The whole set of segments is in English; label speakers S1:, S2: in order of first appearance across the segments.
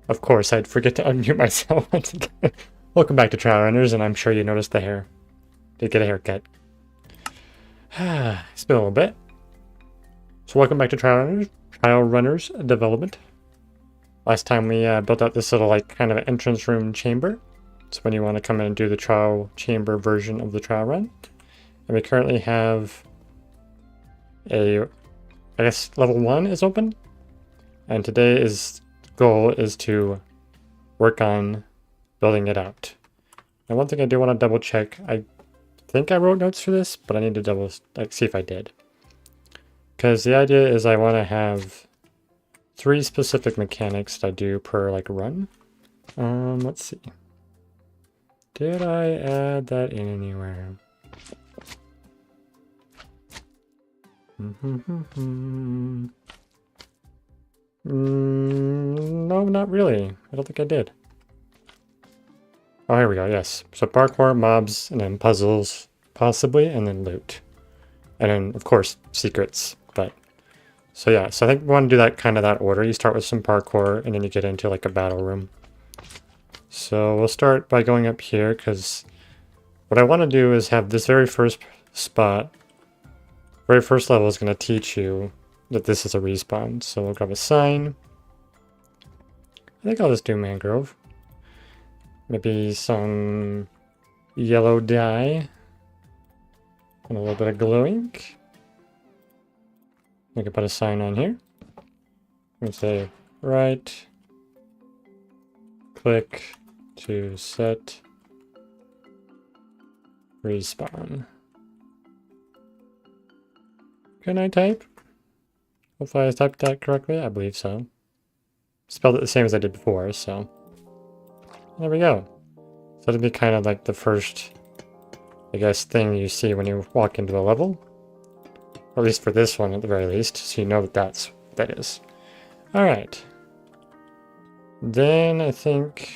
S1: Of course, I'd forget to unmute myself once again. Welcome back to Trial Runners, and I'm sure you noticed the hair. Did get a haircut. It's been a little bit. So welcome back to Trial Runners Development. Last time we built out this little like kind of entrance room chamber. It's when you want to come in and do the trial chamber version of the trial run. And we currently have I guess level 1 is open. And today's goal is to work on building it out. And one thing I do want to double check, I think I wrote notes for this, but I need to see if I did. Because the idea is I want to have 3 specific mechanics that I do per like run. Let's see. Did I add that in anywhere? No, not really. I don't think I did. Oh, here we go, yes. So parkour, mobs, and then puzzles, possibly, and then loot. And then, of course, secrets, but... So yeah, so I think we want to do that kind of that order. You start with some parkour, and then you get into like a battle room. So we'll start by going up here, because what I want to do is have this very first spot, very first level is going to teach you that this is a respawn. So we'll grab a sign. I think I'll just do mangrove. Maybe some yellow dye. And a little bit of glow ink. We can put a sign on here. And say right click to set respawn. Can I type? Hopefully I typed that correctly. I believe so. Spelled it the same as I did before, so. There we go. So that'd be kind of like the first, I guess, thing you see when you walk into a level. Or at least for this one at the very least, so you know that that's what that is. Alright. Then I think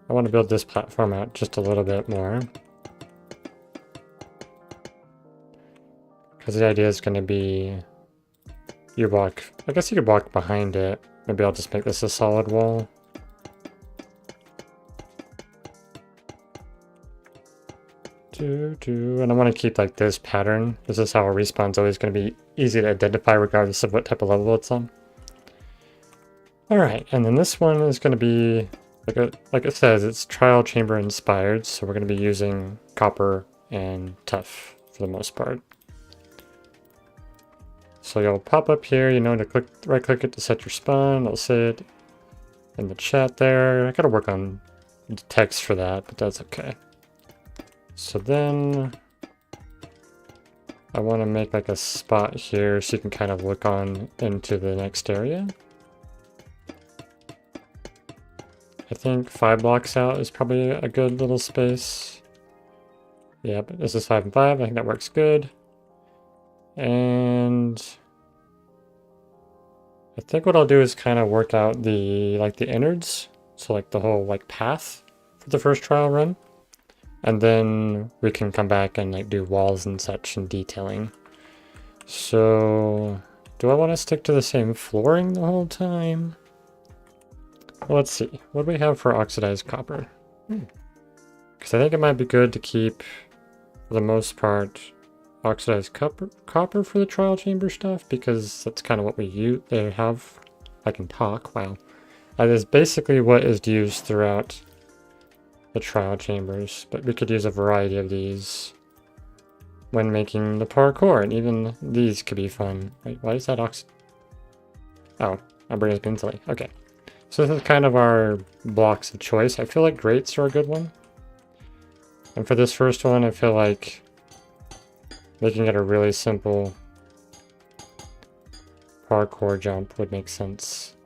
S1: I want to build this platform out just a little bit more. Because the idea is going to be you walk, I guess you could walk behind it. Maybe I'll just make this a solid wall. And I want to keep like this pattern. This is how a respawn's always going to be easy to identify regardless of what type of level it's on. Alright, and then this one is going to be, like it says, it's trial chamber inspired, so we're going to be using copper and tuff for the most part. So you'll pop up here, you know, to right click it to set your spawn. I'll say it in the chat there. I gotta work on the text for that, but that's okay. So then I want to make like a spot here so you can kind of look on into the next area. I think 5 blocks out is probably a good little space. Yeah, but this is 5 and 5. I think that works good. And I think what I'll do is kind of work out the innards. So like the whole like path for the first trial run. And then we can come back and like do walls and such and detailing. So do I want to stick to the same flooring the whole time? Well, let's see. What do we have for oxidized copper? Because I think it might be good to keep, for the most part, oxidized copper for the trial chamber stuff, because that's kind of what we have. I can talk, wow. That is basically what is used throughout the trial chambers, but we could use a variety of these when making the parkour, and even these could be fun. Wait, why is that Oh, my brain has been silly. Okay. So this is kind of our blocks of choice. I feel like grates are a good one. And for this first one, I feel like making it a really simple parkour jump would make sense.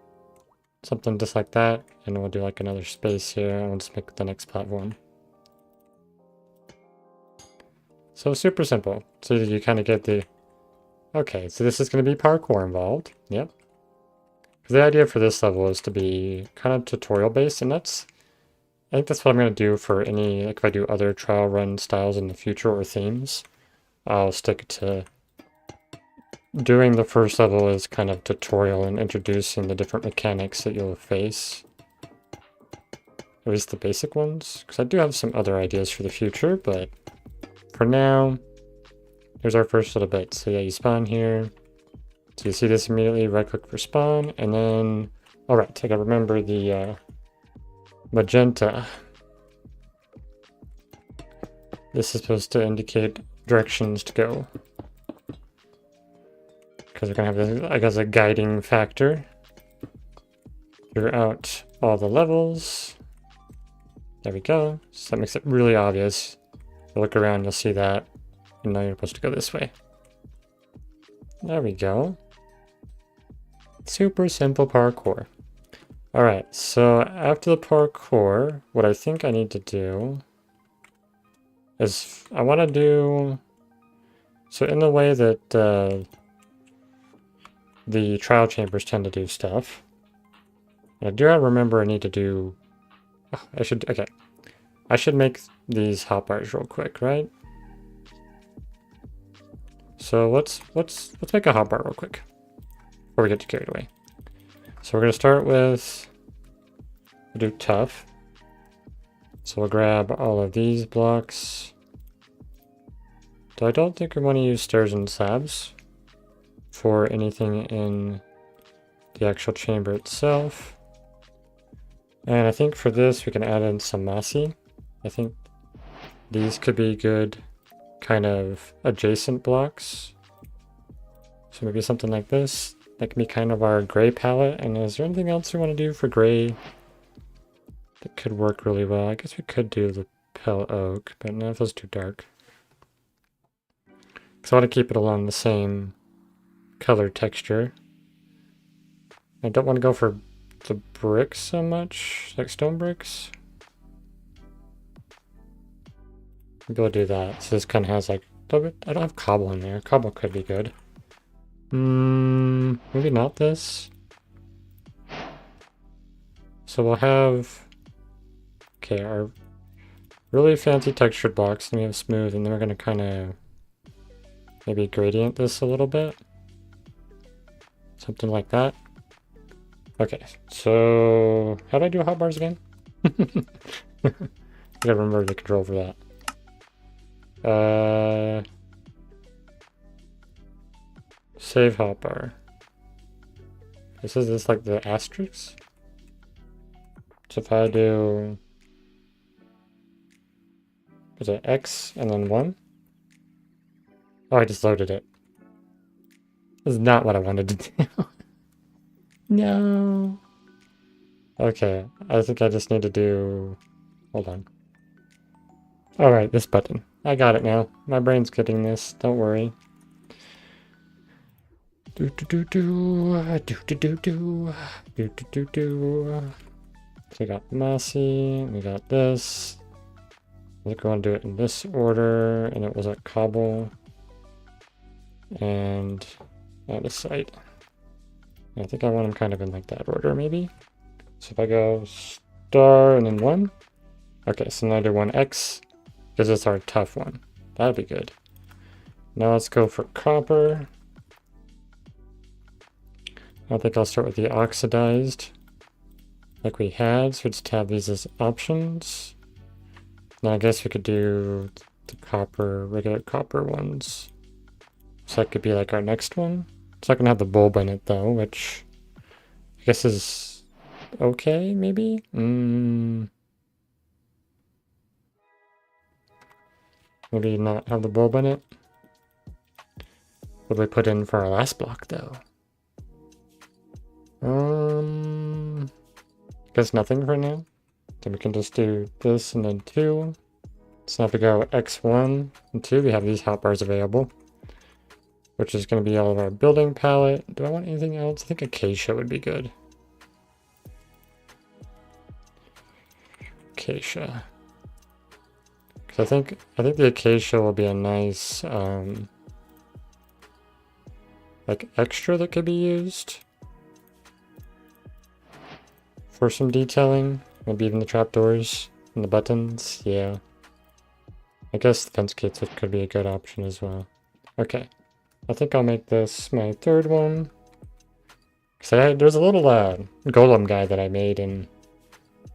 S1: Something just like that, and we'll do like another space here, and we'll just make the next platform. So super simple. So you kind of get the... Okay, so this is going to be parkour involved. Yep. The idea for this level is to be kind of tutorial based, and I think that's what I'm going to do for any, like if I do other trial run styles in the future or themes. I'll stick to doing the first level is kind of tutorial and introducing the different mechanics that you'll face. At least the basic ones, because I do have some other ideas for the future, but for now, here's our first little bit. So yeah, you spawn here. So you see this immediately, right click for spawn, and then, all right, I gotta remember the magenta. This is supposed to indicate directions to go. Because we're gonna have this, I guess, a guiding factor throughout all the levels. There we go. So that makes it really obvious. You look around, you'll see that. And now you're supposed to go this way. There we go. Super simple parkour. Alright, so after the parkour, what I think I need to do is I want to do... So in the way that the trial chambers tend to do stuff, I do remember I need to do... Oh, okay. I should make these hotbars real quick, right? So let's make a hotbar real quick before we get too carried away. So we're gonna start with, we'll do tough. So we'll grab all of these blocks. Though I don't think we want to use stairs and slabs for anything in the actual chamber itself. And I think for this we can add in some mossy. I think these could be good kind of adjacent blocks. So maybe something like this. That can be kind of our gray palette. And is there anything else we want to do for gray that could work really well? I guess we could do the pale oak, but no, it feels too dark. Because I want to keep it along the same color texture. I don't want to go for the bricks so much, like stone bricks. Maybe I'll do that. So this kind of has like, I don't have cobble in there. Cobble could be good. Maybe not this. So we'll have, okay, our really fancy textured blocks, and we have smooth, and then we're gonna kind of maybe gradient this a little bit. Something like that. Okay, so how do I do hotbars again? I gotta remember the control for that. Save hotbar. This is like the asterisk? So if I do, is it X and then 1? Oh, I just loaded it. This is not what I wanted to do. No. Okay, I think I just need to do, hold on. Alright, this button. I got it now. My brain's getting this, don't worry. So we got mossy, we got this. I think we want to do it in this order, and it was at cobble. And add a site. I think I want them kind of in like that order, maybe. So if I go star and then 1. Okay, so now I do 1x, because it's our tough one. That'd be good. Now let's go for copper. I think I'll start with the oxidized, like we had, so we just have these as options. Now I guess we could do the copper, regular copper ones. So that could be like our next one. It's not gonna have the bulb in it though, which I guess is okay, maybe? Maybe not have the bulb in it. What do we put in for our last block though? Guess nothing for now. Then we can just do this and then 2. So now if we go X1 and 2, we have these hotbars available, which is going to be all of our building palette. Do I want anything else? I think acacia would be good. Acacia. Because I think the acacia will be a nice like extra that could be used for some detailing. Maybe even the trapdoors and the buttons. Yeah. I guess the fence kits could be a good option as well. Okay. I think I'll make this my third one. Because there's a little golem guy that I made in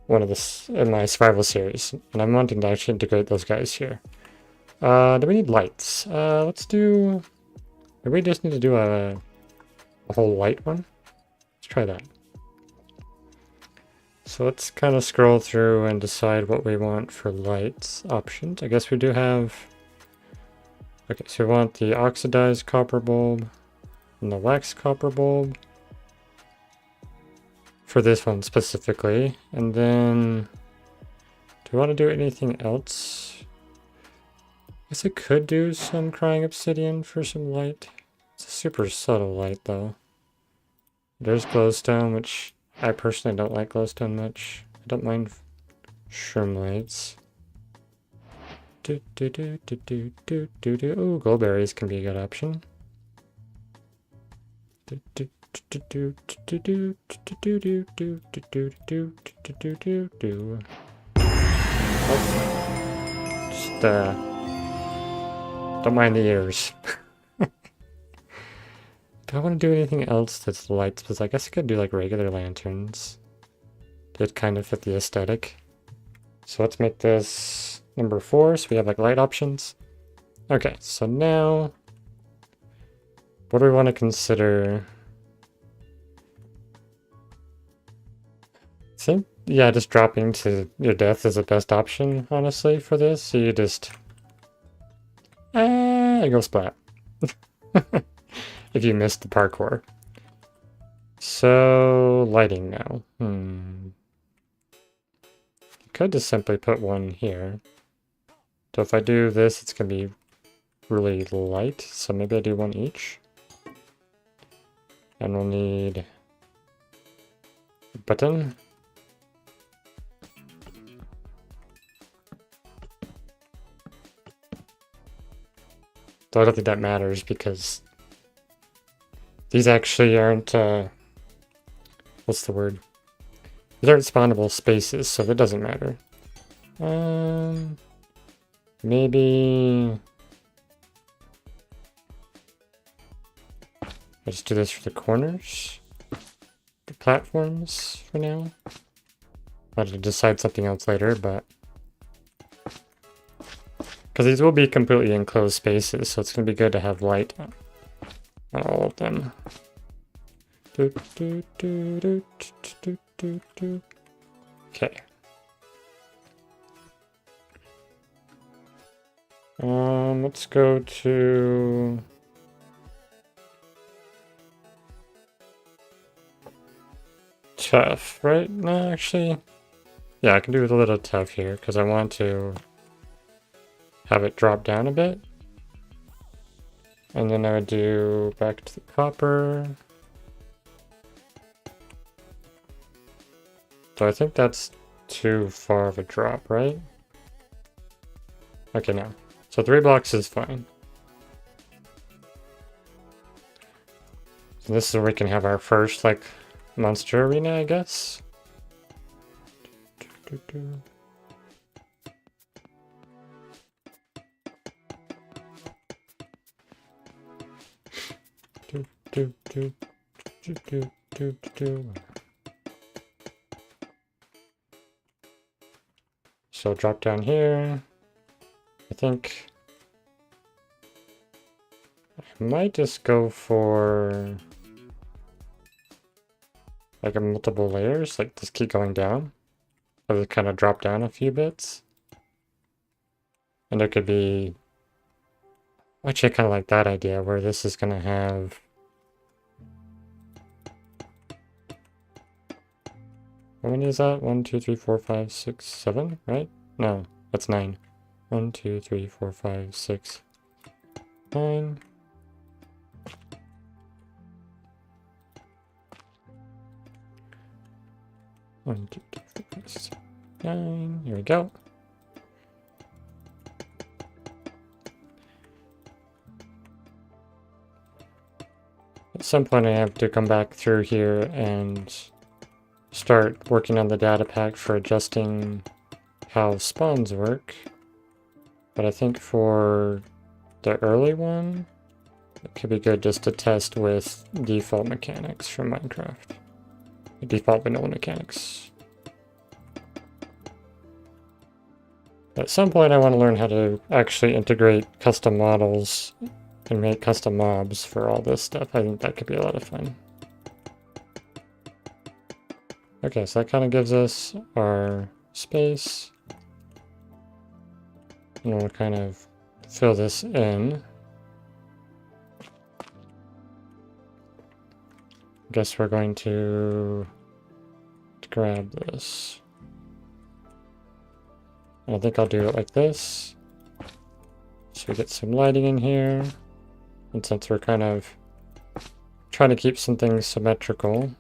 S1: in my survival series, and I'm wanting to actually integrate those guys here. Do we need lights? Let's do... Do we just need to do a whole light one? Let's try that. So let's kind of scroll through and decide what we want for lights options. I guess we do have... Okay, so we want the oxidized copper bulb and the wax copper bulb for this one specifically. And then, do we want to do anything else? I guess I could do some crying obsidian for some light. It's a super subtle light though. There's glowstone, which I personally don't like glowstone much. I don't mind shroom lights. Ooh, goldberries can be a good option. Just don't mind the ears. Do I want to do anything else that's lights? Because I guess I could do like regular lanterns. Did kind of fit the aesthetic. So let's make this number 4, so we have like light options. Okay, so now what do we want to consider? I think, yeah, just dropping to your death is the best option, honestly, for this. So you just go splat. If you missed the parkour. So lighting now. You could just simply put one here. So if I do this, it's gonna be really light. So maybe I do one each. And we'll need a button. Though I don't think that matters because these actually aren't, what's the word? These aren't spawnable spaces, so that doesn't matter. Maybe I'll just do this for the corners, the platforms for now. I'll have to decide something else later, but because these will be completely enclosed spaces, so it's going to be good to have light on all of them. Okay. Let's go to tough, right? No, actually, yeah, I can do a little tough here because I want to have it drop down a bit. And then I would do back to the copper. So I think that's too far of a drop, right? Okay, no. So 3 blocks is fine. So this is where we can have our first, like, monster arena, I guess. So drop down here. I think I might just go for like a multiple layers, like just keep going down. So they kind of drop down a few bits. And there could be, actually I kind of like that idea where this is going to have, how many is that? 1, 2, 3, 4, 5, 6, 7, right? No, that's 9. 1, 2, 3, 4, 5, 6, 9. One, 2, 3, 4, 5, 6, 9. Here we go. At some point I have to come back through here and start working on the data pack for adjusting how spawns work. But I think for the early one, It could be good just to test with default mechanics from Minecraft. Default vanilla mechanics. At some point I want to learn how to actually integrate custom models and make custom mobs for all this stuff. I think that could be a lot of fun. Okay, so that kind of gives us our space. And we'll kind of fill this in. Guess we're going to grab this. And I think I'll do it like this. So we get some lighting in here. And since we're kind of trying to keep some things symmetrical,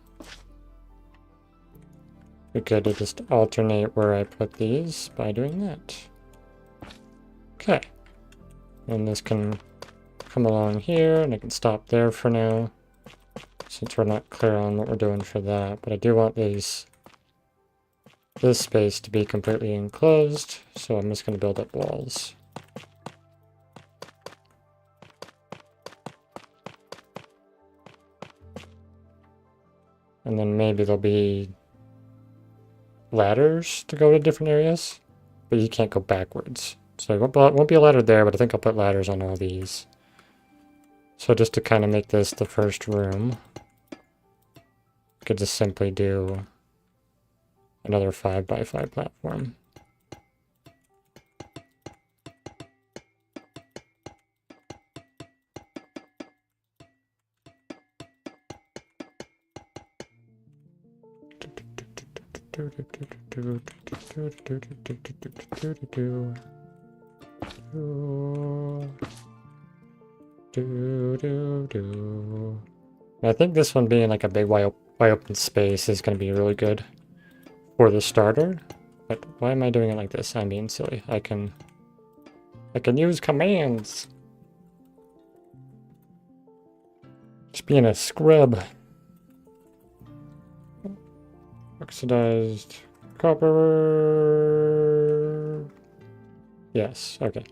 S1: we could just alternate where I put these by doing that. Okay. And this can come along here, and I can stop there for now, since we're not clear on what we're doing for that. But I do want this space to be completely enclosed, so I'm just going to build up walls. And then maybe there'll be ladders to go to different areas, but you can't go backwards. So it won't be a ladder there, but I think I'll put ladders on all these. So just to kind of make this the first room, I could just simply do another 5x5 platform. I think this one being like a big wide open space is going to be really good for the starter. But why am I doing it like this? I'm being silly. I can use commands. Just being a scrub. Oxidized copper. Yes, okay.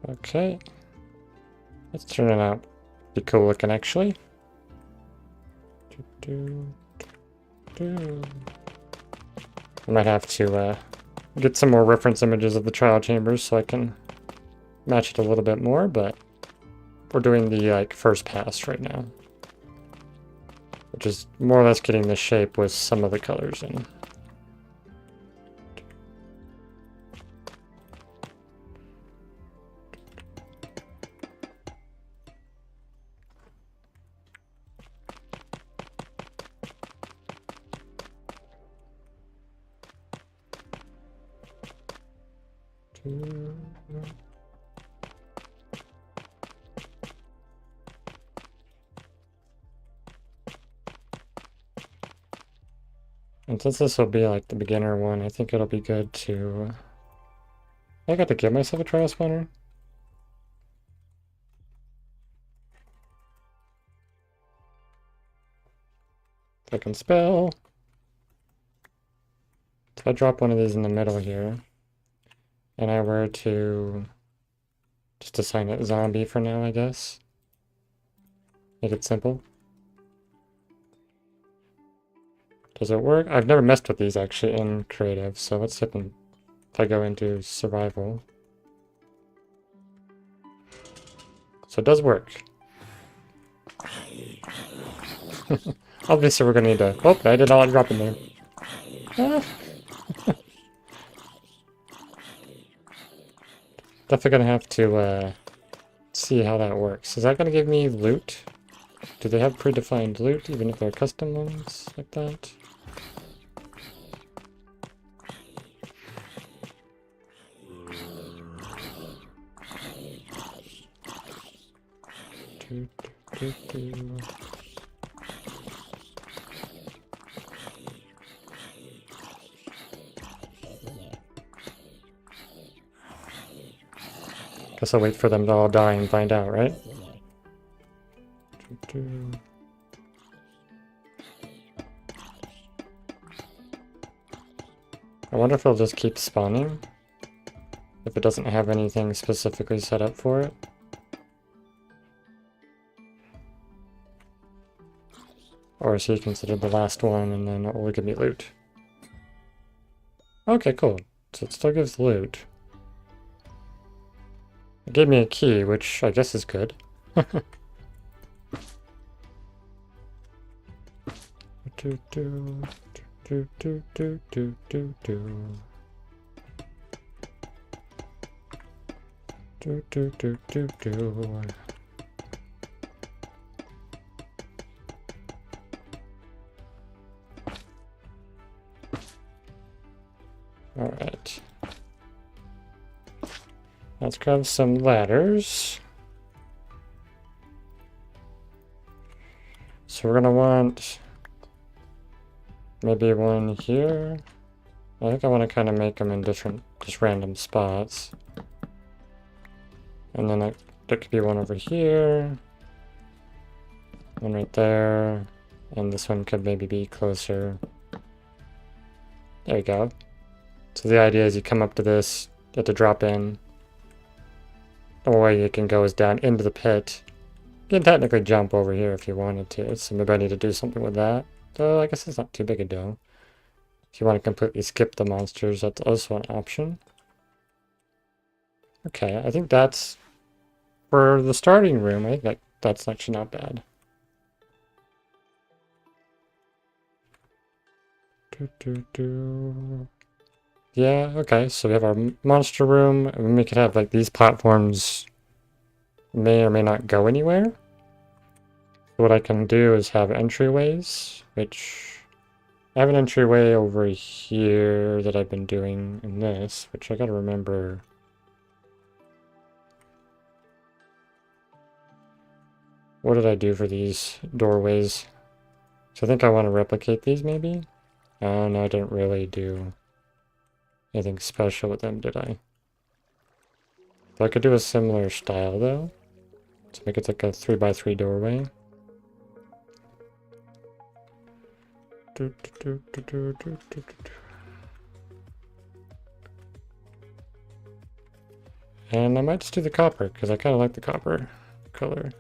S1: Okay, that's turning out pretty cool looking actually. I might have to get some more reference images of the trial chambers so I can match it a little bit more, but we're doing the first pass right now, which is more or less getting the shape with some of the colors in. And since this will be like the beginner one, I think it'll be good to... I got to give myself a trial spawner. If I can spell. If I drop one of these in the middle here, and I were to just assign it zombie for now, I guess. Make it simple. Does it work? I've never messed with these actually in creative, so let's see if I go into survival. So it does work. Obviously we're gonna need to... Oh, I did not drop in there. Ah. Definitely gonna have to see how that works. Is that gonna give me loot? Do they have predefined loot, even if they're custom ones like that? do, do, do. Guess I'll wait for them to all die and find out, right? Do, do. I wonder if it'll just keep spawning if it doesn't have anything specifically set up for it. Or is he considered the last one and then it will give me loot? Okay, cool. So it still gives loot. It gave me a key, which I guess is good. do, do, do, do, do, do, do, do. Do, do, do, do, do. Alright. Let's grab some ladders. So we're gonna want maybe one here. I think I want to kind of make them in different, just random spots. And then there could be one over here. One right there. And this one could maybe be closer. There you go. So the idea is you come up to this, you have to drop in. The way you can go is down into the pit. You can technically jump over here if you wanted to, so maybe I need to do something with that. Though I guess it's not too big a deal. If you want to completely skip the monsters, that's also an option. Okay, I think that's... For the starting room, I think that's actually not bad. Yeah, okay, so we have our monster room, and we could have like these platforms may or may not go anywhere. So what I can do is have entryways, which I have an entryway over here that I've been doing in this, which I gotta remember. What did I do for these doorways? So I think I want to replicate these maybe? Oh no, I didn't really do anything special with them, did I? So I could do a similar style though. To make it like a 3x3 doorway. And I might just do the copper, because I kind of like the copper color.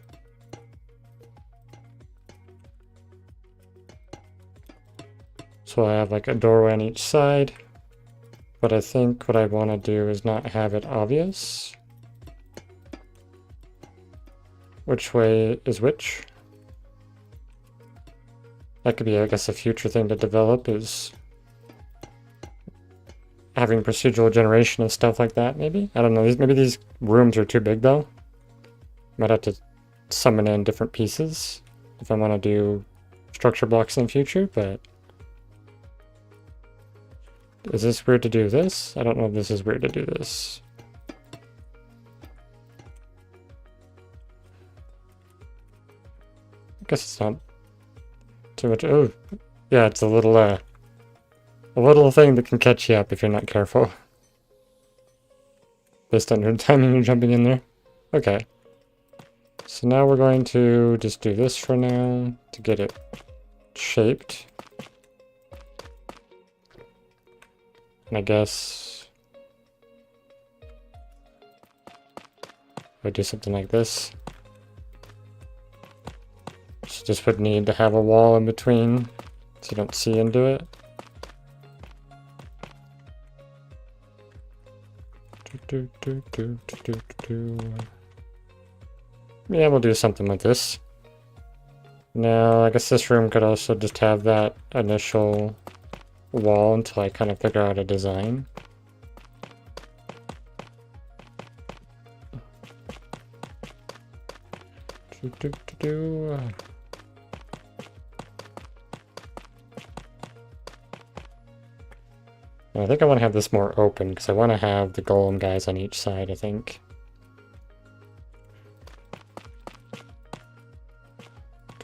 S1: So I have like a doorway on each side. But I think what I want to do is not have it obvious. Which way is which? That could be, I guess, a future thing to develop, is having procedural generation of stuff like that, maybe? I don't know, maybe these rooms are too big, though. Might have to summon in different pieces if I want to do structure blocks in the future, but... Is this weird to do this? I don't know if this is weird to do this. I guess it's not too much. Oh, yeah, it's a little thing that can catch you up if you're not careful. Based on your timing you're jumping in there. Okay. So now we're going to just do this for now to get it shaped. And I guess I do something like this. So just would need to have a wall in between so you don't see into it. Yeah, we'll do something like this. Now, I guess this room could also just have that initial wall until I kind of figure out a design. I think I want to have this more open because I want to have the golem guys on each side, I think.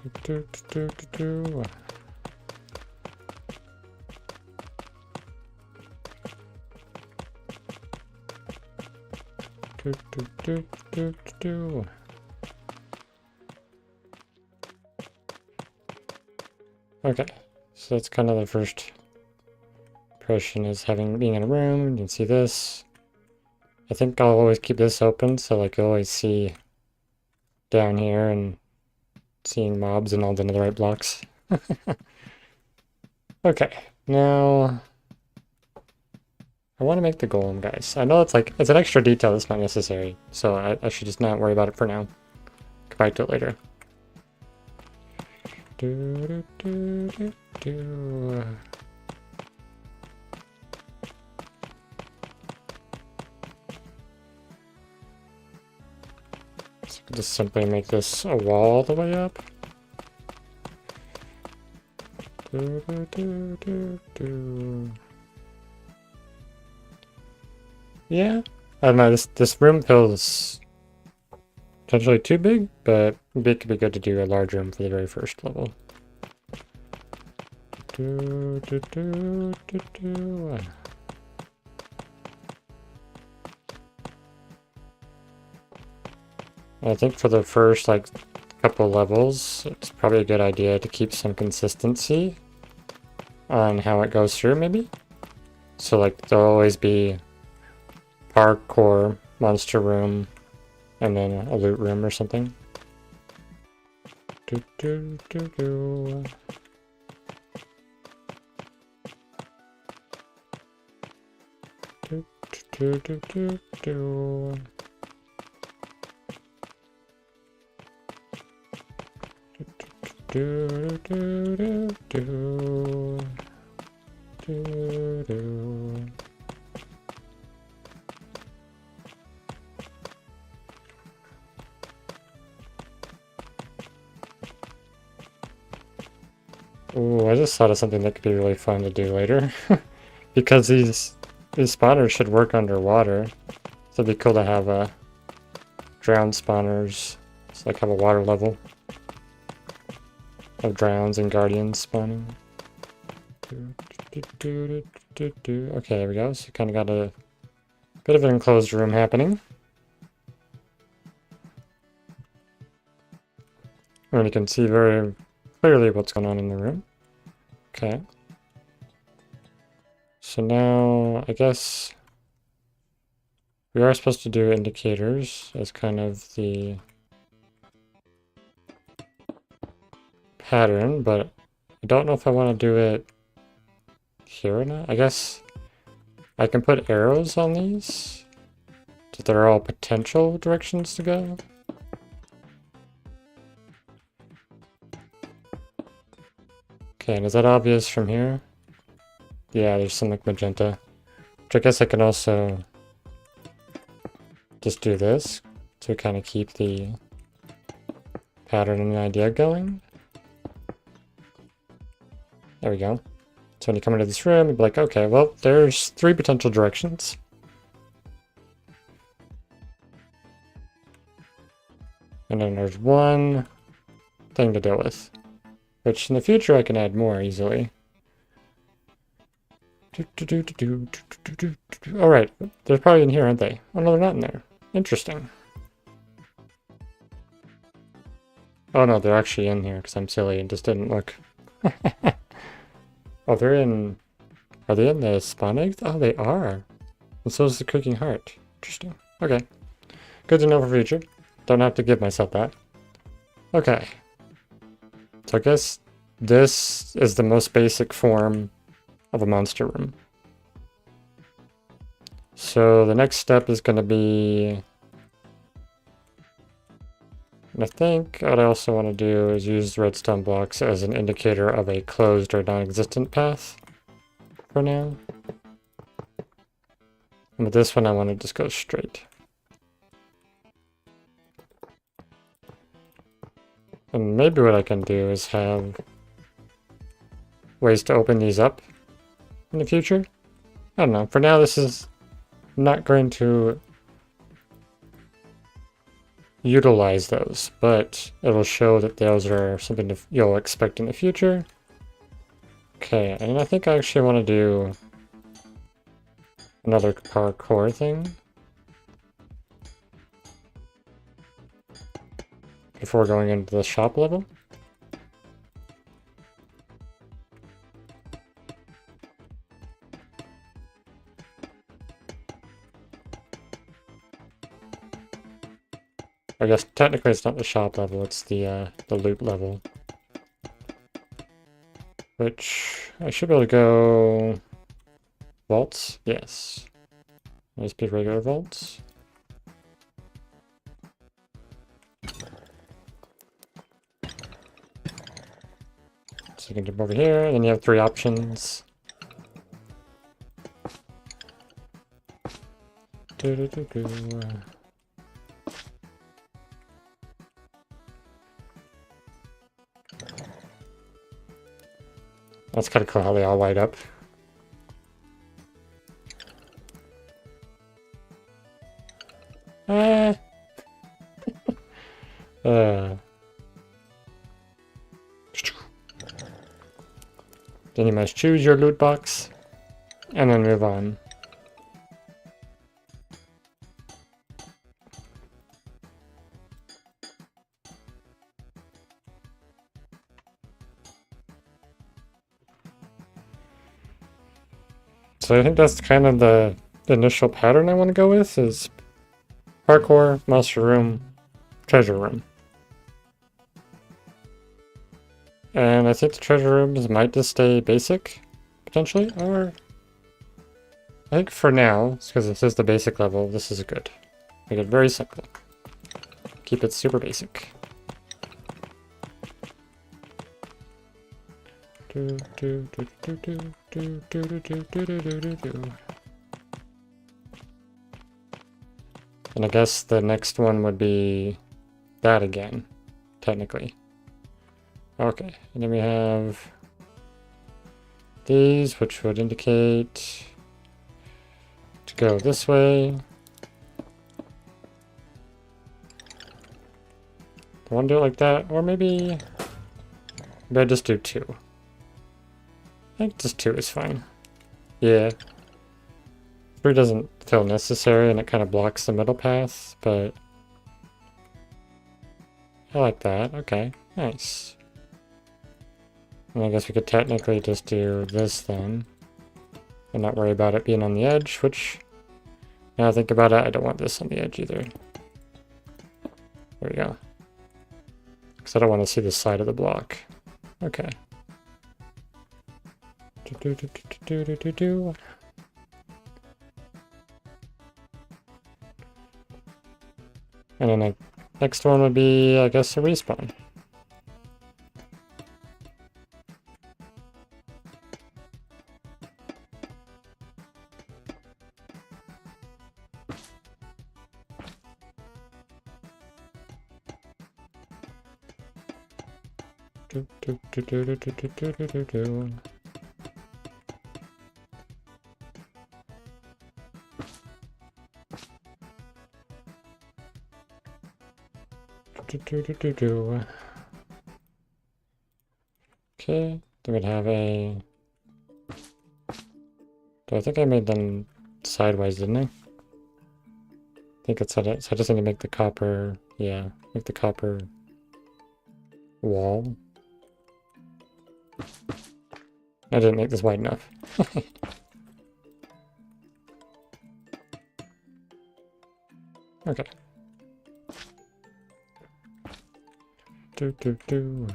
S1: Do, do, do, do. Do, do, do, do, do. Okay, so that's kind of the first impression is being in a room. You can see this. I think I'll always keep this open, so like you'll always see down here and seeing mobs and all the netherite blocks. Okay, now I want to make the golem, guys. I know it's an extra detail that's not necessary, so I should just not worry about it for now. Come back to it later. Do, do, do, do. So just simply make this a wall all the way up. Do, do, do, do, do. Yeah, I don't know. This room feels potentially too big, but it could be good to do a large room for the very first level. Do, do, do, do, do. I think for the first couple levels, it's probably a good idea to keep some consistency on how it goes through, maybe. So there'll always be parkour, monster room, and then a loot room or something. Do, do, do, do. Do, do, do, do, do. Do, do, do, do. Do, do. Ooh, I just thought of something that could be really fun to do later. Because these spawners should work underwater. So it'd be cool to have drowned spawners. So have a water level of drowns and guardians spawning. Okay, there we go. So you kind of got a bit of an enclosed room happening. And you can see very clearly what's going on in the room. Okay. So now, I guess we are supposed to do indicators as kind of the pattern, but I don't know if I want to do it here or not. I guess I can put arrows on these so they're all potential directions to go. Okay, and is that obvious from here? Yeah, there's some magenta. Which I guess I can also just do this to kind of keep the pattern and idea going. There we go. So when you come into this room, you'll be like, okay, well, there's 3 potential directions. And then there's 1 thing to deal with. Which in the future I can add more easily. Alright, they're probably in here, aren't they? Oh no, they're not in there. Interesting. Oh no, they're actually in here because I'm silly and just didn't look. Oh, they're in... Are they in the spawn eggs? Oh, they are. And so is the cooking heart. Interesting. Okay. Good to know for future. Don't have to give myself that. Okay. So I guess this is the most basic form of a monster room. So the next step is going to be... And I think what I also want to do is use redstone blocks as an indicator of a closed or non-existent path for now. And with this one I want to just go straight. And maybe what I can do is have ways to open these up in the future. I don't know. For now, this is not going to utilize those, but it'll show that those are something you'll expect in the future. Okay, and I think I actually want to do another parkour thing before going into the shop level. I guess technically it's not the shop level, it's the loot level. Which I should be able to go vaults, yes. Let's be regular vaults. So you can jump over here, and then you have 3 options. That's kind of cool how they all light up. Then you must choose your loot box, and then move on. So I think that's kind of the initial pattern I want to go with, is parkour, monster room, treasure room. And I think the treasure rooms might just stay basic, potentially, or... I think for now, because this is the basic level, this is good. Make it very simple. Keep it super basic. And I guess the next one would be that again, technically. Okay, and then we have these, which would indicate to go this way. I want to do it like that, or maybe I just do 2. I think just 2 is fine. Yeah. 3 doesn't feel necessary, and it kind of blocks the middle path, but I like that. Okay, nice. And I guess we could technically just do this then, and not worry about it being on the edge, which, now I think about it, I don't want this on the edge either. There we go. Because I don't want to see the side of the block. Okay. And then the next one would be, I guess, a respawn. Okay, then we'd have a... I think I made them sideways, didn't I? I think it's set it, so I just need to make the copper, yeah, make the copper wall. I didn't make this wide enough. Okay. Do.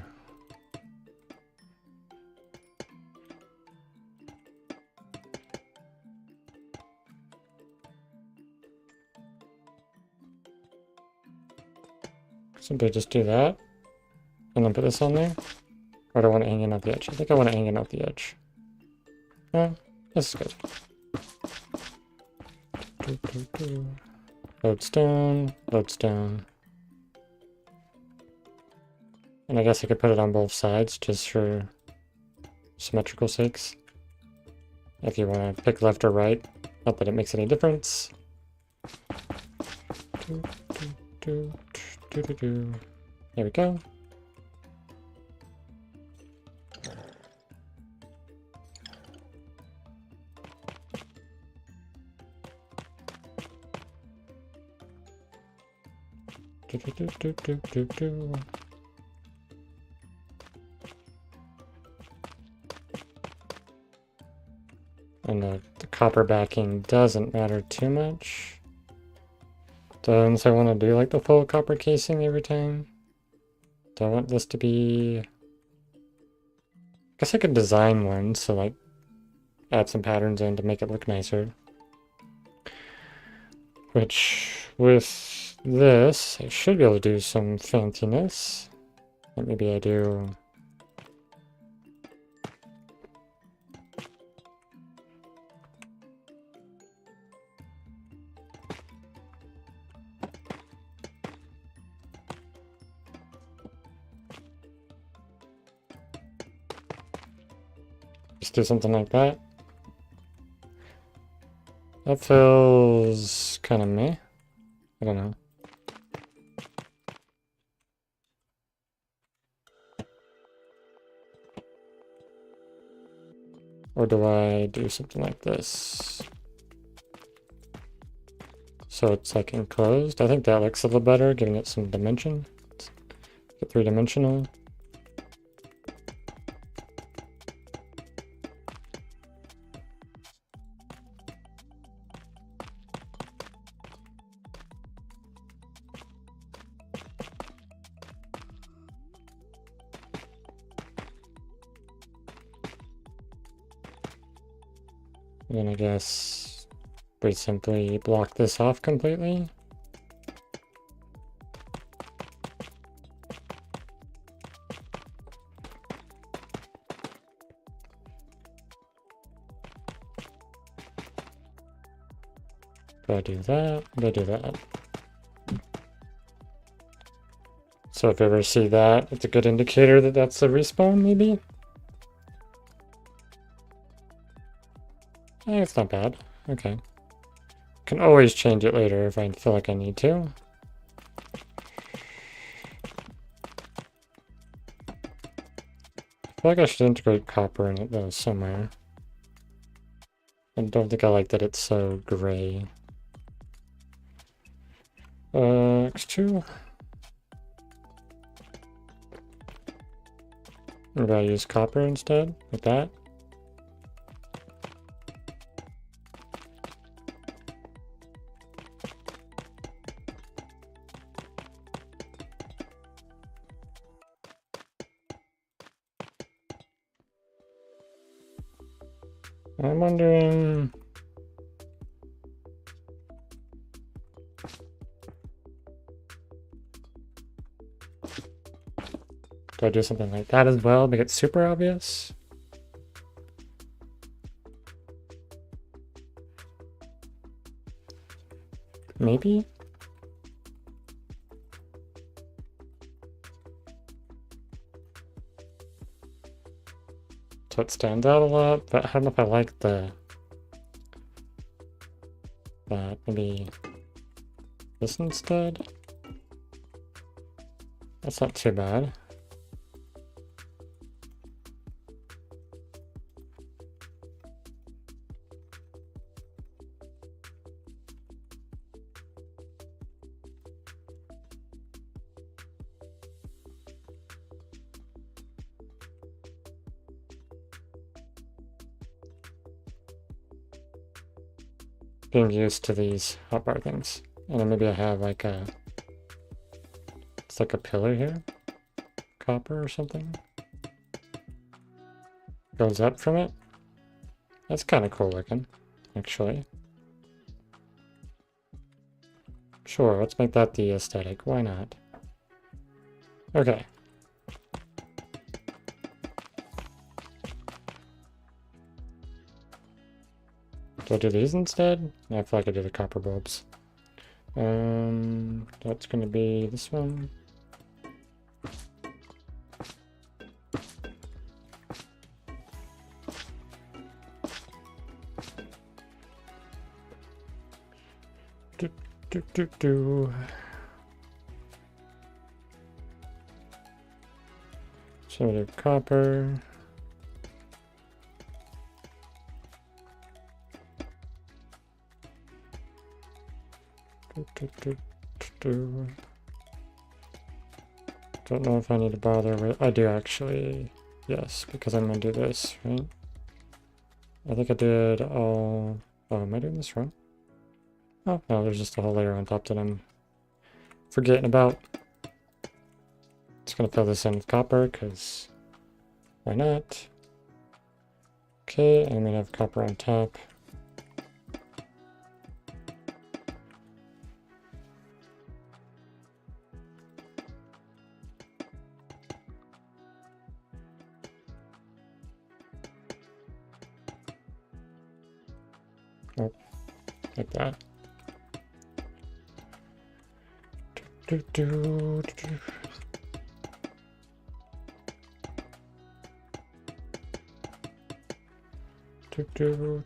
S1: Simply just do that, and then put this on there. Or do I want it hanging off the edge? I think I want it hanging off the edge. This is good. Lodestone, lodestone. And I guess I could put it on both sides just for symmetrical sakes. If you want to pick left or right, not that it makes any difference. There we go. And the copper backing doesn't matter too much. Don't I want to do like the full copper casing every time? Do I want this to be... I guess I could design one, so like add some patterns in to make it look nicer. Which, with this, I should be able to do some fanciness. And maybe I do... just do something like that. That feels kind of meh. I don't know. Or do I do something like this? So it's like enclosed. I think that looks a little better, giving it some dimension. It's three-dimensional. And then I guess we simply block this off completely. Do I do that? Do I do that? So if you ever see that, it's a good indicator that that's a respawn, maybe? It's not bad. Okay. Can always change it later if I feel like I need to. I feel like I should integrate copper in it though somewhere. I don't think I like that it's so gray. X2. Maybe I use copper instead, like that. I'm wondering... do I do something like that as well, make it super obvious? Maybe? So it stands out a lot, but I don't know if I like that. Maybe this instead? That's not too bad. Being used to these hotbar things. And then maybe I have like a... it's like a pillar here. Copper or something. Goes up from it. That's kind of cool looking, actually. Sure, let's make that the aesthetic. Why not? Okay. Do I do these instead? I feel like I do the copper bulbs. That's going to be this one. So we do copper. Don't know if I need to bother with. I do actually. Yes, because I'm gonna do this, right? I think I did all. Oh, am I doing this wrong? Oh, no, there's just a whole layer on top that I'm forgetting about. Just gonna fill this in with copper, because why not? Okay, I'm gonna have copper on top. Oh, like that. Do, do, do, do. Do, do,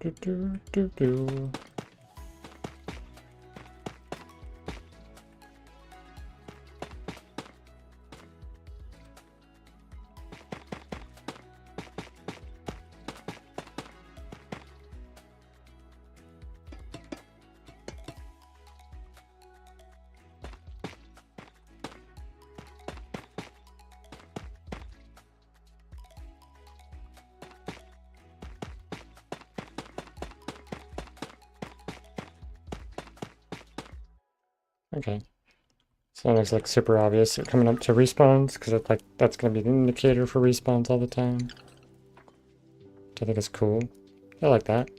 S1: do, do, do, do. Okay. So that looks like super obvious. They're coming up to respawns, because it's like that's gonna be the indicator for respawns all the time. Which I think is cool. I like that.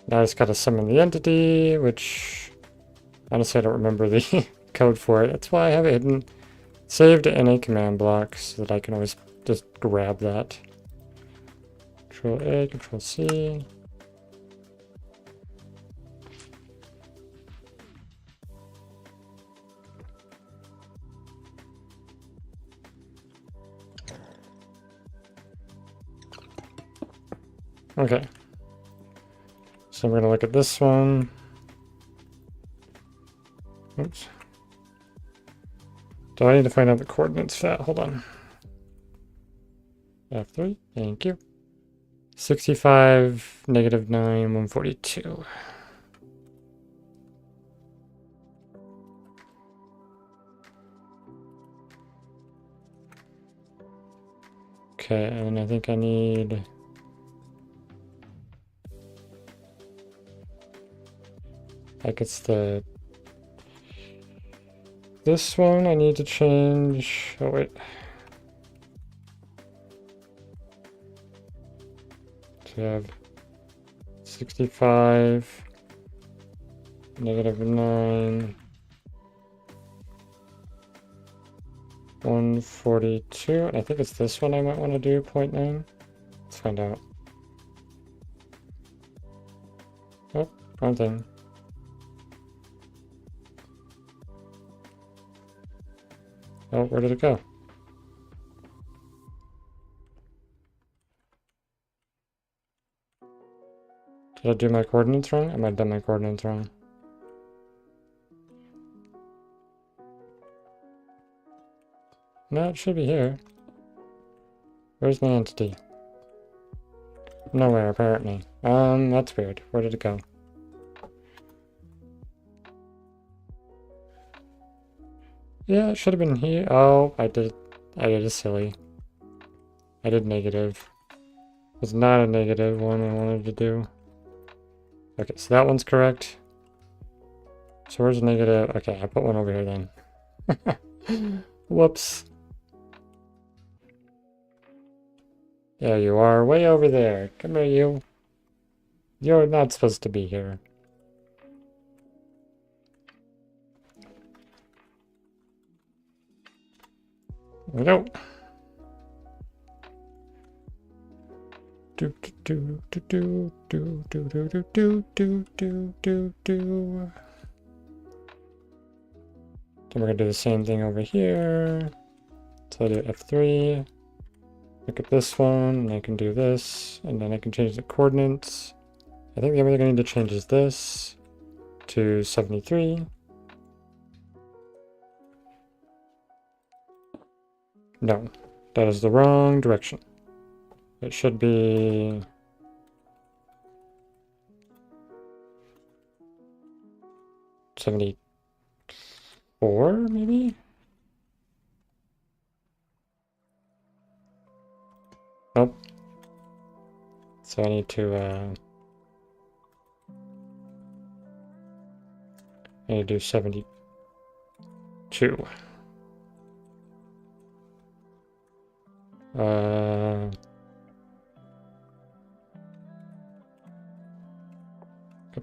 S1: Now I just gotta summon the entity, which honestly I don't remember the code for it. That's why I have it hidden. Saved in a command block so that I can always just grab that. Control A, Control C. Okay. So we're gonna look at this one. Oops. Do I need to find out the coordinates for that? Hold on. F3, thank you. 65, -9, 142. Okay, and I think I need... like it's the... this one I need to change... oh wait. To have 65, -9, 142. I think it's this one I might want to do, 0.9. Let's find out. Oh, wrong thing. Oh, where did it go? Did I do my coordinates wrong? I might have done my coordinates wrong. No, it should be here. Where's my entity? Nowhere, apparently. That's weird. Where did it go? Yeah, it should have been here. Oh, I did a silly. I did negative. It was not a negative one I wanted to do. Okay, so that one's correct. So where's the negative? Okay, I put one over here then. Whoops. Yeah, you are way over there. Come here, you. You're not supposed to be here. Nope. Do do do do do do do do do do do do do. Then we're gonna do the same thing over here. So I do F3. Look at this one, and I can do this, and then I can change the coordinates. I think the only thing I need to change is this to 73. No, that is the wrong direction. It should be... $74, maybe? Nope. So I need to do 72. I'll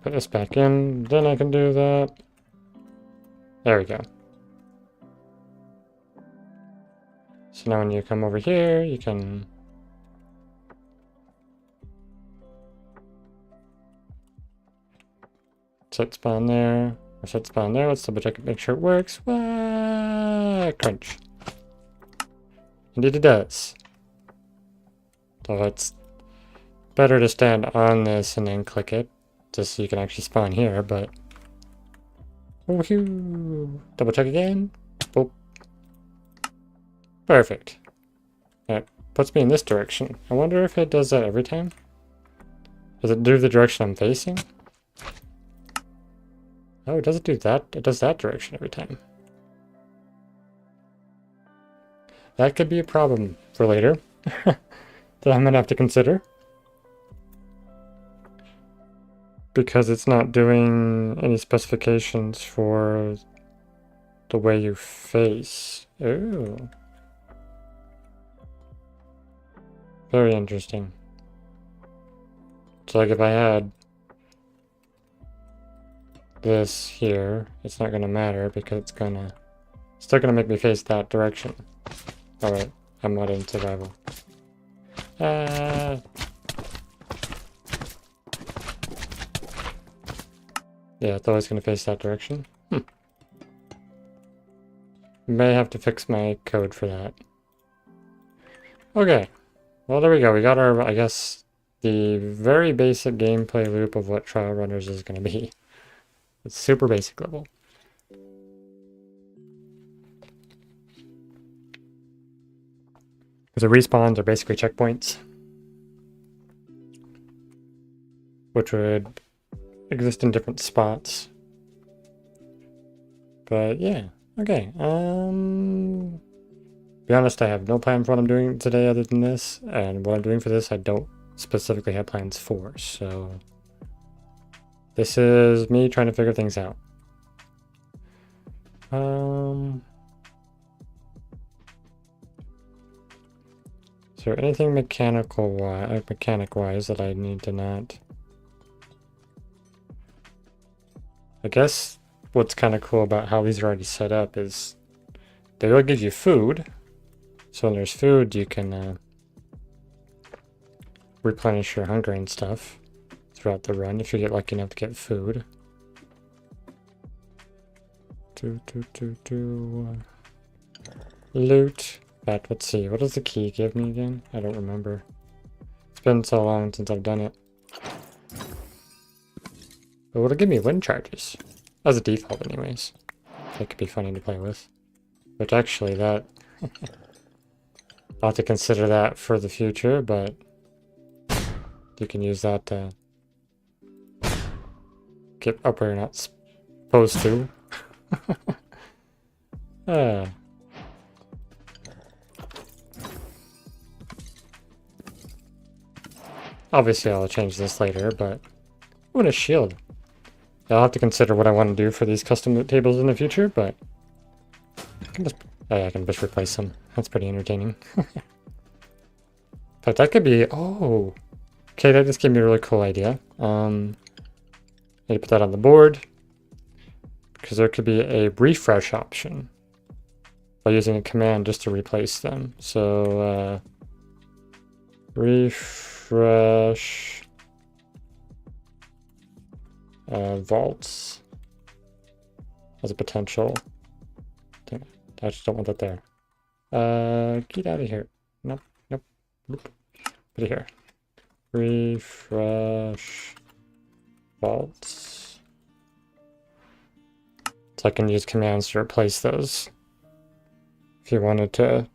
S1: put this back in, then I can do that. There we go. So now when you come over here, you can set spawn there, or set spawn there. Let's double check it, make sure it works. What? Crunch. Indeed it does. So it's better to stand on this and then click it, just so you can actually spawn here, but... Woohoo! Double check again. Oh. Perfect. That puts me in this direction. I wonder if it does that every time. Does it do the direction I'm facing? Oh, it doesn't do that. It does that direction every time. That could be a problem for later. That I'm gonna have to consider. Because it's not doing any specifications for the way you face. Ooh. Very interesting. So like if I had this here, it's not gonna matter because it's still gonna make me face that direction. Alright, I'm not in survival. Yeah, it's always going to face that direction. May have to fix my code for that. Okay. Well, there we go. We got our, I guess, the very basic gameplay loop of what Trial Runners is going to be. It's super basic level. Because the respawns are basically checkpoints, which would exist in different spots. But yeah, okay. Be honest, I have no plan for what I'm doing today other than this, and what I'm doing for this I don't specifically have plans for, so this is me trying to figure things out. Is there anything mechanic wise that I need to not... I guess what's kind of cool about how these are already set up is they will give you food. So when there's food, you can replenish your hunger and stuff throughout the run if you get lucky enough to get food. Loot. But let's see, what does the key give me again? I don't remember. It's been so long since I've done it. But it'll give me wind charges. As a default anyways. That could be funny to play with. Which actually that... I'll have to consider that for the future, but... You can use that to... get up where you're not supposed to. Obviously I'll change this later, but... Ooh, and a shield. I'll have to consider what I want to do for these custom loot tables in the future, but... I can just replace them. That's pretty entertaining. But that could be... Oh! Okay, that just gave me a really cool idea. Need to put that on the board. Because there could be a refresh option. By using a command just to replace them. So, refresh... vaults as a potential. I just don't want that there. Get out of here. Nope, nope, nope. Put it here. Refresh vaults. So I can use commands to replace those. If you wanted to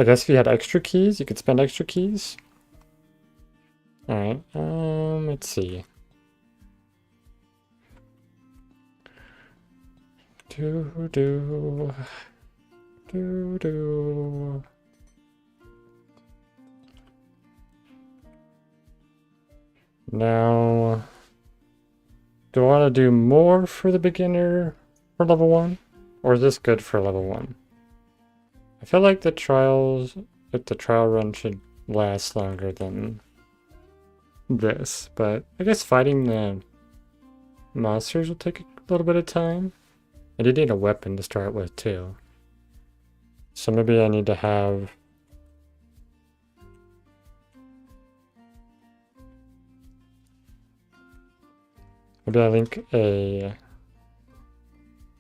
S1: I guess if you had extra keys, you could spend extra keys. Alright, let's see. Do. Now, do I want to do more for the beginner for level 1? Or is this good for level 1? I feel like the trial run should last longer than this, but I guess fighting the monsters will take a little bit of time. I did need a weapon to start with too. So maybe I need to have... Maybe I link a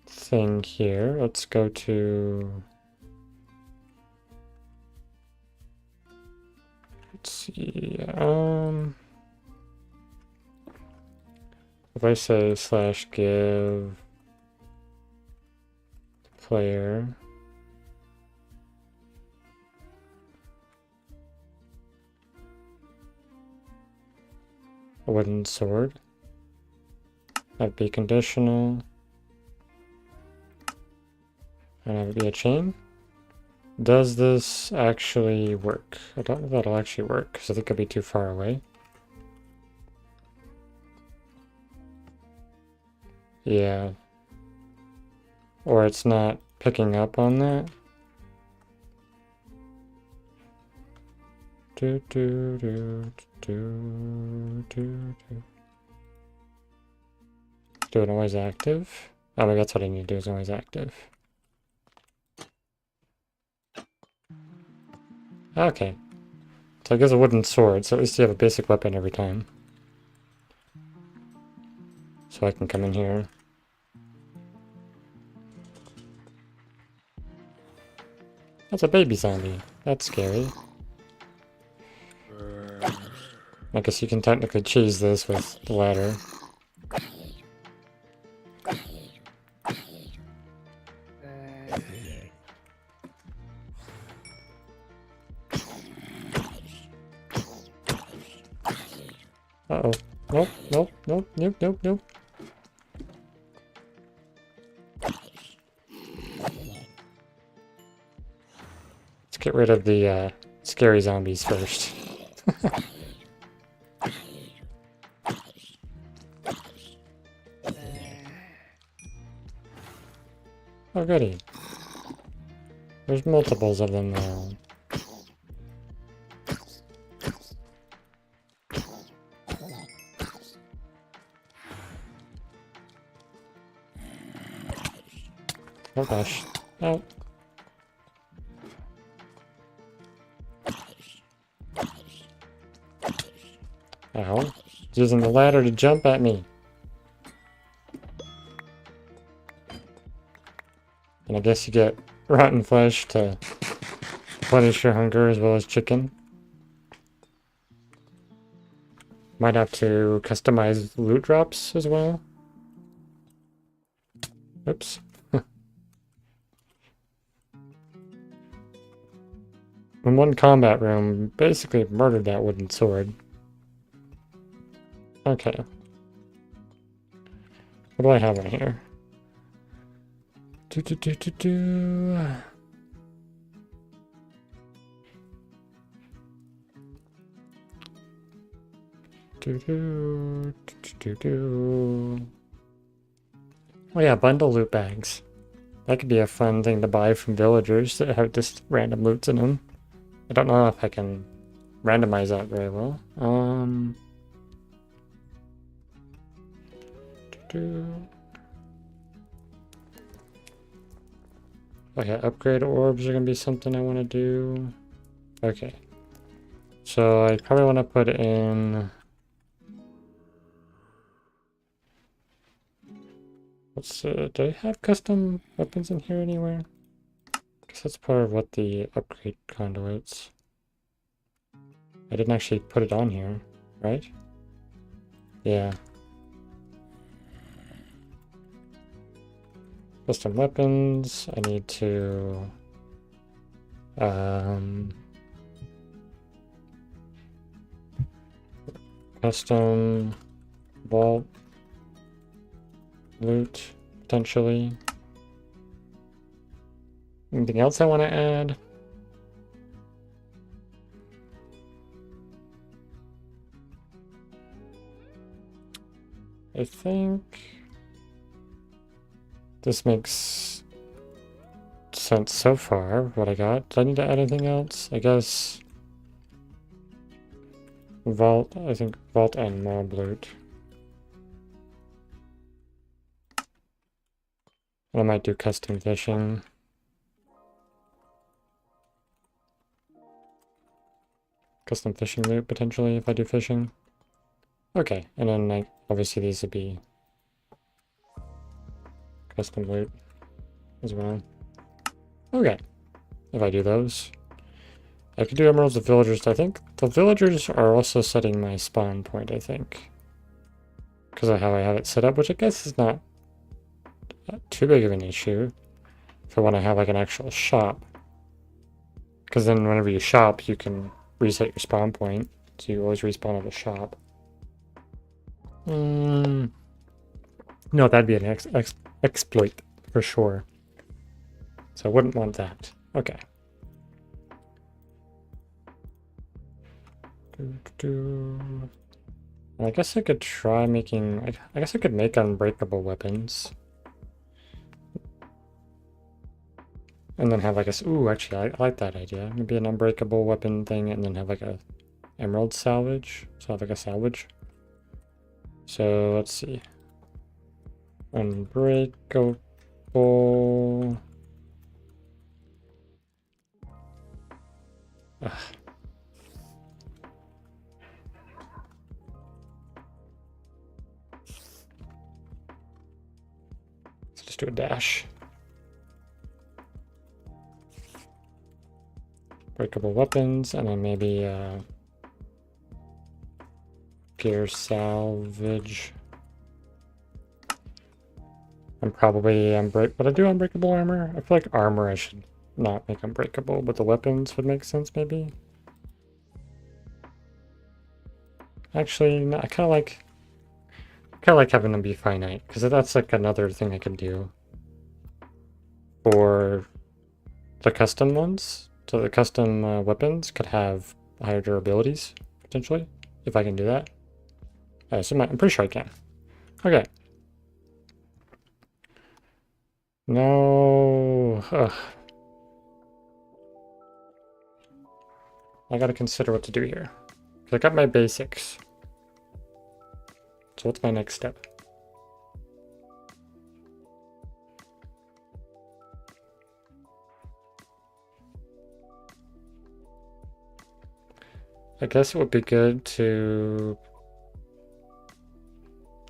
S1: thing here. Let's go to... Let's see, if I say /give player a wooden sword, that'd be conditional, and that would be a chain. Does this actually work? I don't know if that'll actually work, because I think it'll be too far away. Yeah. Or it's not picking up on that. Do it always active? Oh, maybe that's what I need to do, is always active. Okay. So I guess a wooden sword, so at least you have a basic weapon every time. So I can come in here. That's a baby zombie. That's scary. I guess you can technically cheese this with the ladder. Uh-oh. Nope, nope, nope, nope, nope, nope. Let's get rid of the scary zombies first. Oh, goody. There's multiples of them now. Oh gosh. Oh. Ow. He's using the ladder to jump at me. And I guess you get rotten flesh to punish your hunger as well as chicken. Might have to customize loot drops as well. Oops. In one combat room, basically murdered that wooden sword. Okay. What do I have in here? Oh yeah, bundle loot bags. That could be a fun thing to buy from villagers that have just random loots in them. I don't know if I can randomize that very well. Okay, upgrade orbs are gonna be something I want to do. Okay. So I probably want to put in... do I have custom weapons in here anywhere? I guess that's part of what the upgrade conduits. I didn't actually put it on here, right? Yeah. Custom weapons, I need to Custom vault loot, potentially. Anything else I want to add? I think this makes sense so far, what I got. Do I need to add anything else? I guess vault, I think vault and mob loot. I might do custom fishing. Custom fishing loot, potentially, if I do fishing. Okay, and then, like, obviously these would be custom loot as well. Okay, if I do those. I could do emeralds of villagers. I think the villagers are also setting my spawn point, I think. Because of how I have it set up, which I guess is not too big of an issue if I want to have like an actual shop. Because then whenever you shop, you can reset your spawn point. So you always respawn at a shop. No, that'd be an exploit for sure. So I wouldn't want that. Okay. I guess I could try making... I guess I could make unbreakable weapons. And then have like a... Ooh, actually, I like that idea. Maybe an unbreakable weapon thing and then have like a emerald salvage. So have like a salvage. So let's see. Unbreakable... Ugh. Let's just do a dash. Breakable weapons, and then maybe gear salvage. And probably would I do unbreakable armor? I feel like armor I should not make unbreakable, but the weapons would make sense maybe. Actually, no, I kind of like having them be finite, because that's like another thing I could do for the custom ones. So the custom weapons could have higher durabilities, potentially, if I can do that. So I'm pretty sure I can. Okay. No. I gotta consider what to do here. Because I got my basics. So what's my next step? I guess it would be good to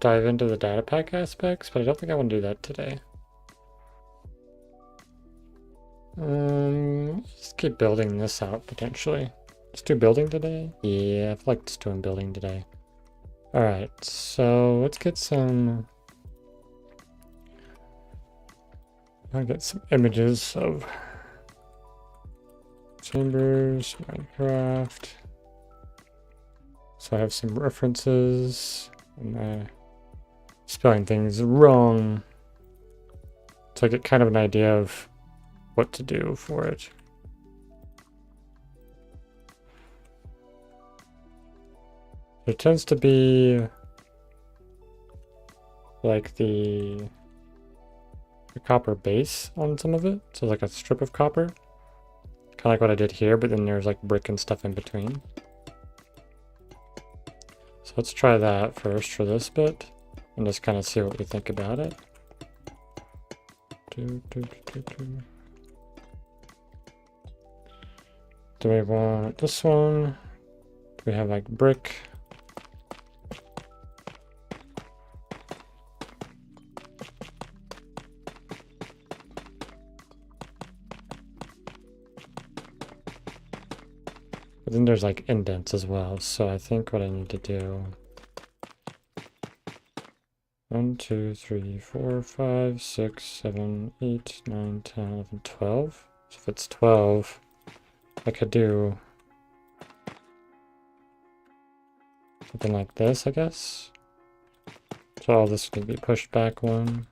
S1: dive into the datapack aspects, but I don't think I want to do that today. Just keep building this out, potentially. Let's do building today? Yeah, I feel like just doing building today. Alright, so let's get some... I'll get some images of chambers, Minecraft. So I have some references. I'm spelling things wrong. So I get kind of an idea of what to do for it. There tends to be like the copper base on some of it. So like a strip of copper. Kind of like what I did here, but then there's like brick and stuff in between. So let's try that first for this bit and just kind of see what we think about it. Do we want this one? Do we have like brick? But then there's like indents as well, so I think what I need to do... 1, 2, 3, 4, 5, 6, 7, 8, 9, 10, 11, 12. So if it's 12, I could do something like this, I guess. So all this could be pushed back one.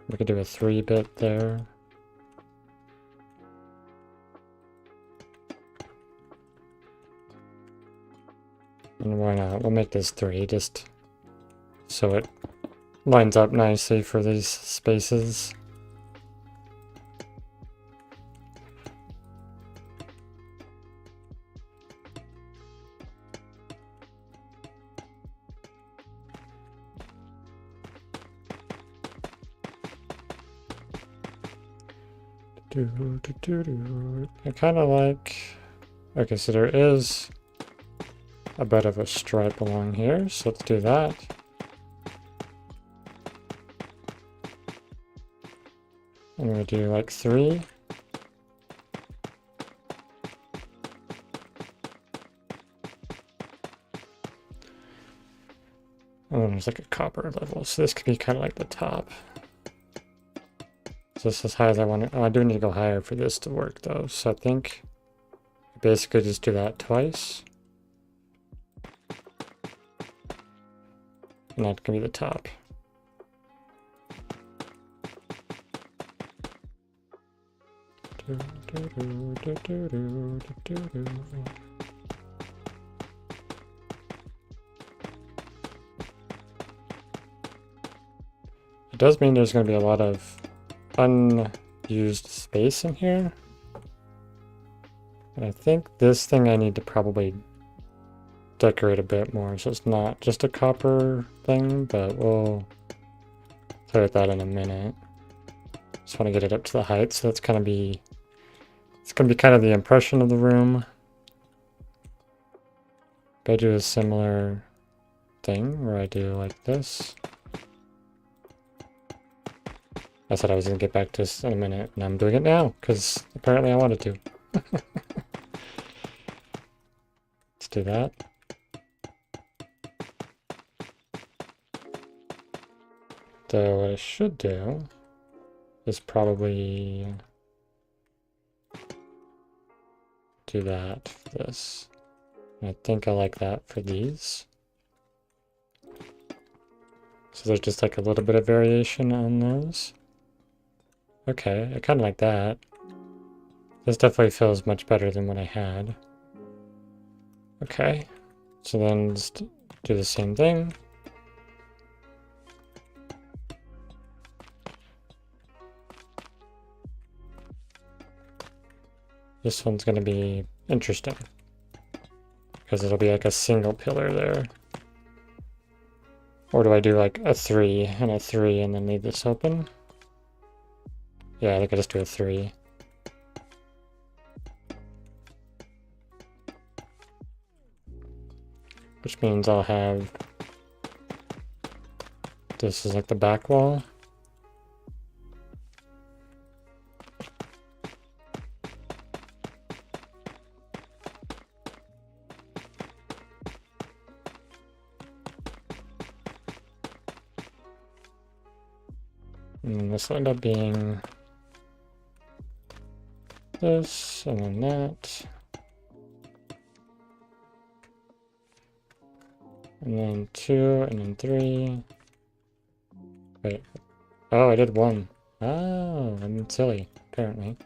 S1: We could do a 3-bit there. And why not? We'll make this 3 just so it lines up nicely for these spaces. I kind of like... Okay, so there is a bit of a stripe along here, so let's do that. And we'll do like 3. And then there's like a copper level, so this could be kind of like the top. So this is as high as I want it. Oh, I do need to go higher for this to work though, so I think basically just do that twice. And that can be the top. It does mean there's going to be a lot of unused space in here. And I think this thing I need to probably decorate a bit more, so it's not just a copper thing, but we'll play with that in a minute. Just want to get it up to the height, so that's going to be, it's going to be kind of the impression of the room. But I do a similar thing where I do like this. I said I was going to get back to this in a minute, and I'm doing it now, because apparently I wanted to. Let's do that. So what I should do is probably do that for this. And I think I like that for these. So there's just like a little bit of variation on those. Okay, I kind of like that. This definitely feels much better than what I had. Okay, so then just do the same thing. This one's going to be interesting because it'll be like a single pillar there. Or do I do like a 3 and a 3 and then leave this open? Yeah, I think I just do a 3. Which means I'll have... This is like the back wall. And then this will end up being this, and then that. And then 2, and then 3. Wait. Oh, I did 1. Oh, I'm silly, apparently.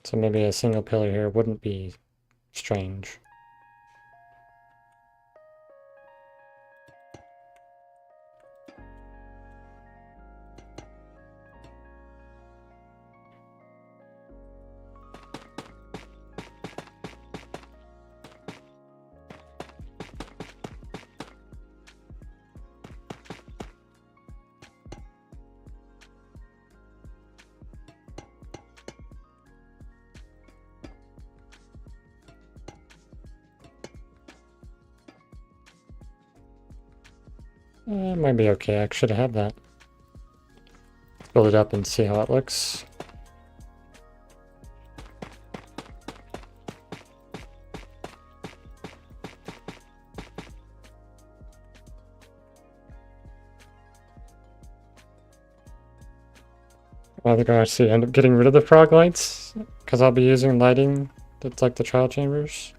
S1: So maybe a single pillar here wouldn't be strange. Might be okay, I should have that. Let's build it up and see how it looks. I think I'll actually end up getting rid of the frog lights, because I'll be using lighting that's like the trial chambers.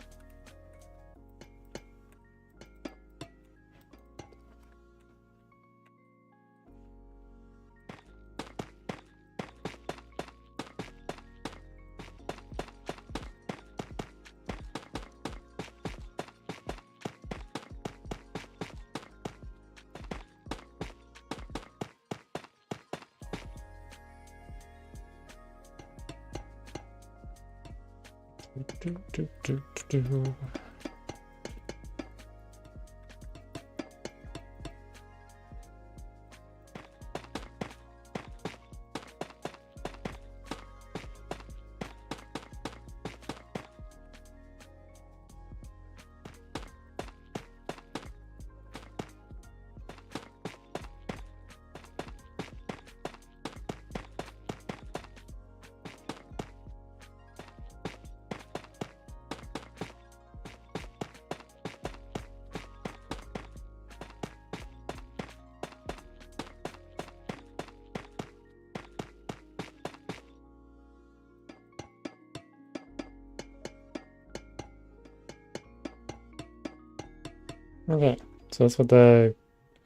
S1: Okay, so that's what I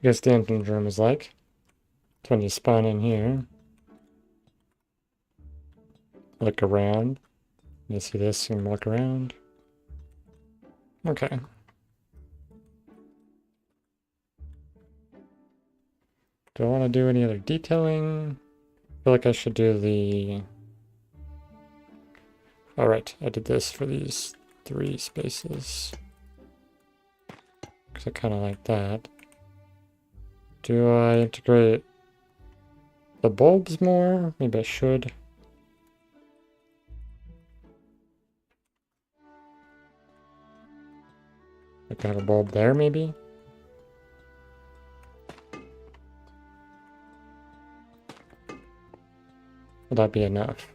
S1: guess the entrance room is like. It's when you spawn in here. Look around. You see this and look around. Okay. Do I want to do any other detailing? I feel like I should do the... Alright, I did this for these 3 spaces. Because I kind of like that. Do I integrate the bulbs more? Maybe I should. I could have a bulb there, maybe? Will that be enough?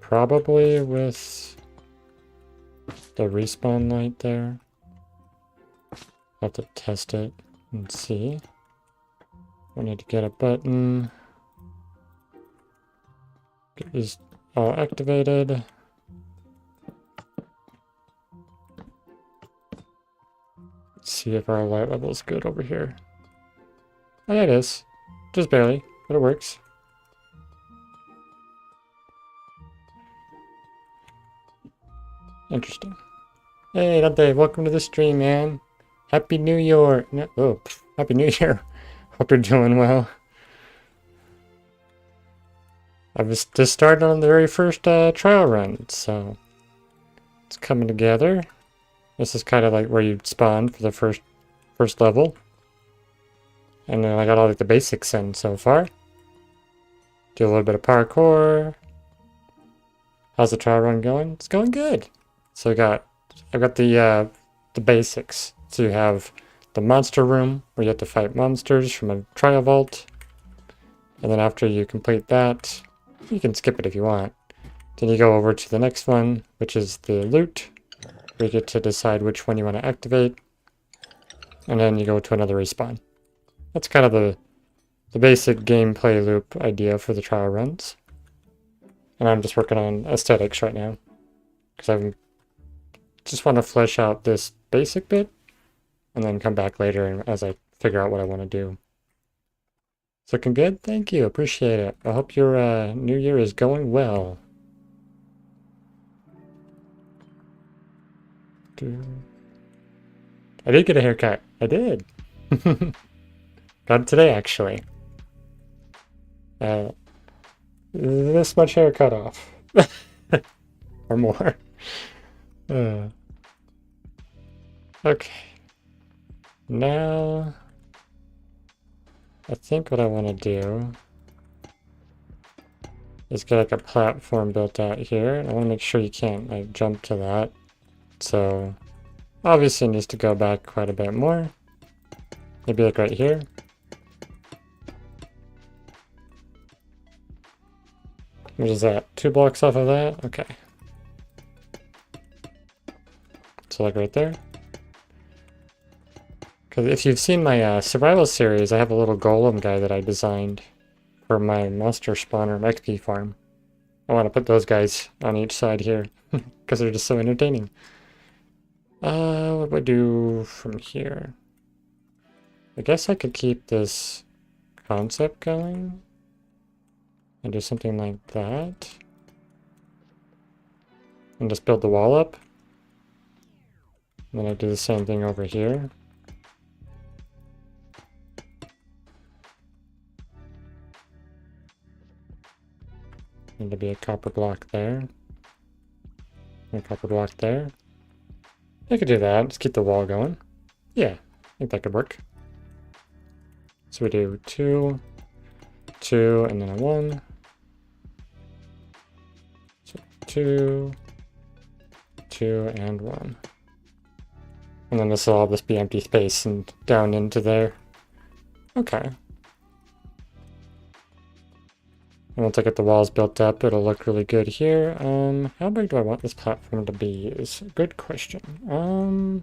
S1: Probably with the respawn light there. I'll have to test it and see. We need to get a button. Get these all activated. Let's see if our light level is good over here. Oh, yeah, it is. Just barely, but it works. Interesting. Hey, Dante, welcome to the stream, man. Happy New Year. No, oh, Happy New Year. Hope you're doing well. I was just started on the very first trial run, so it's coming together. This is kind of like where you spawn for the first level. And then I got all like the basics in so far. Do a little bit of parkour. How's the trial run going? It's going good. So I've got the basics. So you have the monster room where you have to fight monsters from a trial vault. And then after you complete that, you can skip it if you want. Then you go over to the next one, which is the loot, where you get to decide which one you want to activate. And then you go to another respawn. That's kind of the basic gameplay loop idea for the trial runs. And I'm just working on aesthetics right now. Because I just want to flesh out this basic bit. And then come back later as I figure out what I want to do. It's looking good? Thank you. Appreciate it. I hope your new year is going well. I did get a haircut. I did. Got it today, actually. This much hair cut off. Or more. Okay. Now, I think what I want to do is get like a platform built out here. I want to make sure you can't like jump to that. So obviously it needs to go back quite a bit more. Maybe like right here. What is that? 2 blocks off of that? Okay. So like right there. Because if you've seen my survival series, I have a little golem guy that I designed for my monster spawner XP farm. I want to put those guys on each side here because they're just so entertaining. What do I do from here? I guess I could keep this concept going and do something like that. And just build the wall up. And then I do the same thing over here. And to be a copper block there. And a copper block there. I could do that. Just keep the wall going. Yeah, I think that could work. So we do 2, 2, and then a 1. So 2, 2, and 1. And then this will all just be empty space and down into there. Okay. And once I get the walls built up, it'll look really good here. How big do I want this platform to be is a good question.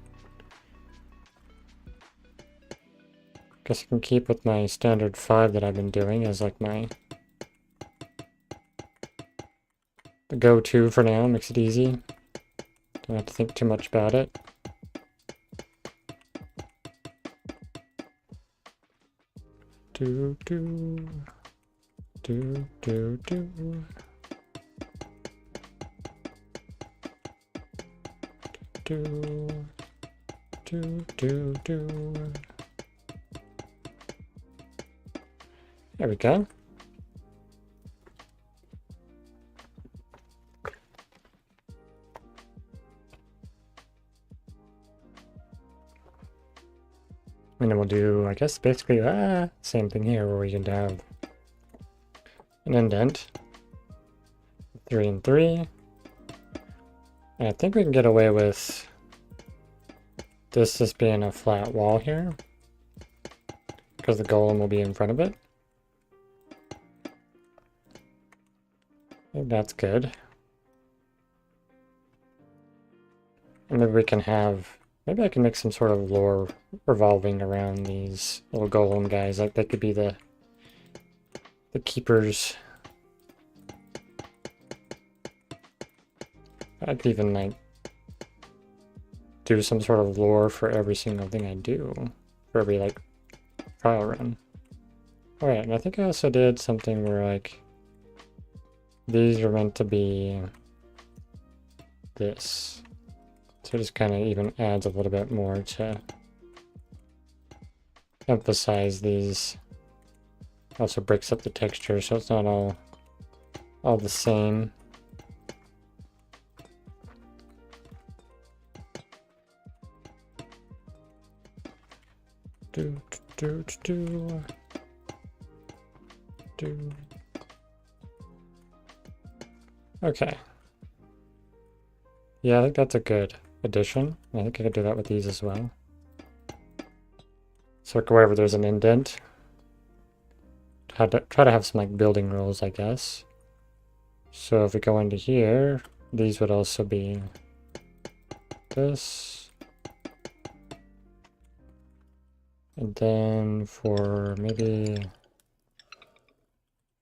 S1: Guess I can keep with my standard 5 that I've been doing as like the go-to for now. Makes it easy. Don't have to think too much about it. Do. Do. There we go. And then we'll do, I guess, basically same thing here where we can have an indent. 3 and 3. And I think we can get away with this just being a flat wall here, because the golem will be in front of it. I think that's good. And maybe we can have, maybe I can make some sort of lore revolving around these little golem guys. Like they could be the keepers. I could even like do some sort of lore for every single thing I do, for every like trial run. Alright, and I think I also did something where like these are meant to be this. So it just kind of even adds a little bit more to emphasize these. Also breaks up the texture so it's not all the same. Do. Okay. Yeah, I think that's a good addition. I think I could do that with these as well. So wherever there's an indent, try to have some like building rules, I guess. So if we go into here, these would also be this. And then for maybe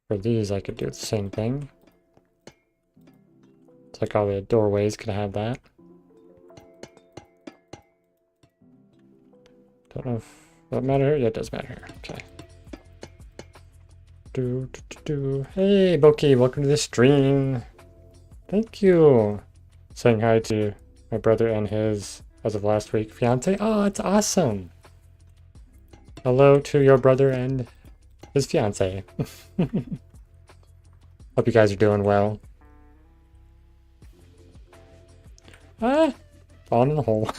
S1: for these, I could do the same thing. It's like all the doorways could have that. Don't know if that matter. Yeah, it does matter. Okay. Hey, Boki, welcome to the stream. Thank you. Saying hi to my brother and his, as of last week, fiance. Oh, it's awesome. Hello to your brother and his fiance. Hope you guys are doing well. Falling in the hole.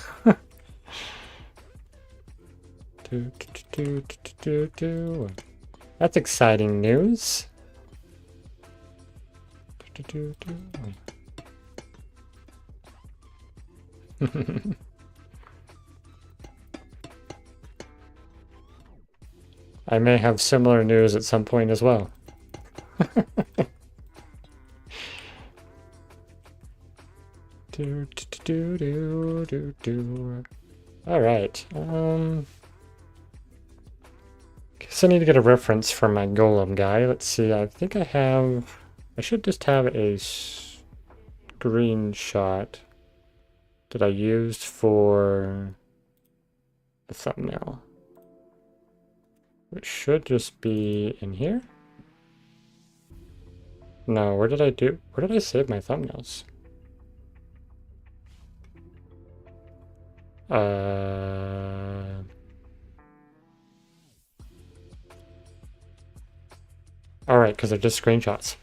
S1: That's exciting news. I may have similar news at some point as well. All right. so I need to get a reference for my golem guy. Let's see, I think I should just have a screenshot that I used for the thumbnail. It should just be in here. No, where did I save my thumbnails? Alright, because they're just screenshots.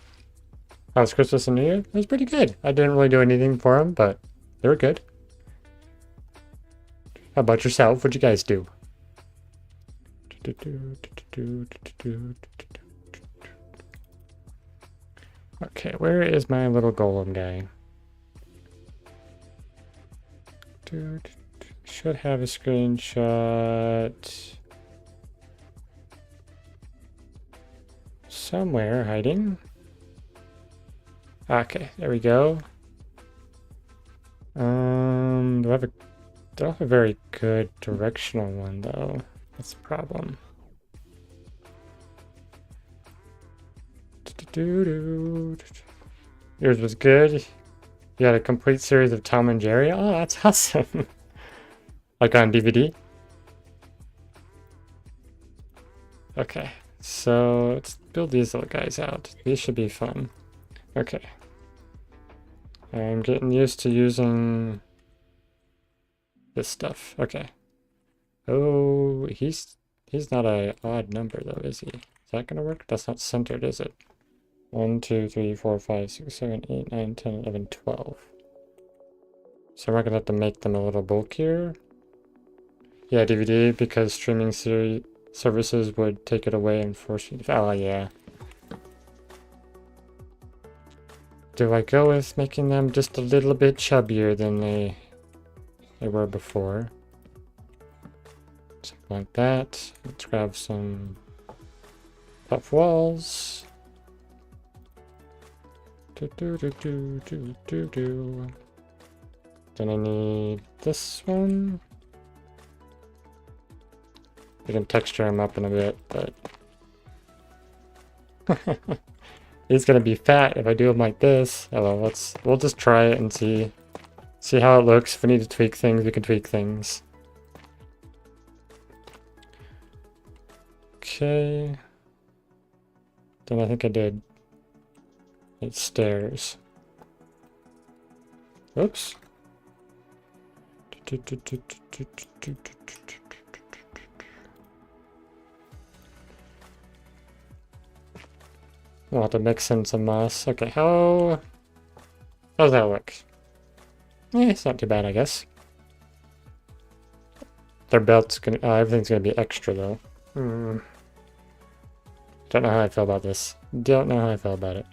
S1: How was Christmas and New Year? It was pretty good. I didn't really do anything for them, but they were good. How about yourself? What'd you guys do? Okay, where is my little golem guy? Dude, should have a screenshot somewhere hiding. Okay, there we go. Don't have a very good directional one though. That's the problem. Yours was good. You had a complete series of Tom and Jerry. Oh, that's awesome. Like on DVD. Okay, so let's build these little guys out. These should be fun. Okay. I'm getting used to using this stuff. Okay. Oh, he's not an odd number though, is he? Is that gonna work? That's not centered, is it? 1, 2, 3, 4, 5, 6, 7, 8, 9, 10, 11, 12. So we're gonna have to make them a little bulkier. Yeah, DVD, because streaming services would take it away and force you to... Oh, yeah. Do I go with making them just a little bit chubbier than they were before? Something like that. Let's grab some puff walls. Then I need this one. We can texture him up in a bit, but he's gonna be fat if I do him like this. Oh well, we'll just try it and see how it looks. If we need to tweak things, we can tweak things. Okay. Then I think I did. It's stairs. Oops. We'll have to mix in some moss. Okay, how's that look? Yeah, it's not too bad, I guess. Their belt's gonna, everything's gonna be extra though. Don't know how I feel about this. Don't know how I feel about it.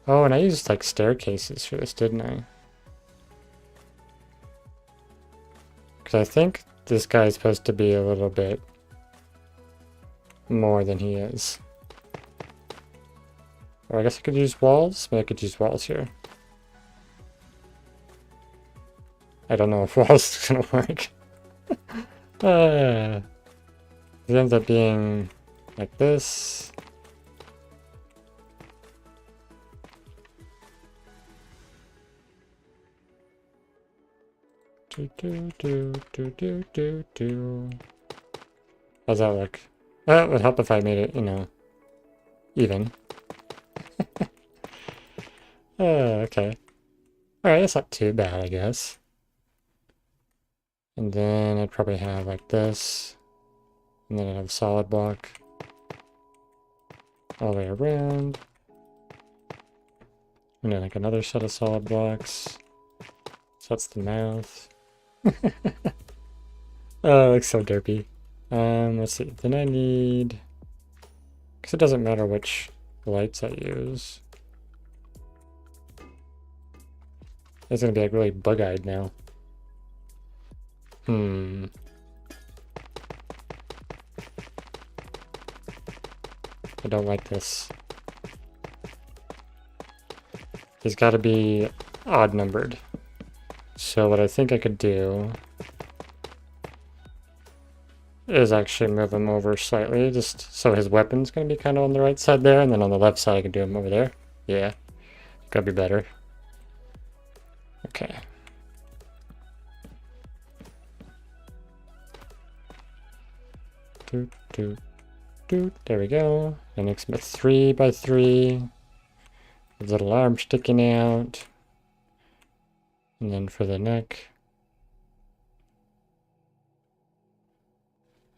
S1: Oh, and I used like staircases for this, didn't I? Because I think this guy is supposed to be a little bit more than he is. Or I guess I could use walls. Maybe I could use walls here. I don't know if walls is gonna work. It ends up being like this. How's that look? It would help if I made it, you know, even. Okay. Alright, that's not too bad, I guess. And then I'd probably have like this. And then I'd have a solid block all the way around. And then like another set of solid blocks. So that's the mouth. Oh, it looks so derpy. Let's see. Then I need... Because it doesn't matter which lights I use. It's going to be like really bug-eyed now. I don't like this. He's got to be odd numbered. So what I think I could do is actually move him over slightly, just so his weapon's going to be kind of on the right side there, and then on the left side I can do him over there. Yeah, gotta be better. Okay. There we go. And makes him a 3x3. His little arm sticking out. And then for the neck.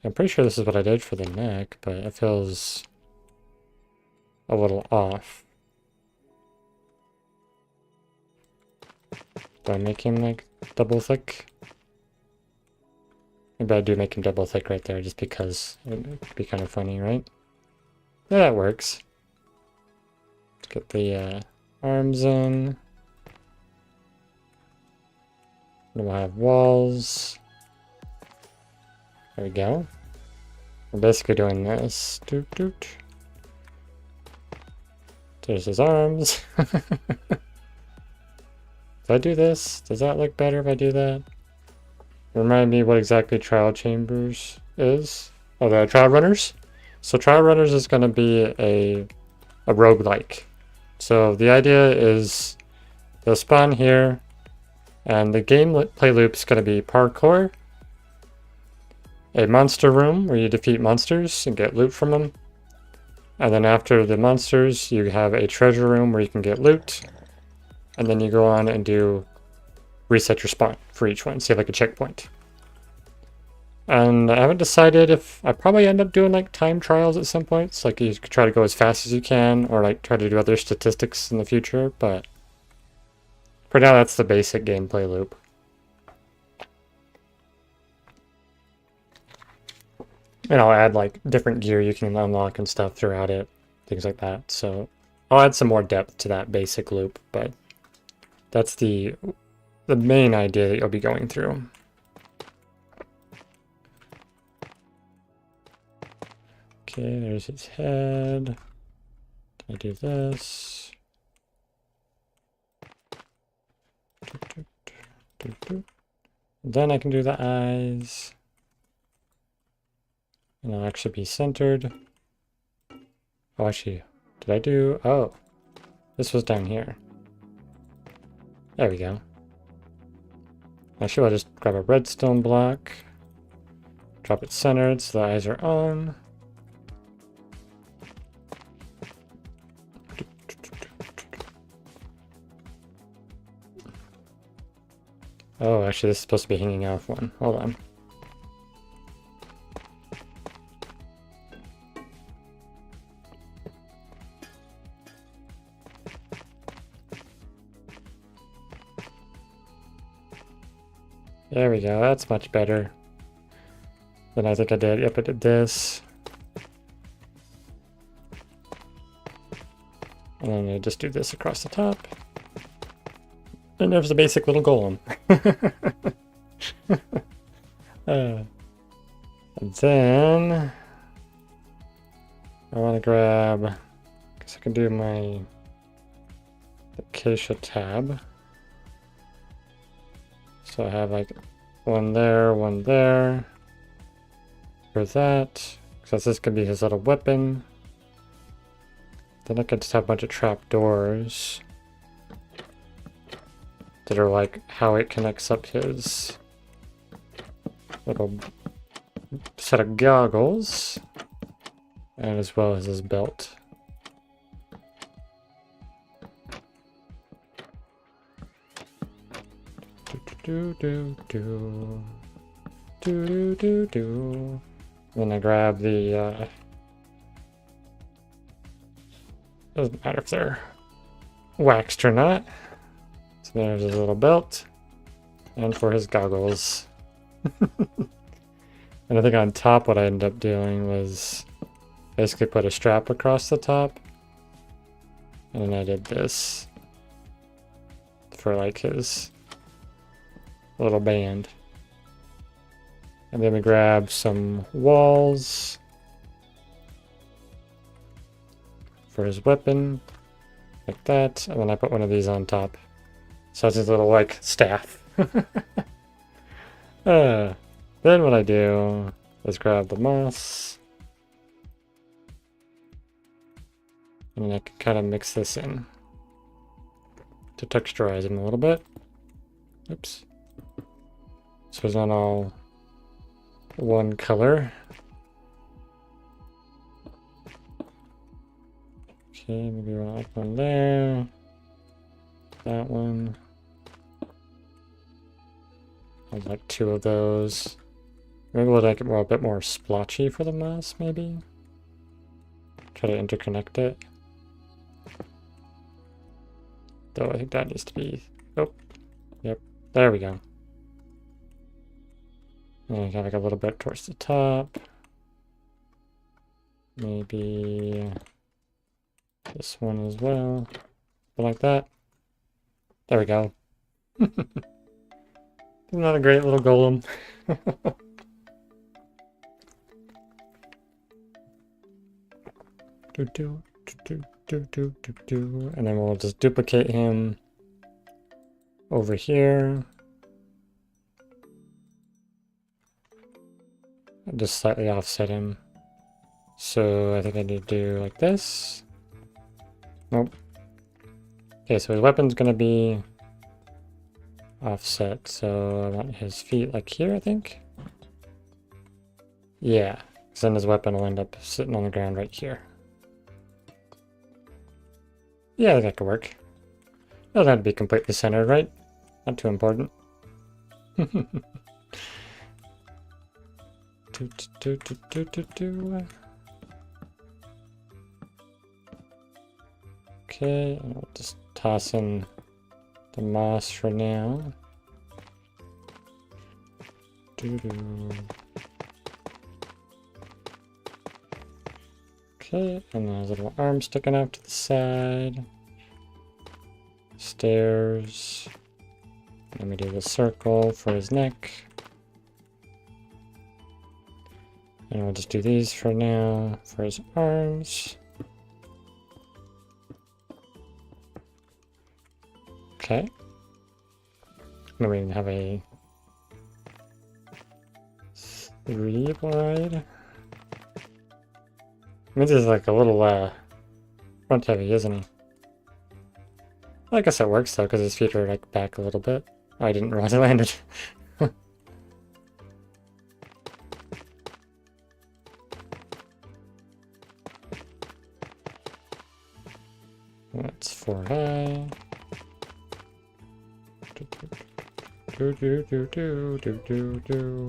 S1: I'm pretty sure this is what I did for the neck, but it feels a little off. Do I make him like double thick? Maybe I do make him double thick right there just because it would be kind of funny, right? Yeah, that works. Let's get the arms in. Then we'll have walls. There we go. We're basically doing this. Doot doot. There's his arms. If I do this, does that look better if I do that? Remind me what exactly Trial Chambers is. Oh, the Trial Runners? So Trial Runners is going to be a roguelike. So the idea is they'll spawn here, and the gameplay loop is going to be parkour, a monster room where you defeat monsters and get loot from them, and then after the monsters you have a treasure room where you can get loot, and then you go on and do reset your spawn for each one, so you have like a checkpoint. And I haven't decided if I probably end up doing like time trials at some points, like you could try to go as fast as you can, or like try to do other statistics in the future, but for now that's the basic gameplay loop. And I'll add like different gear you can unlock and stuff throughout it, things like that. So I'll add some more depth to that basic loop, but that's the main idea that you'll be going through. Okay, there's his head. I do this. Then I can do the eyes. And it'll actually be centered. Oh, actually, did I do... Oh, this was down here. There we go. Actually, I'll just grab a redstone block. Drop it centered so the eyes are on. Oh, actually, this is supposed to be hanging off one. Hold on. There we go, that's much better than I think I did. Yep, I did this. And then I just do this across the top. And there's a basic little golem. And then I want to grab, I guess I can do my Acacia tab. So I have like one there, one there. For that, because this could be his little weapon. Then I could just have a bunch of trap doors that are like how it connects up his little set of goggles, and as well as his belt. Then I grab the doesn't matter if they're waxed or not. So there's his little belt, and for his goggles. And I think on top what I ended up doing was basically put a strap across the top, and then I did this for like his little band. And then we grab some walls for his weapon, like that, and then I put one of these on top. So it's his little like staff. Then what I do is grab the moss. And I can kind of mix this in to texturize him a little bit. Oops. So it's not all one color. Okay, maybe we'll like one there. That one. I'd like 2 of those. Maybe we'll make it a bit more splotchy for the moss, maybe. Try to interconnect it. Though I think that needs to be... Oh, yep, there we go. And have like a little bit towards the top. Maybe this one as well. Like that. There we go. Not a great little golem. And then we'll just duplicate him over here. Just slightly offset him. So I think I need to do like this. Nope. Okay, so his weapon's gonna be offset, so I want his feet like here, I think. Yeah, because then his weapon will end up sitting on the ground right here. Yeah, I think that could work. It doesn't have to be completely centered, right? Not too important. Okay, and I'll just toss in the moss for now. Okay, and then his little arm sticking out to the side. Stairs. Let me do the circle for his neck. And we'll just do these for now for his arms. Okay. Then we can have a 3 wide. This is like a little front heavy, isn't he? I guess that works though, because his feet are like back a little bit. Oh, I didn't realize I landed. That's 4 high. Do do do do do do do.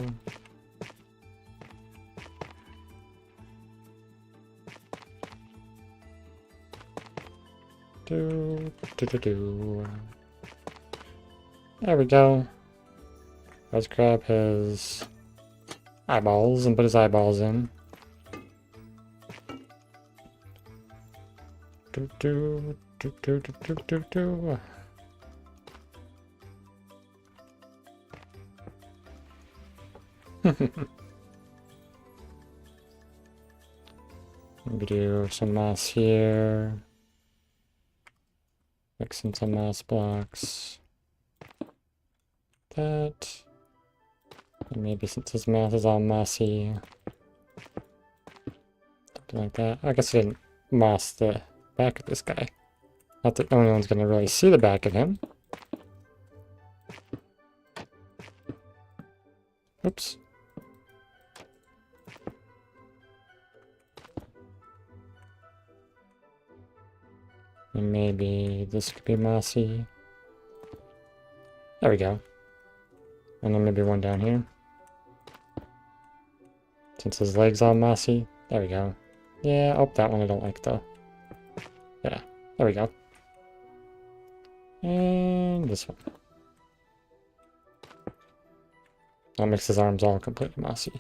S1: Do do do do. There we go. Let's grab his eyeballs and put his eyeballs in. Do do do do do do do do. Maybe do some moss here. Mix in some moss blocks. That. And maybe since his mouth is all mossy. Something like that. I guess I didn't moss the back of this guy. Not that no one's gonna really see the back of him. Oops. And maybe this could be mossy. There we go. And then maybe one down here. Since his leg's all mossy. There we go. Yeah, oh, that one I don't like though. Yeah, there we go. And this one. That makes his arms all completely mossy.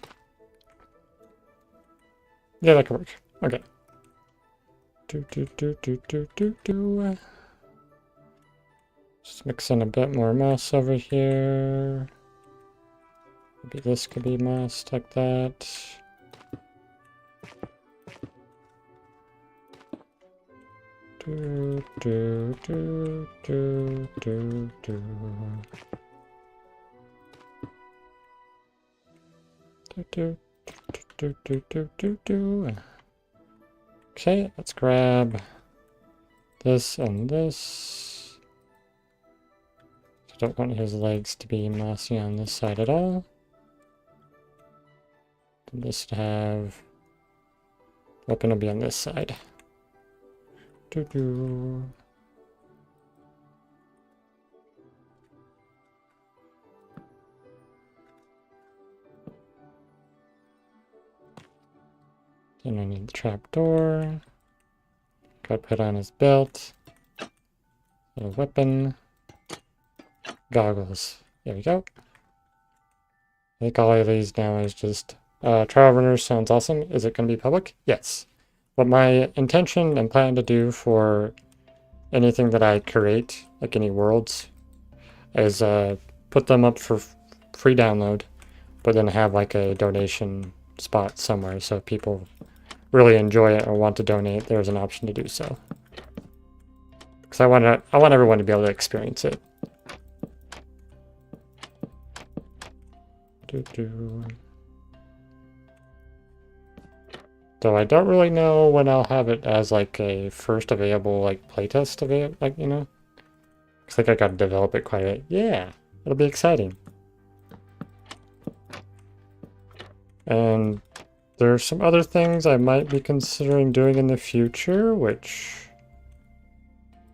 S1: Yeah, that could work. Okay. Do do do do do do do. Just mix in a bit more moss over here. Maybe this could be moss like that. Do do do do do do. Okay, let's grab this and this. I don't want his legs to be mossy on this side at all. This to have weapon will be on this side. Then I need the trapdoor. Gotta put on his belt. A weapon. Goggles. There we go. I think all of these now is just trial runners sounds awesome. Is it going to be public? Yes. What my intention and plan to do for anything that I create, like any worlds, is put them up for free download, but then have like a donation spot somewhere, so if people really enjoy it or want to donate, there's an option to do so. Because I want everyone to be able to experience it. So I don't really know when I'll have it as like a first available like playtest of it, like, you know. Looks like I gotta develop it quite a bit. Yeah, it'll be exciting. And there's some other things I might be considering doing in the future, which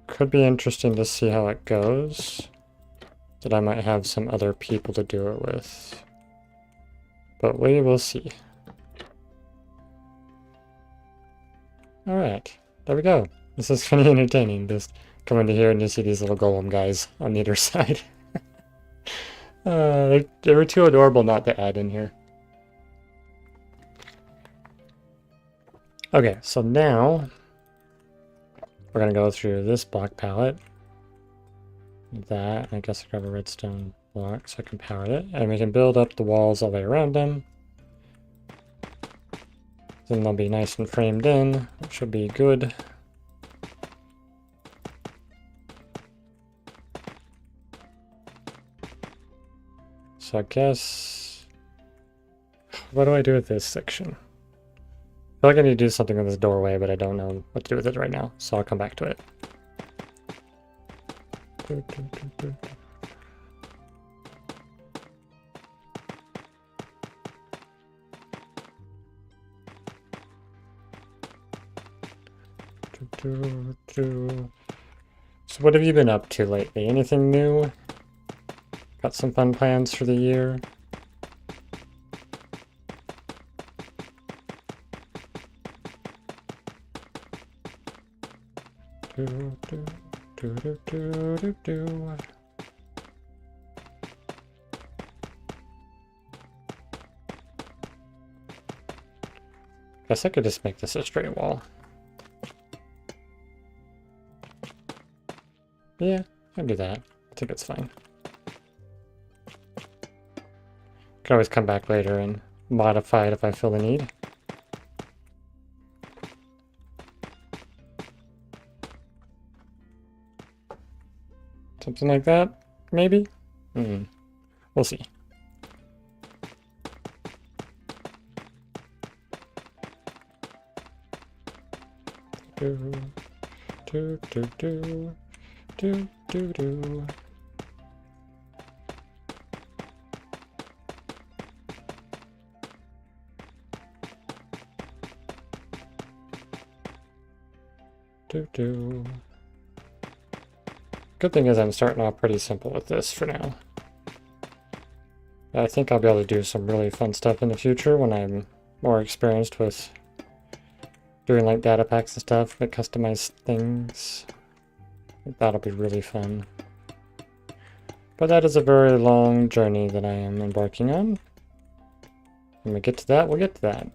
S1: could be interesting to see how it goes. That I might have some other people to do it with. But we will see. Alright, there we go. This is funny entertaining, just coming to here and you see these little golem guys on either side. They were too adorable not to add in here. Okay, so now we're gonna go through this block palette. That, I guess I grab a redstone block so I can power it. And we can build up the walls all the way around them. Then they'll be nice and framed in, which should be good. So I guess, what do I do with this section? I feel like I need to do something with this doorway, but I don't know what to do with it right now, so I'll come back to it. So what have you been up to lately? Anything new? Got some fun plans for the year? Guess I could just make this a straight wall. Yeah, I can do that. I think it's fine. Can always come back later and modify it if I feel the need. Something like that, maybe? We'll see. Good thing is I'm starting off pretty simple with this for now. I think I'll be able to do some really fun stuff in the future when I'm more experienced with doing like data packs and stuff, like customized things. I think that'll be really fun. But that is a very long journey that I am embarking on. When we get to that, we'll get to that.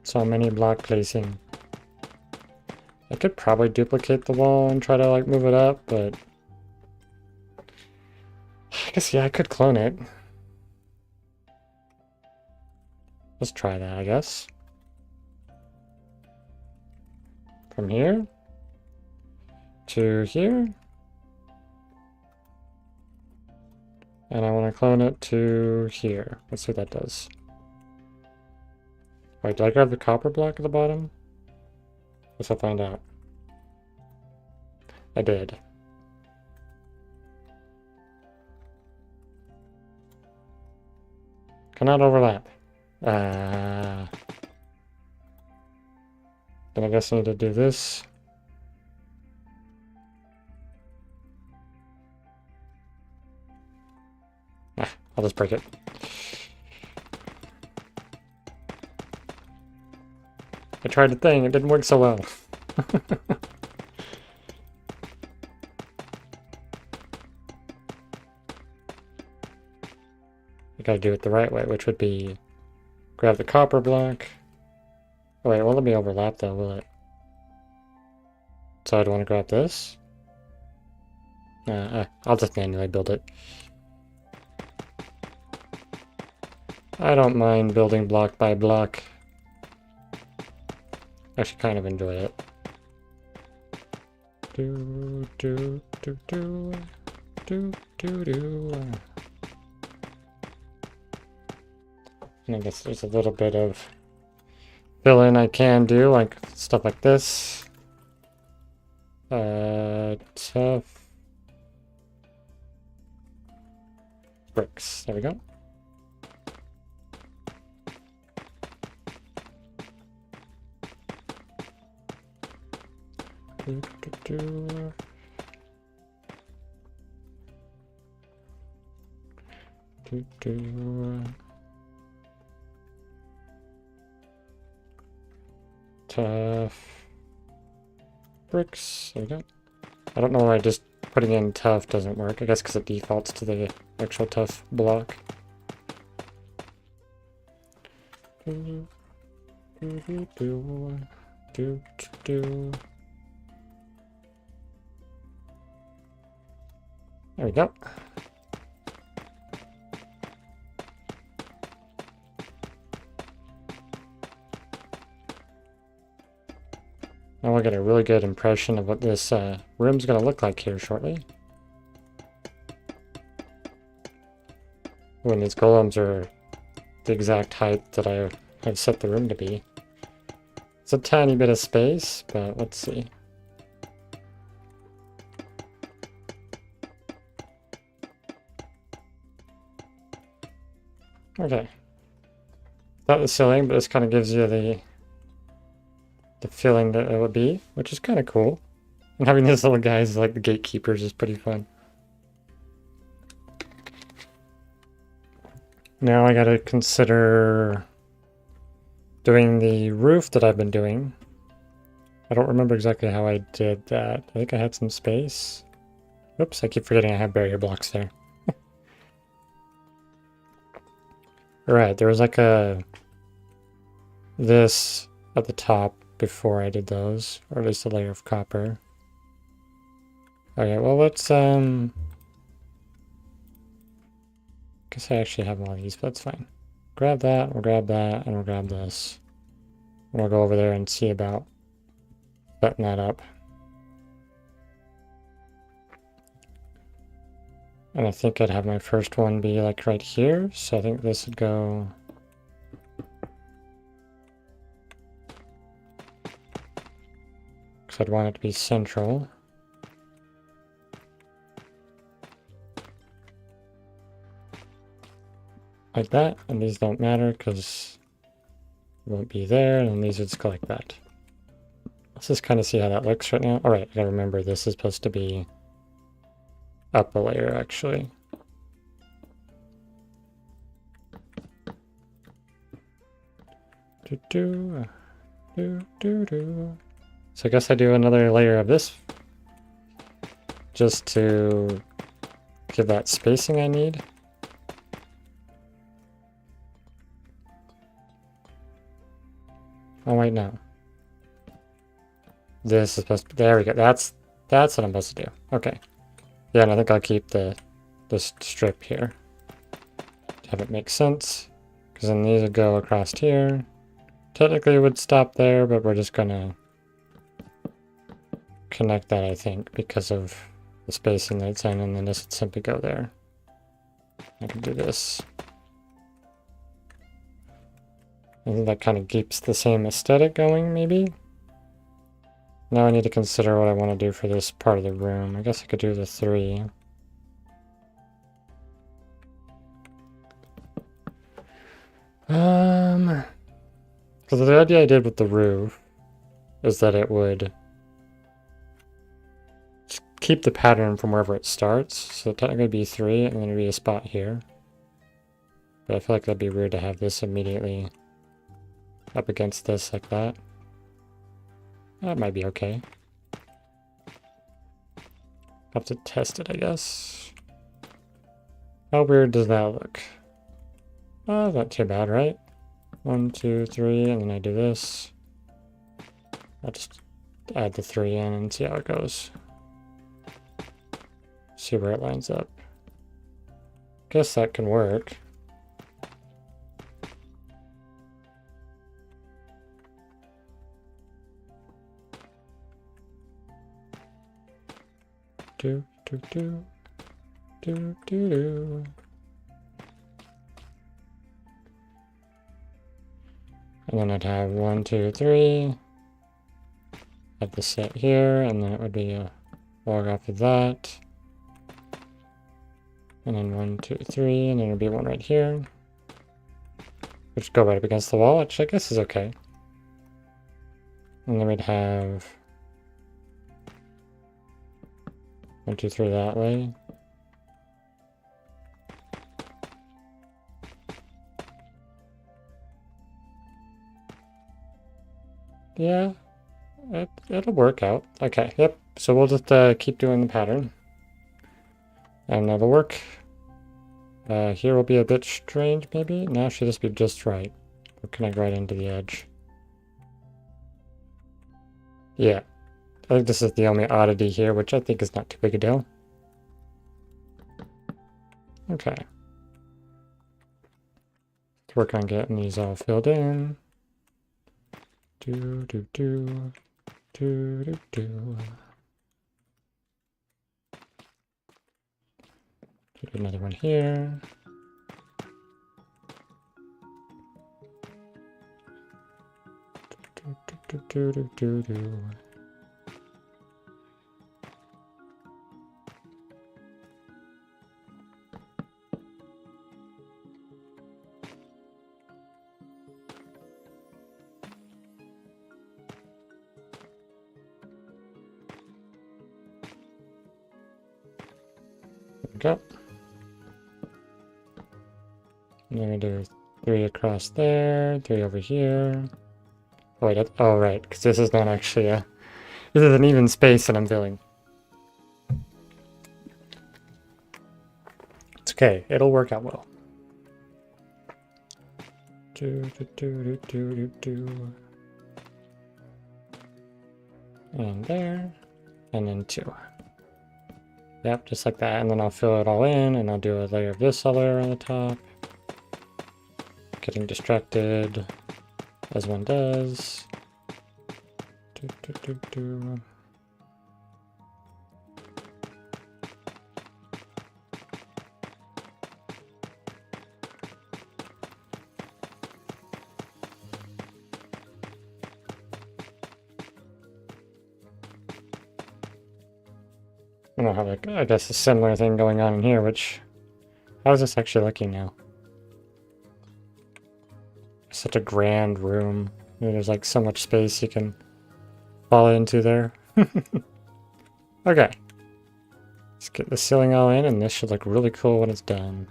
S1: So many block placing. I could probably duplicate the wall and try to like move it up, but I guess, yeah, I could clone it. Let's try that, I guess. From here to here. And I want to clone it to here. Let's see what that does. Wait, did I grab the copper block at the bottom? Guess I'll find out. I did. Cannot overlap. Then I guess I need to do this. I'll just break it. I tried the thing, it didn't work so well. I gotta do it the right way, which would be grab the copper block. Oh wait, it won't let me overlap though, will it? So I'd want to grab this. I'll just manually build it. I don't mind building block by block. I actually kind of enjoy it. Do do do do do do do. And I guess there's a little bit of fill-in I can do, like stuff like this. Tough bricks. There we go. Do, do, do. Do, do. Tough bricks. There we go. I don't know why just putting in tough doesn't work. I guess because it defaults to the actual tough block. Do, do, do, do, do, do. There we go. Now we'll get a really good impression of what this room's going to look like here shortly. When these golems are the exact height that I have set the room to be. It's a tiny bit of space, but let's see. Okay. Not the ceiling, but this kind of gives you the feeling that it would be, which is kind of cool. And having these little guys like the gatekeepers is pretty fun. Now I gotta consider doing the roof that I've been doing. I don't remember exactly how I did that. I think I had some space. Oops, I keep forgetting I have barrier blocks there. Right, there was like this at the top before I did those, or at least a layer of copper. Okay, well let's guess I actually have all these, but that's fine. Grab that, we'll grab that, and we'll grab this. And we'll go over there and see about setting that up. And I think I'd have my first one be like right here, so I think this would go because I'd want it to be central. Like that, and these don't matter because it won't be there, and these would just go like that. Let's just kind of see how that looks right now. Alright, I gotta remember this is supposed to be up a layer actually. Do. So I guess I do another layer of this just to give that spacing I need. Oh wait, no. This is supposed to, there we go. That's what I'm supposed to do. Okay. Yeah, and I think I'll keep this strip here. To have it make sense. Because then these would go across here. Technically it would stop there, but we're just gonna connect that, I think, because of the spacing that it's in, and then this would simply go there. I can do this. I think that kind of keeps the same aesthetic going, maybe? Now I need to consider what I want to do for this part of the room. I guess I could do the 3. So the idea I did with the roof is that it would keep the pattern from wherever it starts. So technically it'd be 3, and then it'd be a spot here. But I feel like that'd be weird to have this immediately up against this like that. That might be okay. Have to test it, I guess. How weird does that look? Oh, not too bad, right? 1, 2, 3, and then I do this. I'll just add the 3 in and see how it goes. See where it lines up. Guess that can work. Do, do, do. Do, do, do. And then I'd have 1, 2, 3. Have the set here, and then it would be a log off of that. And then 1, 2, 3, and then it'd be one right here. Which go right up against the wall, which I guess is okay. And then we'd have 1, 2, 3 that way. Yeah, it'll work out. Okay, yep. So we'll just keep doing the pattern. And that'll work. Here will be a bit strange, maybe. Now should this be just right? We'll connect right into the edge. Yeah. I think this is the only oddity here, which I think is not too big a deal. Okay. Let's work on getting these all filled in. Do, do, do. Do, do, do. Do another one here. Do, do, do, do, do, do. Go. And then we do 3 across there, 3 over here. Oh, wait, oh, right, because this is not actually a... This is an even space that I'm filling. It's okay, it'll work out well. Do, do, do, do, do, do. And there, and then 2. Yep, just like that, and then I'll fill it all in, and I'll do a layer of this color on the top. Getting distracted, as one does. Do, do, do, do. And I'll have, like, I guess, a similar thing going on in here, which... How is this actually looking now? Such a grand room. There's, like, so much space you can fall into there. Okay. Let's get the ceiling all in, and this should look really cool when it's done.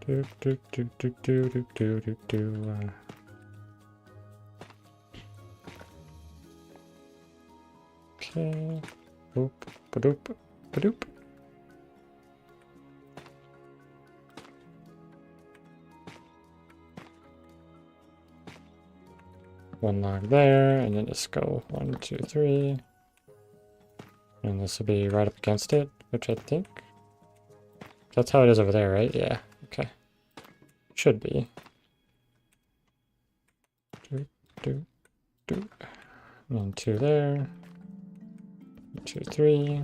S1: Do, do, do, do, do, do, do, do, do. Okay. Boop, ba-doop, ba-doop. one log there, and then just go 1, 2, 3. And this will be right up against it, which I think that's how it is over there, right? Yeah, okay. Should be. Do. And then 2 there. 2, 3.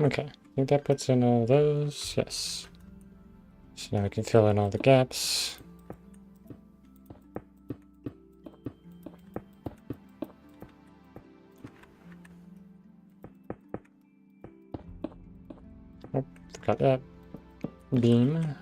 S1: Okay, I think that puts in all those. Yes. So now we can fill in all the gaps. Oh, forgot that. Beam.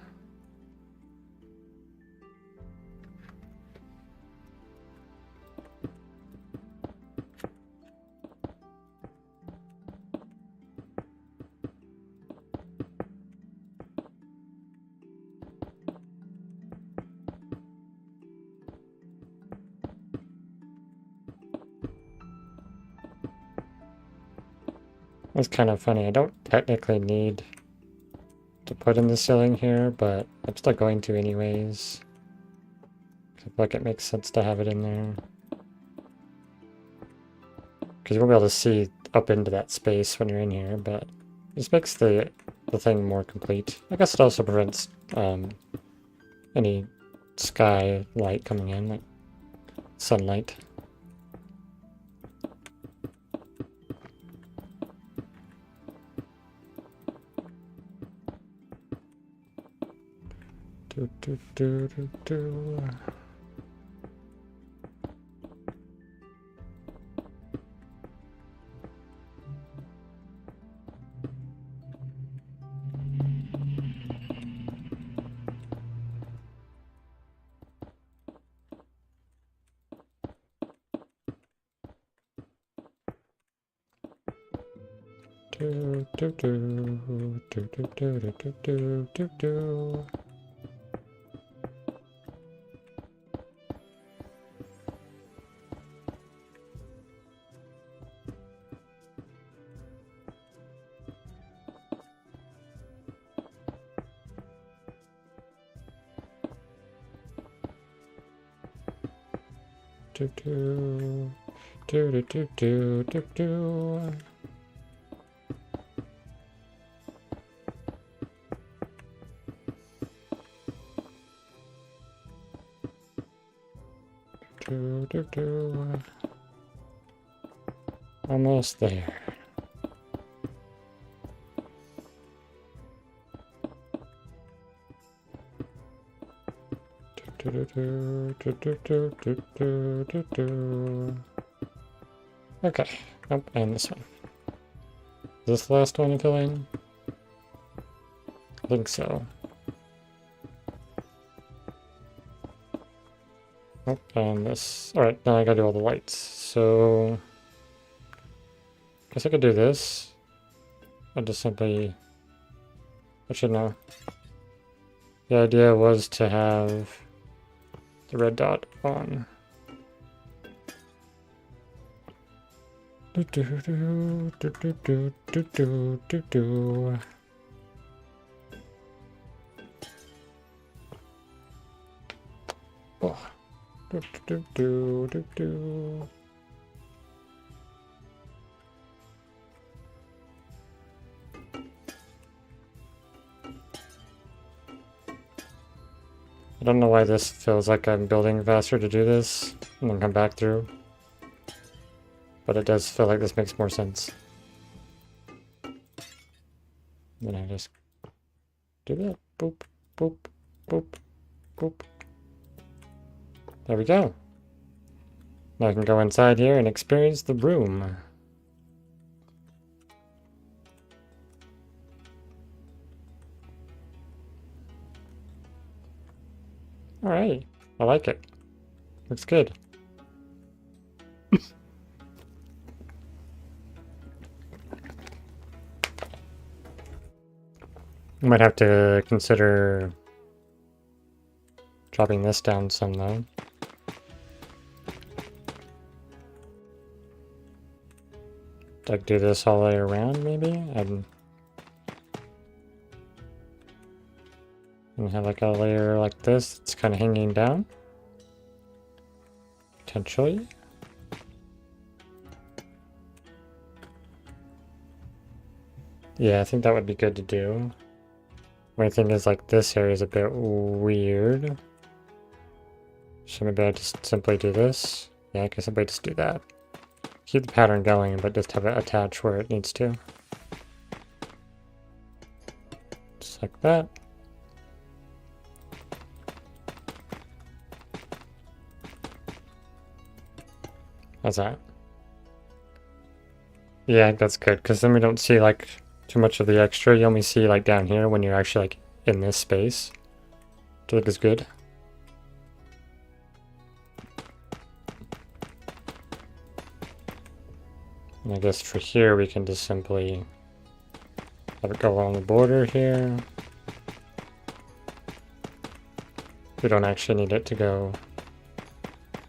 S1: It's kind of funny. I don't technically need to put in the ceiling here, but I'm still going to anyways. I feel like it makes sense to have it in there. Because you won't be able to see up into that space when you're in here, but this makes the thing more complete. I guess it also prevents any sky light coming in, like sunlight. Do. Almost there. Okay. Oh, and this one. Is this the last one to fill in? I think so. Oh, and this. Alright, now I gotta do all the lights. So guess I could do this. I just simply I should know. The idea was to have the red dot on. Oh. I don't know why this feels like I'm building faster to do this and then come back through. But it does feel like this makes more sense. Then I just do that. Boop, boop, boop, boop. There we go. Now I can go inside here and experience the room. Alright. I like it. Looks good. You might have to consider dropping this down some though. Like do this all the way around maybe? And have like a layer like this that's kind of hanging down. Potentially. Yeah, I think that would be good to do. My thing is like this area is a bit weird. So maybe I just simply do this. Yeah, I can simply just do that. Keep the pattern going, but just have it attach where it needs to. Just like that. How's that? Yeah, that's good, because then we don't see like too much of the extra. You only see like down here when you're actually like in this space. Do you think it's good? And I guess for here we can just simply have it go along the border here. We don't actually need it to go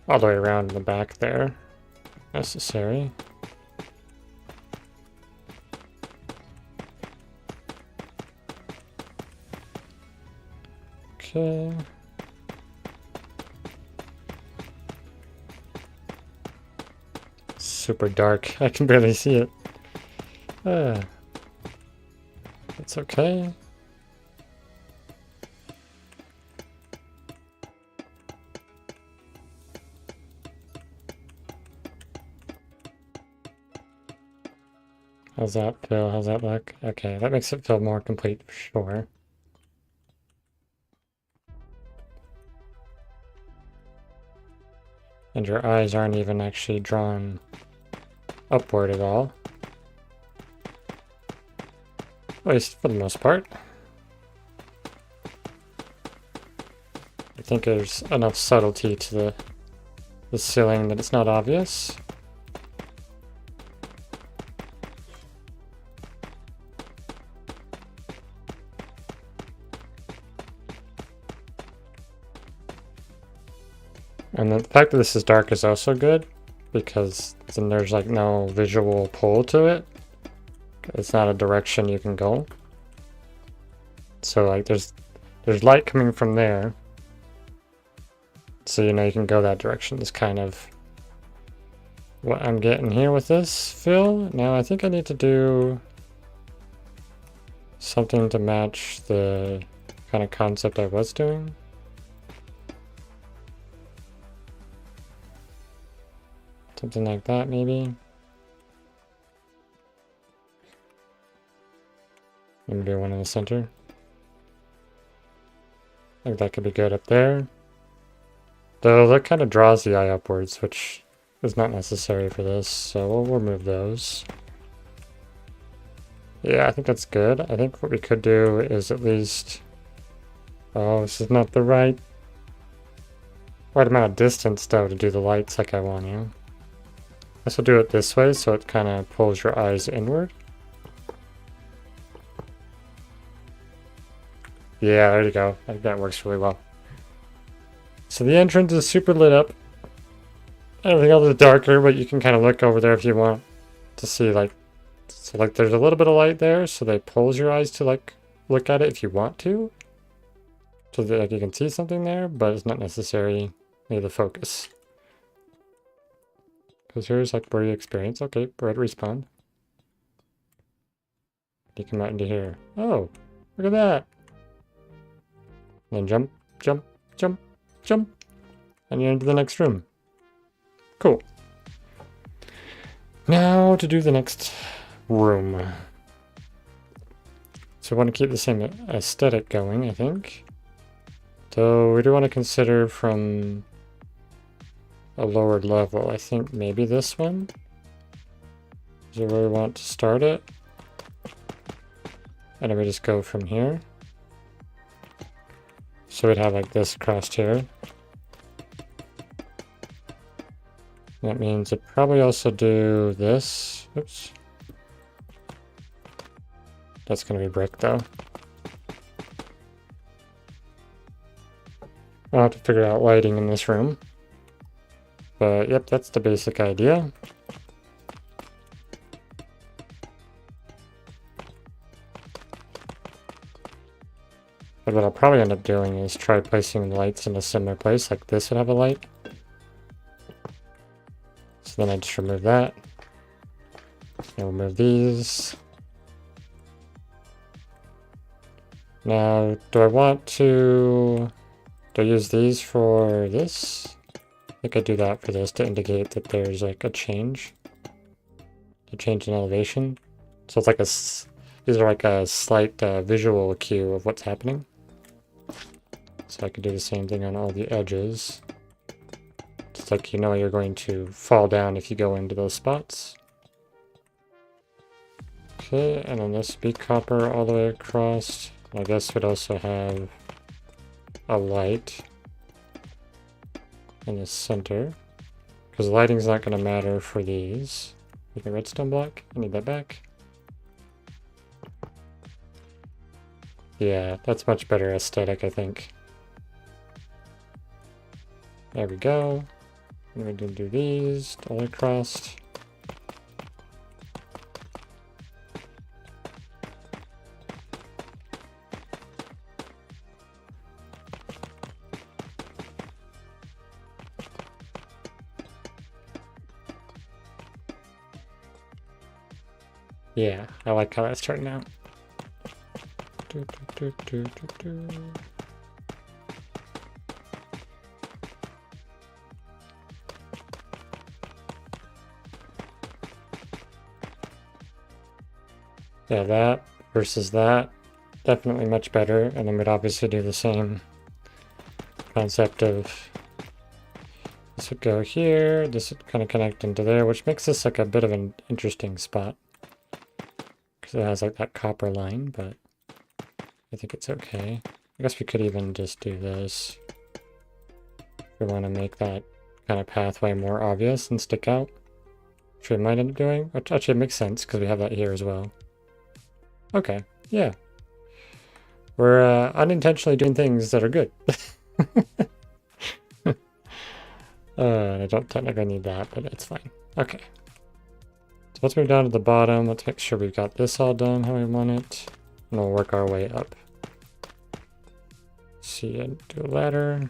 S1: all the way around in the back there. Necessary. Okay. Super dark. I can barely see it. It's okay. How's that feel? How's that look? Okay, that makes it feel more complete for sure. And your eyes aren't even actually drawn upward at all. At least for the most part. I think there's enough subtlety to the ceiling that it's not obvious. And the fact that this is dark is also good, because then there's like no visual pull to it. It's not a direction you can go. So like there's light coming from there. So you know you can go that direction. Is kind of what I'm getting here with this fill. Now I think I need to do something to match the kind of concept I was doing. Something like that, maybe. Maybe do one in the center. I think that could be good up there. Though that kind of draws the eye upwards, which is not necessary for this, so we'll remove those. Yeah, I think that's good. I think what we could do is at least... Oh, this is not the right amount of distance, though, to do the lights like I want to. I guess we'll do it this way, so it kind of pulls your eyes inward. Yeah, there you go. I think that works really well. So the entrance is super lit up. Everything else is darker, but you can kind of look over there if you want to see, like... So, like, there's a little bit of light there, so that pulls your eyes to, like, look at it if you want to. So that, like, you can see something there, but it's not necessarily the focus. Because here's like where you experience. Okay, we're at respawn. You come out into here. Oh, look at that. And then jump, jump, jump, jump. And you're into the next room. Cool. Now to do the next room. So we want to keep the same aesthetic going, I think. So we do want to consider from a lowered level. I think maybe this one is where we want to start it. And then we just go from here. So we'd have like this across here. That means it'd probably also do this. Oops. That's gonna be brick though. I'll have to figure out lighting in this room. But yep, that's the basic idea. But what I'll probably end up doing is try placing lights in a similar place, like this would have a light. So then I just remove that. I'll remove these. Now, do I want to... do I use these for this? I think I do that for this to indicate that there's like a change. A change in elevation. So it's like a... these are like a slight visual cue of what's happening. So I could do the same thing on all the edges. It's like you know you're going to fall down if you go into those spots. Okay, and then this be copper all the way across. I guess we'd also have a light in the center. Because lighting's not going to matter for these. Like a redstone block. I need that back. Yeah, that's much better aesthetic, I think. There we go. And we're going to do these all the way across. Yeah, I like how that's turning out. Yeah, that versus that, definitely much better. And then we'd obviously do the same concept of this would go here, this would kind of connect into there, which makes this like a bit of an interesting spot. Because it has like that copper line, but I think it's okay. I guess we could even just do this. If we want to make that kind of pathway more obvious and stick out. Which we might end up doing. Which actually makes sense because we have that here as well. Okay, yeah. We're unintentionally doing things that are good. I don't technically need that, but it's fine. Okay. So let's move down to the bottom. Let's make sure we've got this all done how we want it. And we'll work our way up. See, and do a ladder.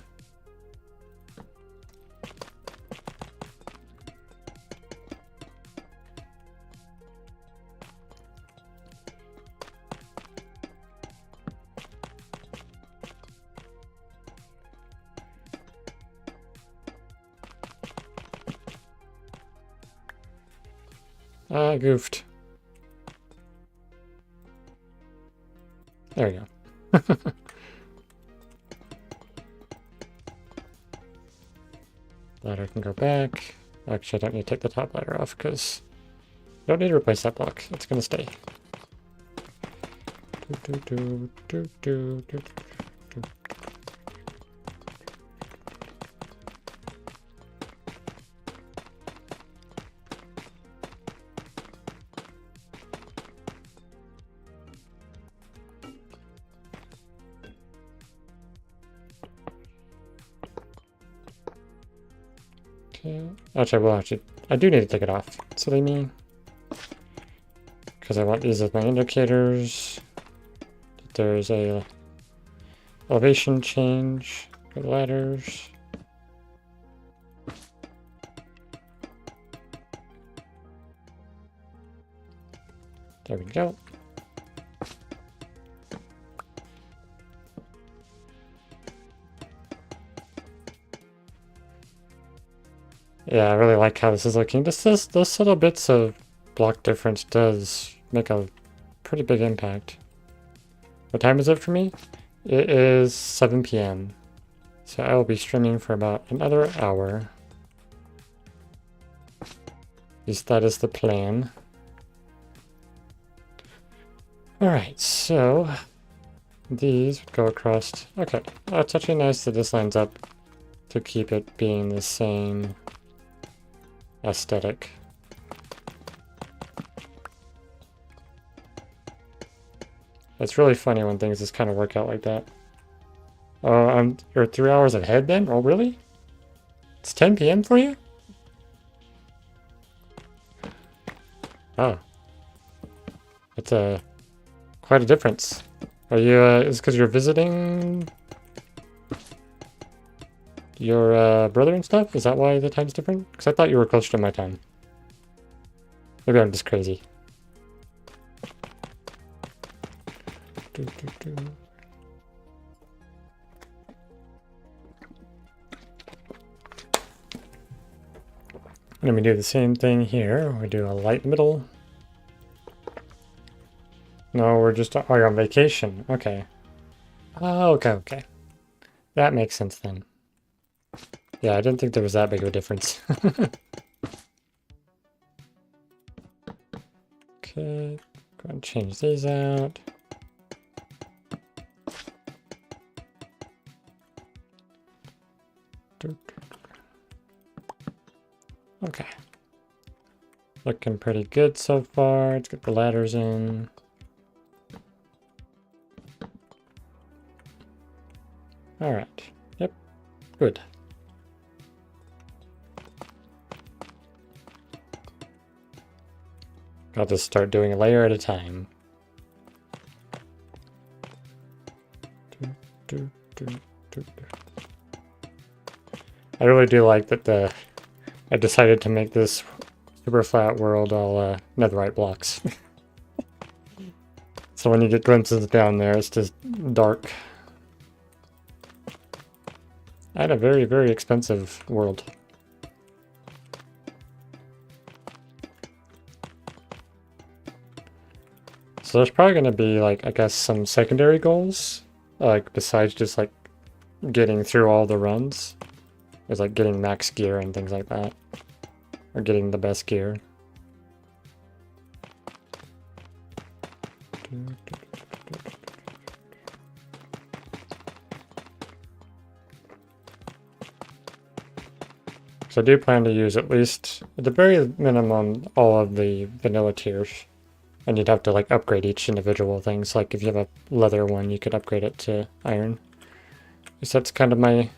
S1: I goofed. There we go. Ladder can go back. Actually, I don't need to take the top ladder off because I don't need to replace that block. It's going to stay. Actually, I do need to take it off. Silly me. Because I want these as my indicators. That there's a elevation change. Go to ladders. There we go. Yeah, I really like how this is looking. Just those little bits of block difference does make a pretty big impact. What time is it for me? It is 7 p.m. So I will be streaming for about another hour. At least that is the plan. Alright, so these go across. Okay, it's actually nice that this lines up to keep it being the same aesthetic. It's really funny when things just kind of work out like that. Oh, you're 3 hours ahead then? Oh, really? It's 10 p.m. for you? Oh. It's quite a difference. Are you, is it because you're visiting your brother and stuff? Is that why the time's different? Because I thought you were closer to my time. Maybe I'm just crazy. Let me do the same thing here. We do a light middle. No, we're just, oh, you're on vacation. Okay. Oh, okay. That makes sense then. Yeah, I didn't think there was that big of a difference. Okay, go and change these out. Okay. Looking pretty good so far. Let's get the ladders in. Alright. Yep. Good. I'll just start doing a layer at a time. I really do like that I decided to make this super flat world all netherite blocks. So when you get glimpses down there, it's just dark. And a very, very expensive world. So there's probably going to be, like, I guess some secondary goals, like, besides just, like, getting through all the runs. There's, like, getting max gear and things like that. Or getting the best gear. So I do plan to use at least, at the very minimum, all of the vanilla tiers. And you'd have to like upgrade each individual things. Like if you have a leather one, you could upgrade it to iron. So that's kind of my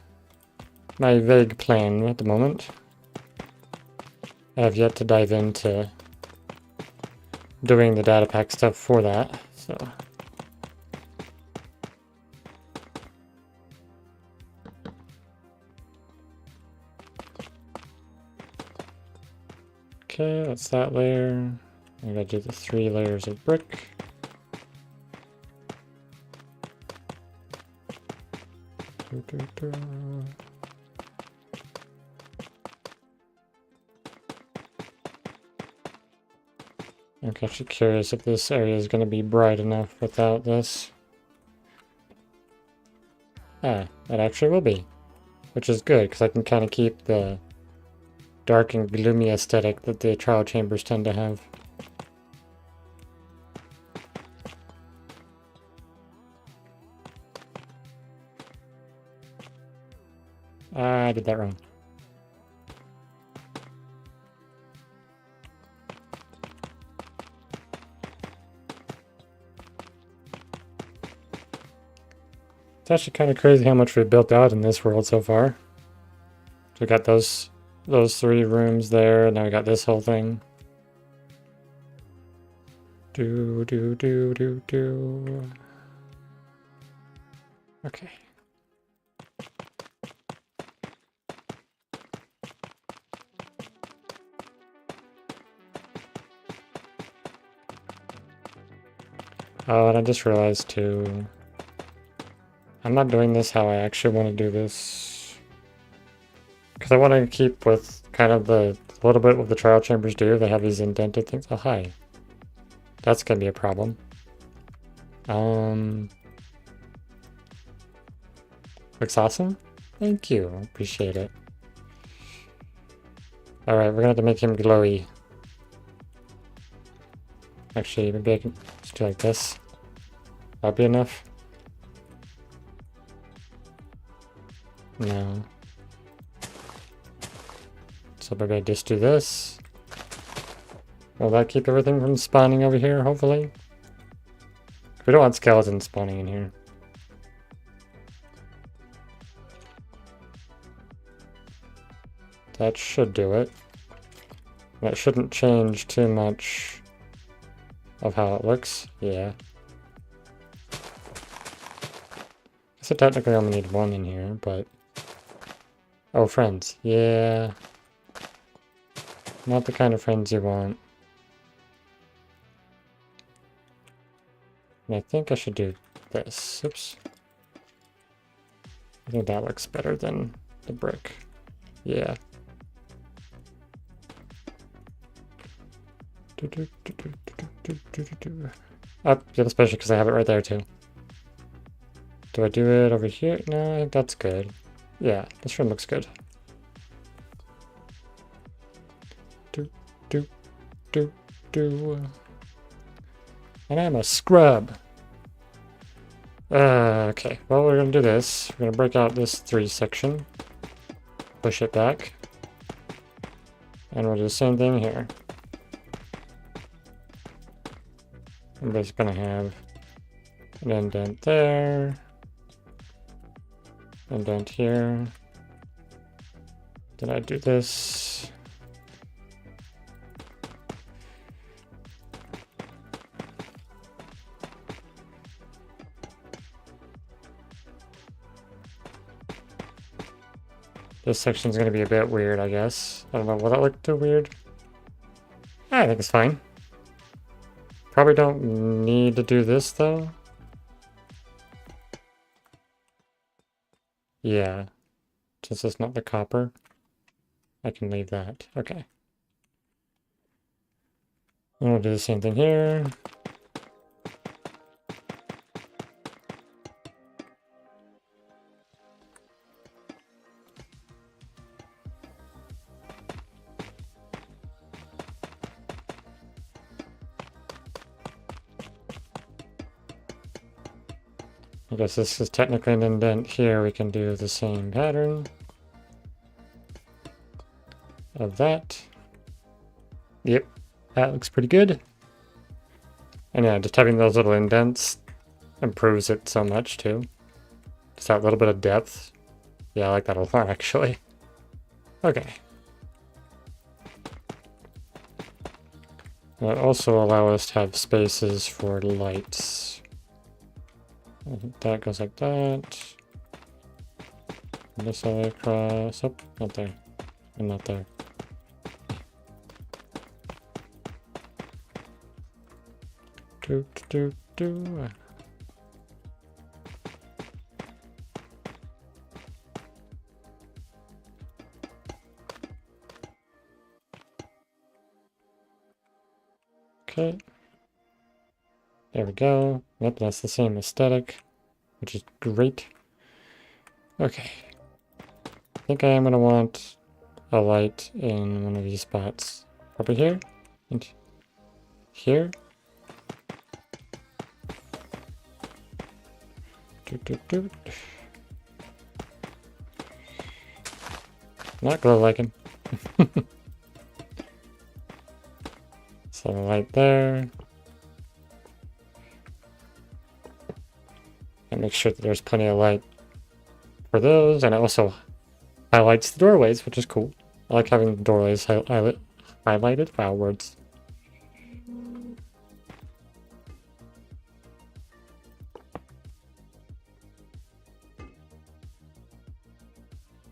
S1: vague plan at the moment. I have yet to dive into doing the data pack stuff for that. So okay, that's that layer. I gotta do the 3 layers of brick. I'm actually curious if this area is going to be bright enough without this. Ah, it actually will be, which is good because I can kind of keep the dark and gloomy aesthetic that the trial chambers tend to have. Ah, I did that wrong. It's actually kind of crazy how much we've built out in this world so far. So we got those 3 rooms there, and now we got this whole thing. Do. Okay. Oh, and I just realized too, I'm not doing this how I actually want to do this. Because I want to keep with kind of the little bit what the trial chambers do. They have these indented things. Oh, hi. That's going to be a problem. Looks awesome. Thank you. Appreciate it. Alright, we're going to have to make him glowy. Actually, maybe I can just do like this. That'll be enough. No. So we're gonna just do this. Will that keep everything from spawning over here, hopefully? We don't want skeletons spawning in here. That should do it. That shouldn't change too much of how it looks. Yeah. Guess I technically only need one in here, but... Oh, friends. Yeah. Not the kind of friends you want. And I think I should do this. Oops. I think that looks better than the brick. Yeah. Up, yeah, especially because I have it right there too. Do I do it over here? No, I think that's good. Yeah, this room looks good. Do. And I'm a scrub. Okay, well, we're gonna do this. We're gonna break out this 3 section. Push it back. And we'll do the same thing here. I'm just gonna have an indent there. Indent here. Did I do this? This section's gonna be a bit weird, I guess. I don't know, will that look too weird? I think it's fine. Probably don't need to do this, though. Yeah. Since it's not the copper, I can leave that. Okay. And we'll do the same thing here. I guess this is technically an indent here. We can do the same pattern of that. Yep, that looks pretty good. And yeah, just having those little indents improves it so much too. Just that little bit of depth. Yeah, I like that a lot actually. Okay. That also allow us to have spaces for lights. That goes like that. And this all the way across. Oh, not there. And not there. Do. Okay. There we go. Yep, that's the same aesthetic, which is great. Okay. I think I am going to want a light in one of these spots. Over here. And here. Do. Not glow liking. So light there. And make sure that there's plenty of light for those, and it also highlights the doorways, which is cool. I like having the doorways highlighted. Wow, words.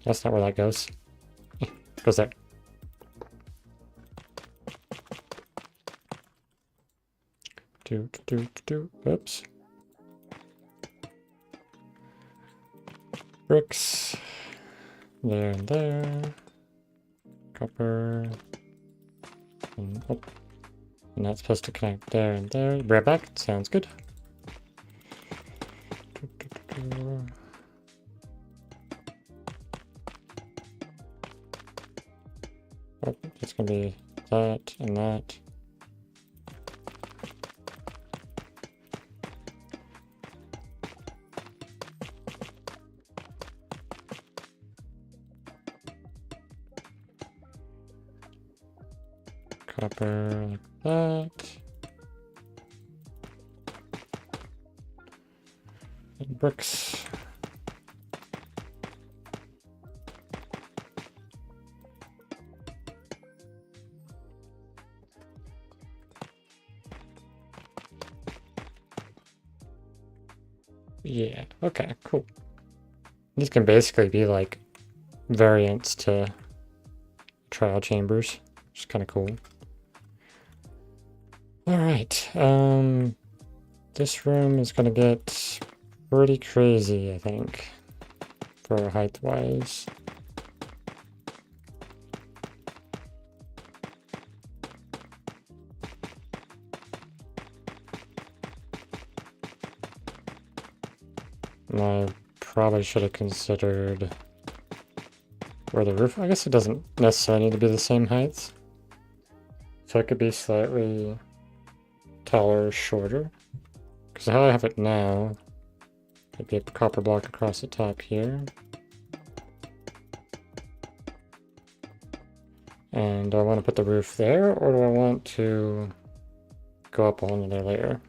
S1: That's not where that goes. It goes there. Do. Oops. Bricks. There and there. Copper. And, oh. And that's supposed to connect there and there. Be right back. Sounds good. Oh, it's gonna be that and that. copper like that. And bricks. Yeah, okay, cool. These can basically be like variants to trial chambers, which is kind of cool. Alright, this room is gonna get pretty crazy, I think, for height-wise. And I probably should have considered where the roof... I guess it doesn't necessarily need to be the same height. So it could be slightly taller or shorter. Because how I have it now, it'd be a copper block across the top here. And do I want to put the roof there, or do I want to go up a whole another layer?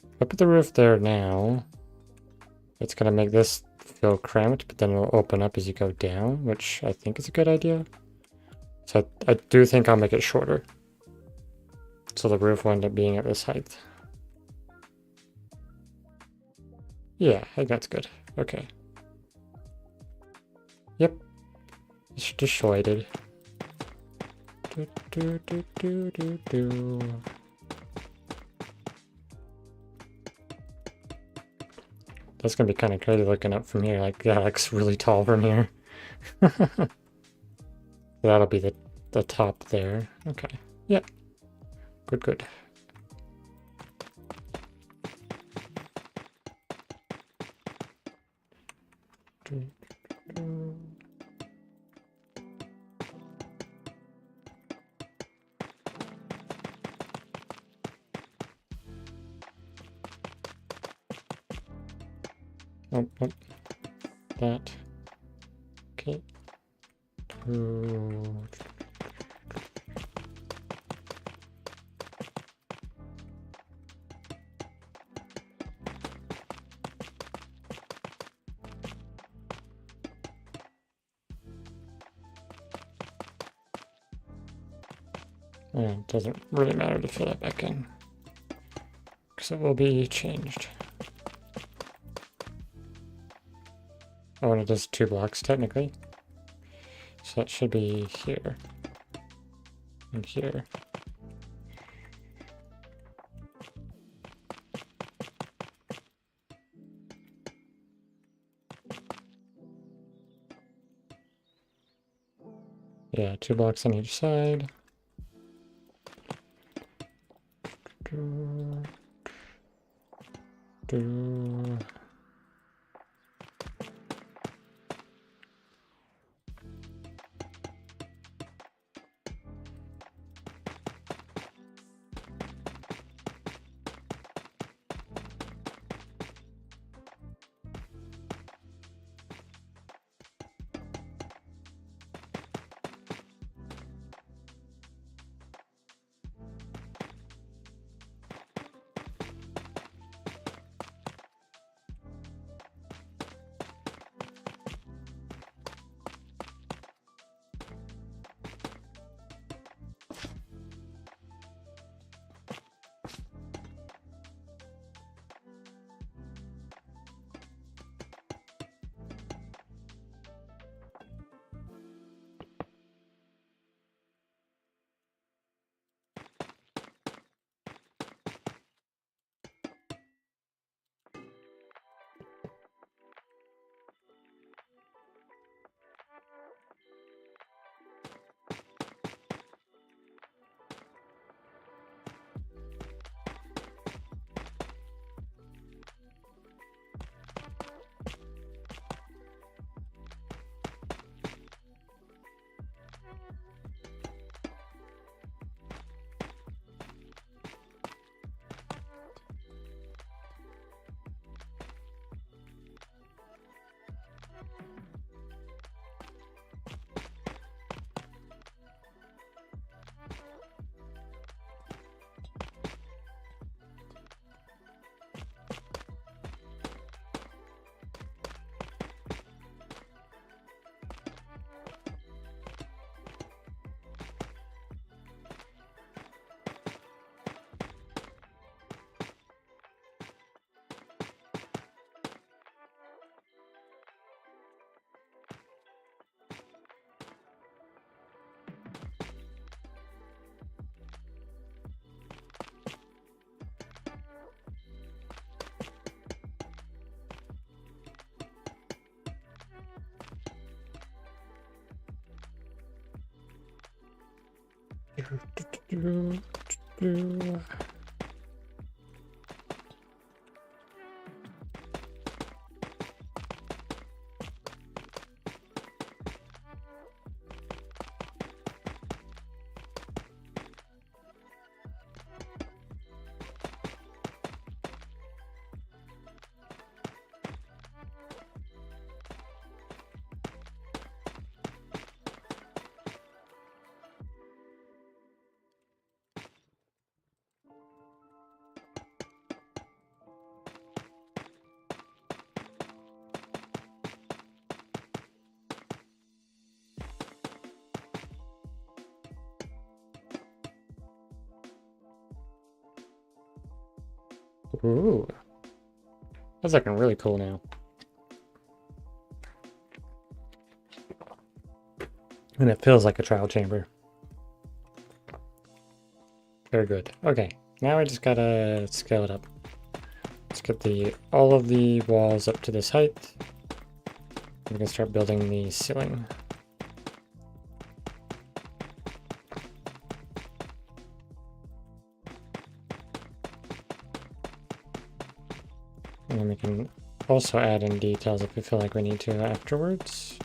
S1: If I put the roof there now, it's going to make this feel cramped, but then it'll open up as you go down, which I think is a good idea. So I do think I'll make it shorter. So the roof will end up being at this height. Yeah, I think that's good. Okay. Yep. It's disjointed. That's gonna be kind of crazy looking up from here. Like, that looks really tall from here. That'll be the top there. Okay. Yep. Good, good. Oh, oh. That. Okay. It doesn't really matter to fill that back in, because it will be changed. Oh, and it is 2 blocks technically. So that should be here. And here. Yeah, 2 blocks on each side. Ooh. That's looking really cool now. And it feels like a trial chamber. Very good. Okay, now I just gotta scale it up. Let's get all of the walls up to this height. We can start building the ceiling. And then we can also add in details if we feel like we need to afterwards.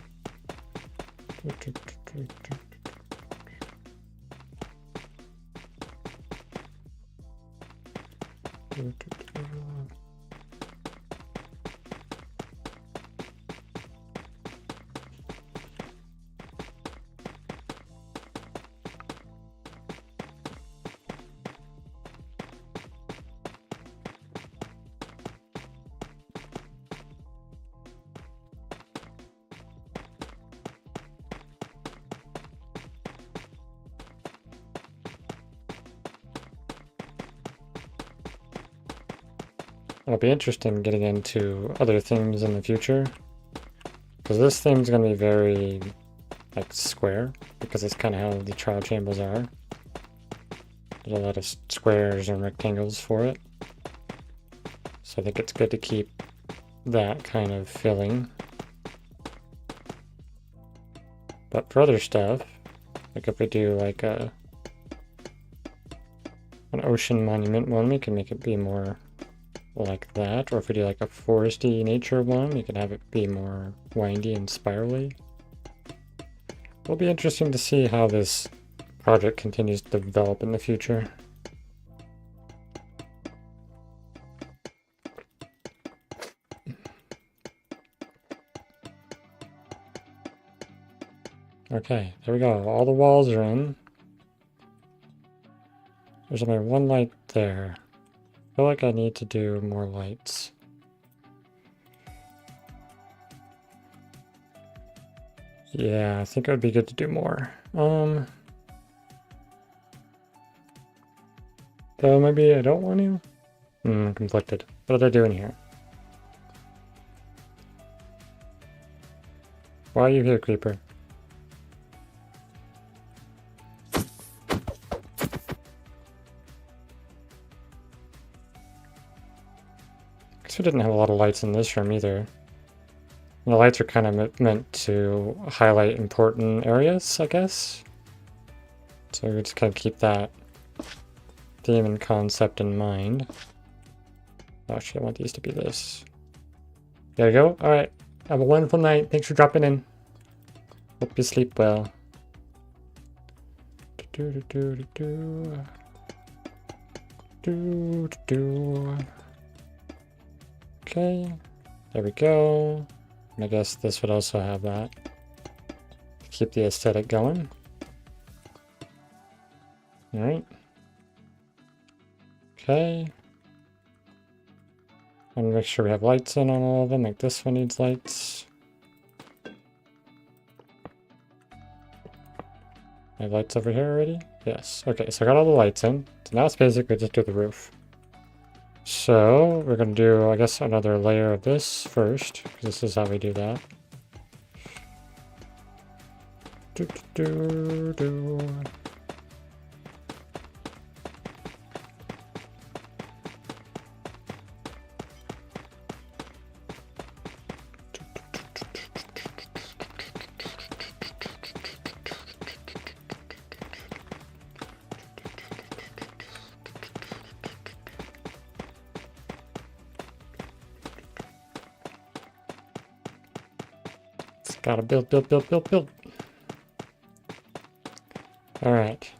S1: It'll be interesting getting into other themes in the future, because this theme's going to be very like square, because it's kind of how the trial chambers are. There's a lot of squares and rectangles for it, so I think it's good to keep that kind of feeling. But for other stuff, like if we do like an ocean monument one, we can make it be more like that, or if we do like a foresty nature one, we can have it be more windy and spirally. It'll be interesting to see how this project continues to develop in the future. Okay, there we go. All the walls are in. There's only one light there. I feel like I need to do more lights. Yeah, I think it would be good to do more. Though maybe I don't want to? Conflicted. What did I do in here? Why are you here, creeper? We didn't have a lot of lights in this room either. And the lights are kind of meant to highlight important areas, I guess. So we just kind of keep that theme and concept in mind. Actually, I want these to be this. There you go. Alright. Have a wonderful night. Thanks for dropping in. Hope you sleep well. Okay, there we go. And I guess this would also have that to keep the aesthetic going. All right. Okay. And make sure we have lights in on all of them, like this one needs lights. I have lights over here already? Yes. Okay, so I got all the lights in. So now it's basically just do the roof. So we're going to do, I guess, another layer of this first, because this is how we do that. Gotta build, build, build, build, build. Alright.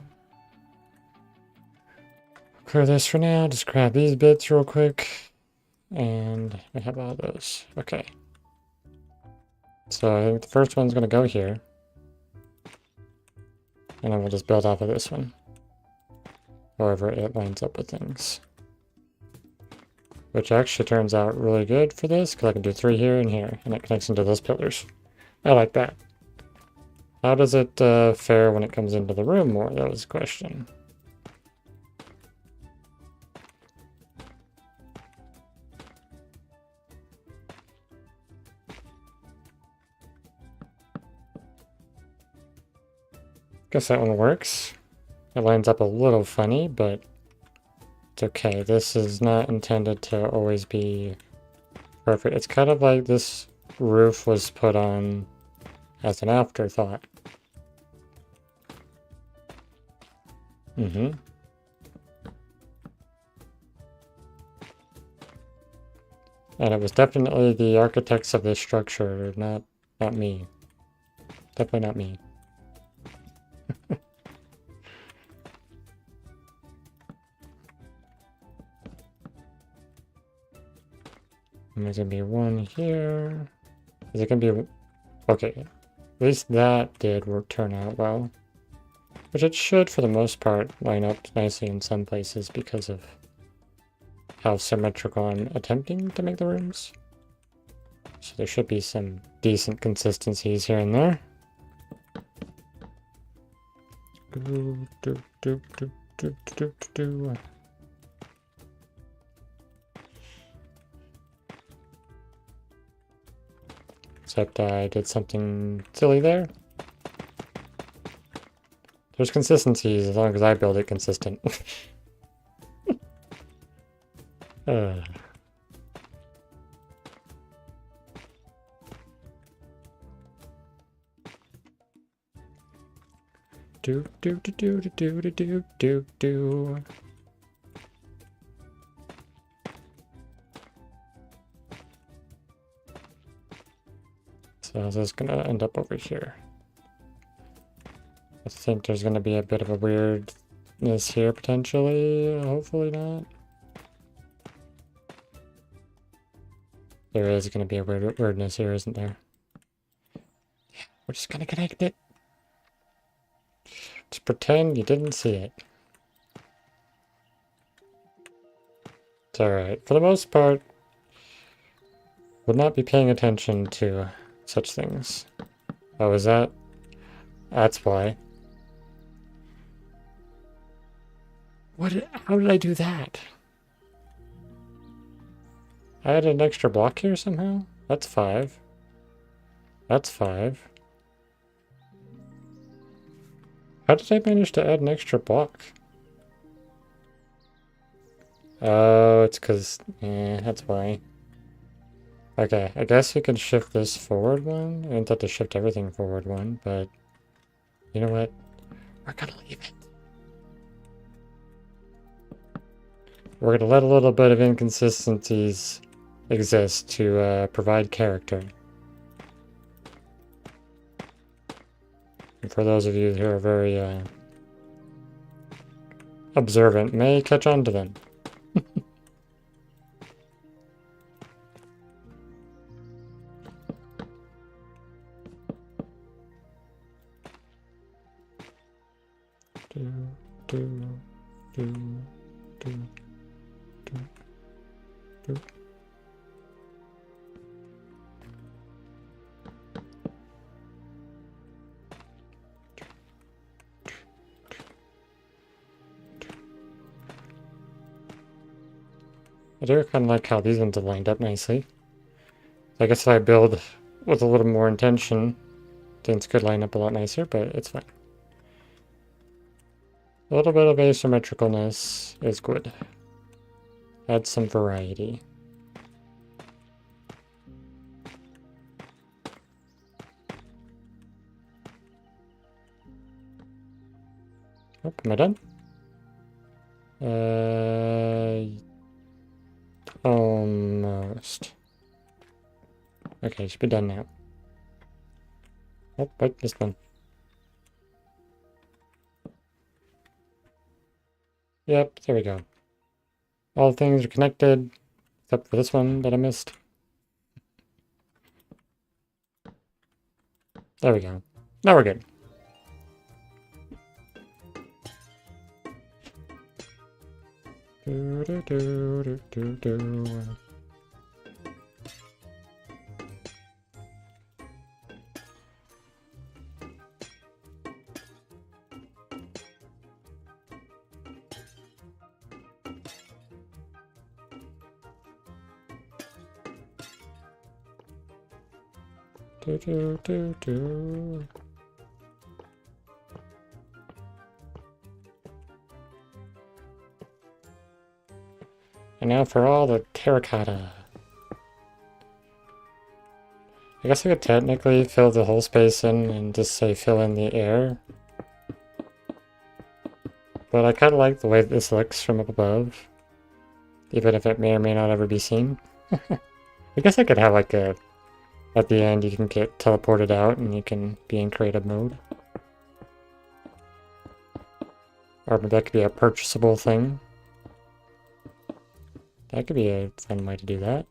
S1: Clear this for now. Just grab these bits real quick. And I have all those. Okay. So I think the first one's going to go here. And then we'll just build off of this one. However it lines up with things. Which actually turns out really good for this, because I can do 3 here and here. And it connects into those pillars. I like that. How does it fare when it comes into the room more? That was the question. Guess that one works. It lines up a little funny, but it's okay. This is not intended to always be perfect. It's kind of like this roof was put on as an afterthought. And it was definitely the architects of this structure, not me. Definitely not me. And there's gonna be one here. Is it gonna be... Okay. At least that did turn out well. Which it should, for the most part, line up nicely in some places because of how symmetrical I'm attempting to make the rooms. So there should be some decent consistencies here and there. Except I did something silly there. There's consistencies as long as I build it consistent. Do do do do do do do do do. So this is gonna end up over here. I think there's gonna be a bit of a weirdness here potentially. Hopefully not. There is gonna be a weirdness here, isn't there? Yeah, we're just gonna connect it. Just pretend you didn't see it. It's alright. For the most part, would not be paying attention to such things. Oh, is that? That's why. How did I do that? I added an extra block here somehow? That's 5. That's 5. How did I manage to add an extra block? Oh, it's because... that's why. Okay, I guess we could shift this forward one. I didn't have to shift everything forward one, but... You know what? We're gonna leave it. We're gonna let a little bit of inconsistencies exist to provide character. And for those of you who are very observant, may catch on to them. I do kind of like how these ones are lined up nicely. I guess if I build with a little more intention, things could line up a lot nicer, but it's fine. A little bit of asymmetricalness is good. Add some variety. Oh, am I done? Almost. Okay, should be done now. Oh, wait, this one. Yep, there we go. All things are connected, except for this one that I missed. There we go. Now we're good. Do, do, do, do, do, do. Do, do, do, do. And now for all the terracotta. I guess I could technically fill the whole space in and just say fill in the air. But I kind of like the way this looks from up above. Even if it may or may not ever be seen. I guess I could have like a... At the end you can get teleported out and you can be in creative mode. Or maybe that could be a purchasable thing. That could be a fun way to do that.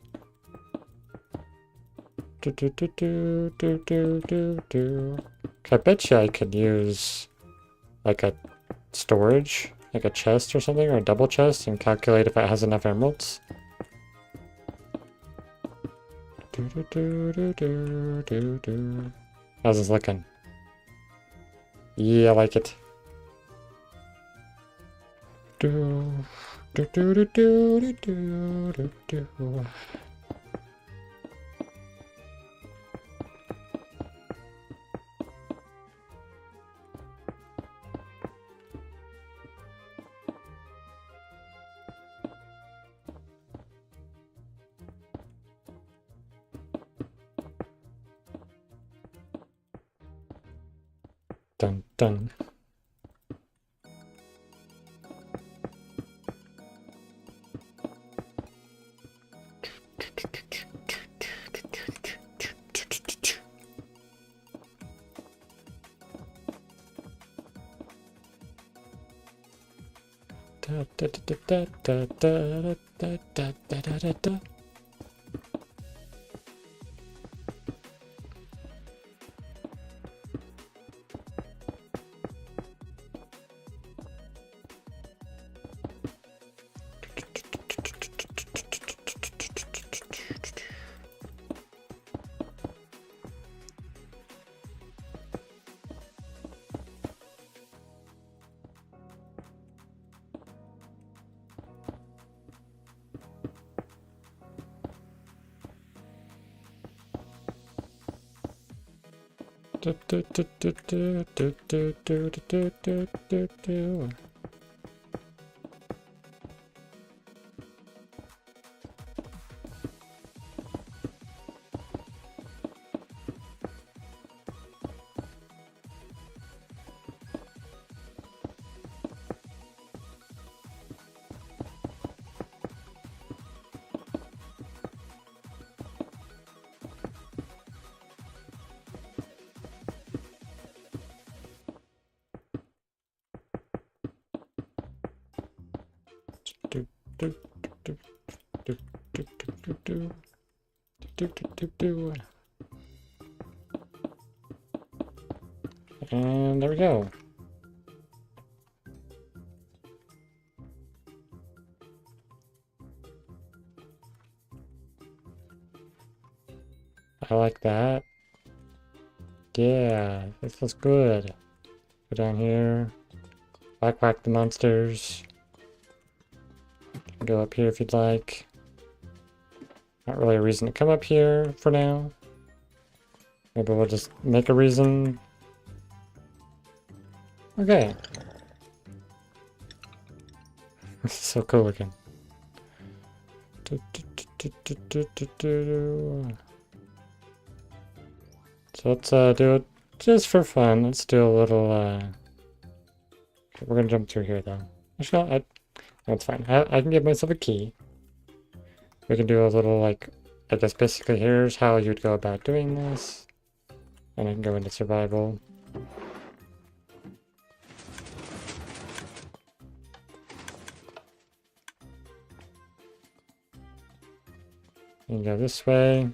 S1: Do, do, do, do, do, do, do, do. I bet you I could use like a storage, like a chest or something, or a double chest, and calculate if it has enough emeralds. Do, do, do, do, do, do, do. How's this looking? Yeah, I like it. Do, do, do, do, do, do, do, do. Dun dun. Da da da da da da da da da da da da. Do, do, do, do, do, do, do, do, do, do, do, do. Do, do, do, do, do, do, do, do, do, do, do. And there we go. I like that. Yeah, this looks good. Go down here. Whack the monsters. Go up here if you'd like. Not really a reason to come up here for now. Maybe we'll just make a reason. Okay. This is so cool looking. So let's do it just for fun. Let's do a little we're gonna jump through here though. Actually, that's fine. I can give myself a key. We can do a little like, I guess basically here's how you'd go about doing this. And I can go into survival. And go this way.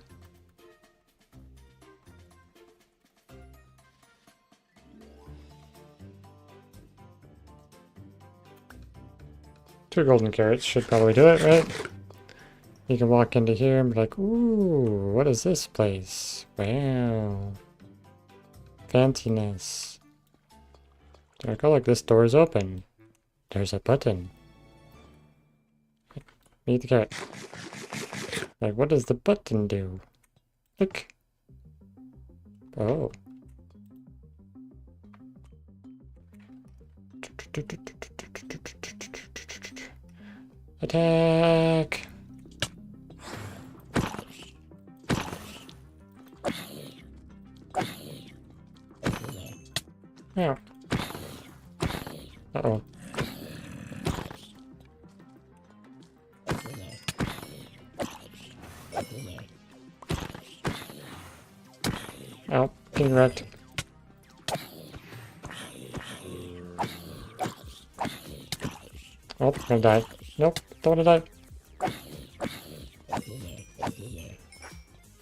S1: Two golden carrots should probably do it, right? You can walk into here and be like, ooh, what is this place? Wow. Fanciness. Like, oh, look, this door is open. There's a button. Eat the carrot. Like, what does the button do? Look. Oh. Attack! Yeah. Uh-oh. Oh, getting wrecked. Oh, gonna die. Nope, don't wanna die. Did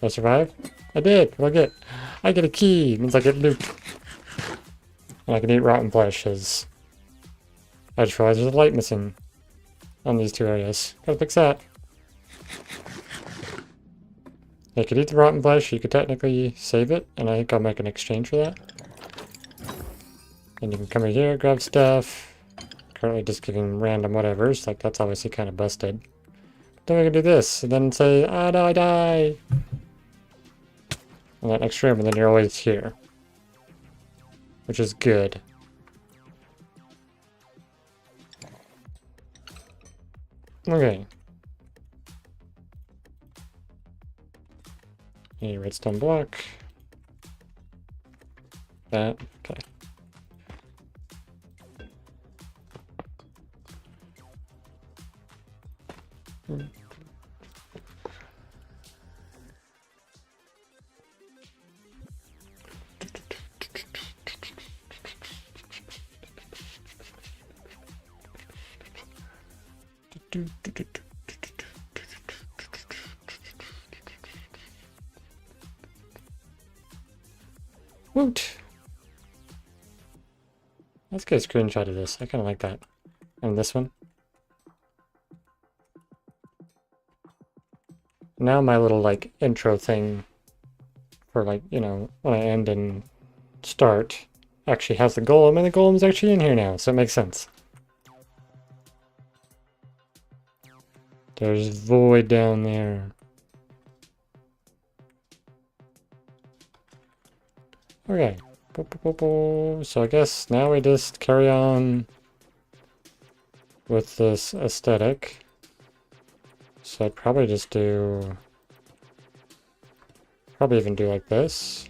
S1: I survive? I did! What do I get? I get a key! It means I get loot. And I can eat rotten flesh, as I just realized there's a light missing on these two areas. Gotta fix that. You could eat the rotten flesh, you could technically save it, and I think I'll make an exchange for that. And you can come in here, grab stuff. Currently just giving random whatevers, like that's obviously kind of busted. Then we can do this, and then say, ah no, I die! In that next room, and then you're always here. Which is good. Okay. A redstone block. That, okay. Woot! Let's get a screenshot of this. I kind of like that. And this one. Now my little, like, intro thing for, like, you know, when I end and start actually has the golem, and the golem's actually in here now, so it makes sense. There's void down there. Okay. So I guess now we just carry on with this aesthetic. So I'd probably just do... Probably even do like this.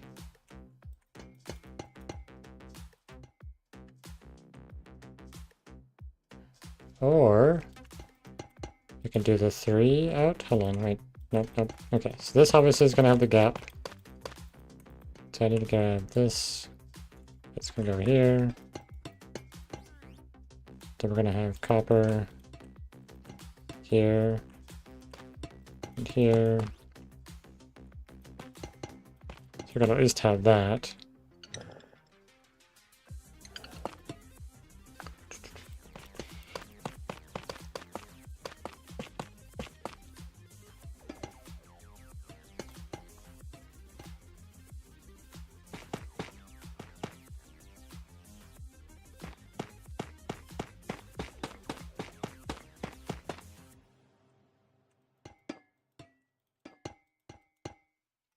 S1: Or... we can do the 3 out. Hold on, wait. Nope, nope. Okay, so this obviously is going to have the gap. So I need to grab this. It's going to go over here. Then we're going to have copper here and here. So we're going to at least have that.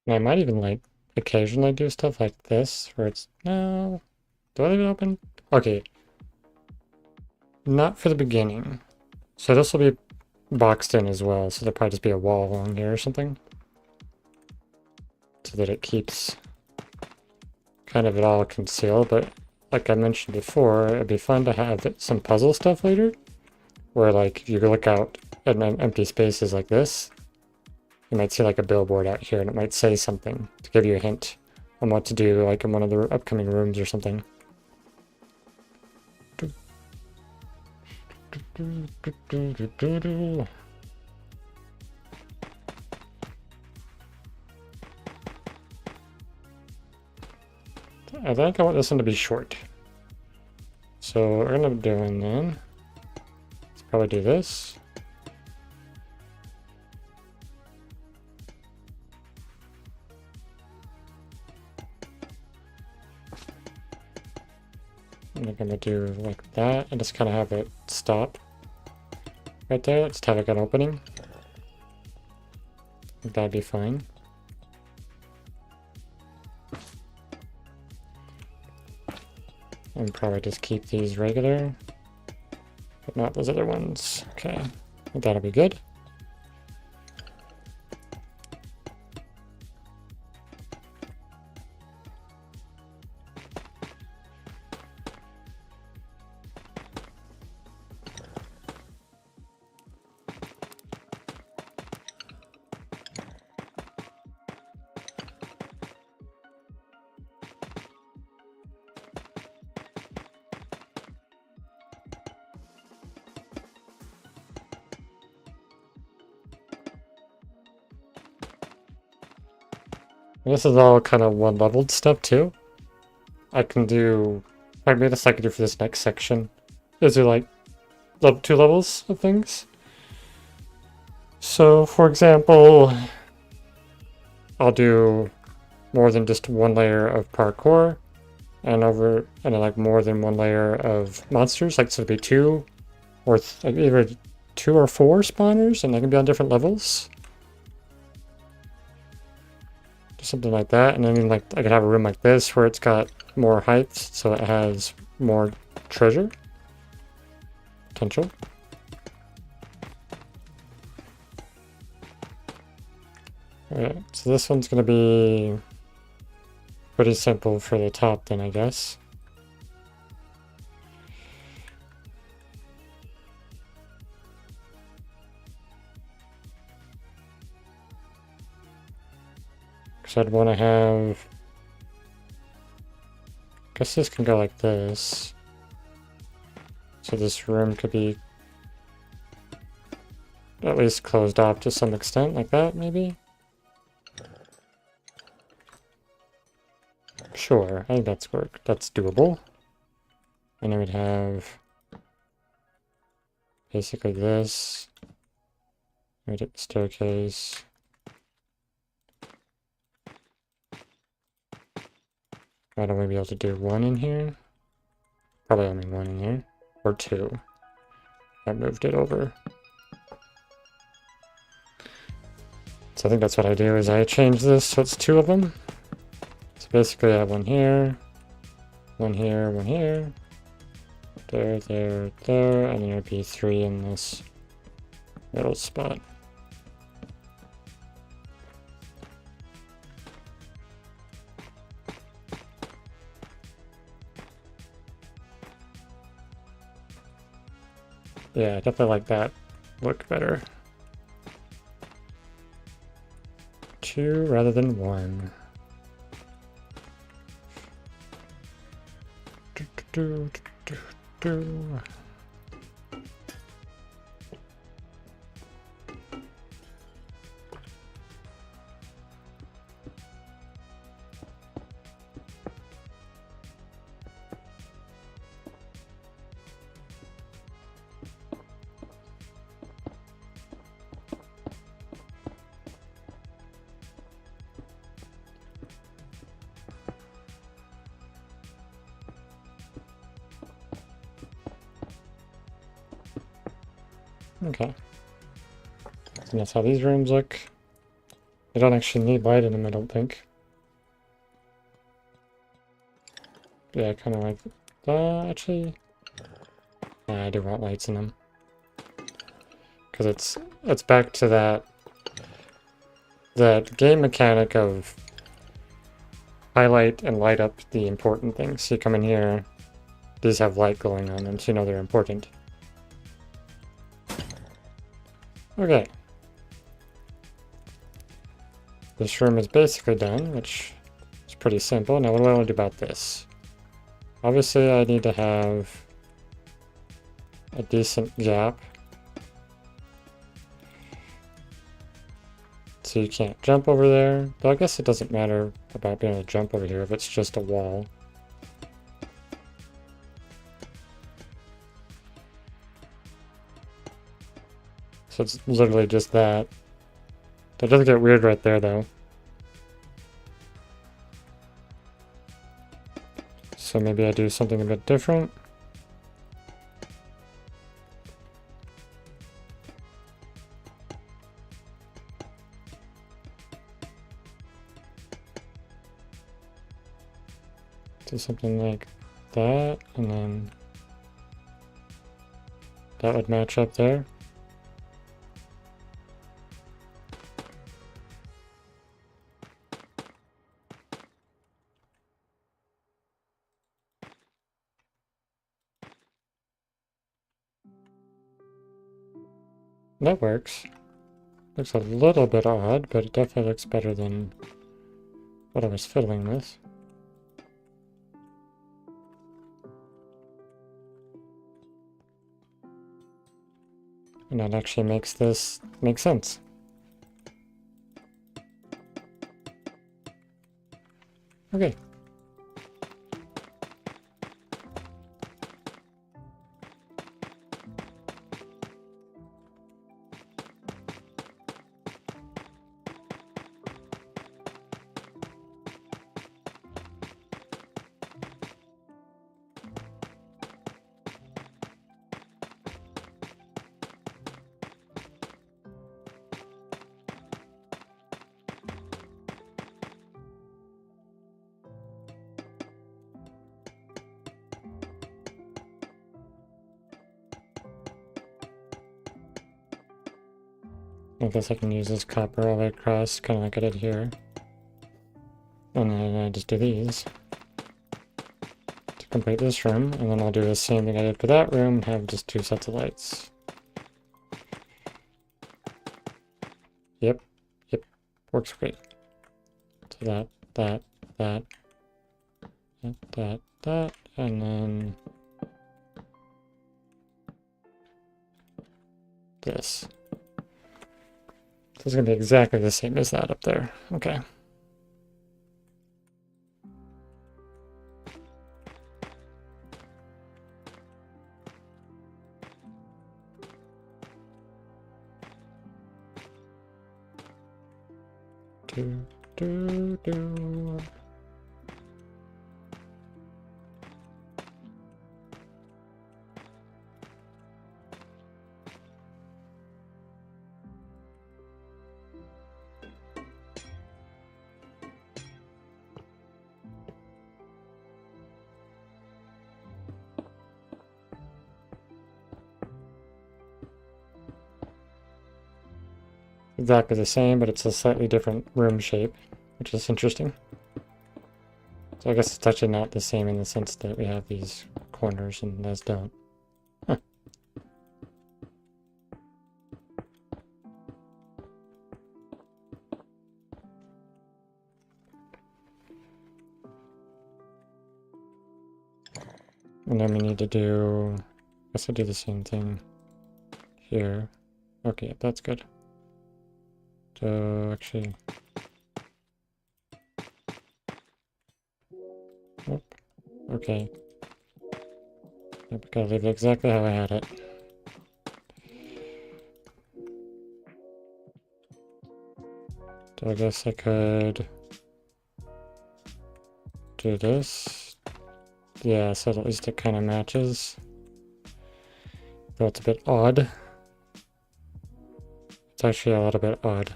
S1: And I might even, like, occasionally do stuff like this, where it's... No... Do I leave it open? Okay. Not for the beginning. So this will be boxed in as well, so there'll probably just be a wall along here or something. So that it keeps kind of it all concealed, but like I mentioned before, it'd be fun to have some puzzle stuff later, where, like, if you look out at empty spaces like this, you might see like a billboard out here and it might say something to give you a hint on what to do, like in one of the upcoming rooms or something. I think I want this one to be short. So what we're gonna be doing then, let's probably do this. I'm gonna do like that and just kind of have it stop right there. Just have like an opening. I think that'd be fine. And probably just keep these regular, but not those other ones. Okay, I think that'll be good. This is all kind of one-leveled stuff too. I can do, I made this I can do for this next section. Is there like 2 levels of things? So for example, I'll do more than just 1 layer of parkour and then like more than 1 layer of monsters. Like so it'd be 2 or like either 2 or 4 spawners, and they can be on different levels. Something like that, and then like I could have a room like this where it's got more height, so it has more treasure potential. Alright, so this one's gonna be pretty simple for the top then, I guess. So I'd want to have, I guess this can go like this. So this room could be at least closed off to some extent, like that maybe? Sure, I think that's doable. And I would have basically this. Right at the staircase. I'd only be able to do 1 in here. Probably only 1 in here. Or 2. I moved it over. So I think that's what I do, is I change this so it's 2 of them. So basically I have 1 here, 1 here, 1 here. There, there, there, and then it would be 3 in this middle spot. Yeah, I definitely like that look better. 2 rather than 1. Okay. So that's how these rooms look. They don't actually need light in them, I don't think. Yeah, kind of like... actually... Yeah, I do want lights in them. Because it's back to that game mechanic of highlight and light up the important things. So you come in here, these have light going on them, so you know they're important. Okay. This room is basically done, which is pretty simple. Now what do I want to do about this? Obviously I need to have a decent gap. So you can't jump over there. Though I guess it doesn't matter about being able to jump over here if it's just a wall. So it's literally just that. That doesn't get weird right there though. So maybe I do something a bit different. Do something like that, and then that would match up there. That works. Looks a little bit odd, but it definitely looks better than what I was fiddling with. And that actually makes this make sense. Okay. I guess I can use this copper all the way across, kind of like I did here. And then I just do these to complete this room, and then I'll do the same thing I did for that room and have just 2 sets of lights. Yep, works great. So that, and then this. So it's going to be exactly the same as that up there. Okay. Do. Exactly the same, but it's a slightly different room shape, which is interesting. So I guess it's actually not the same in the sense that we have these corners and those don't. Huh. And then we need to do, I guess I'll do the same thing here. Okay, that's good. So actually, oh, okay. Yep, gotta leave it exactly how I had it. So I guess I could do this. Yeah, so at least it kind of matches. Though it's a bit odd. It's actually a little bit odd.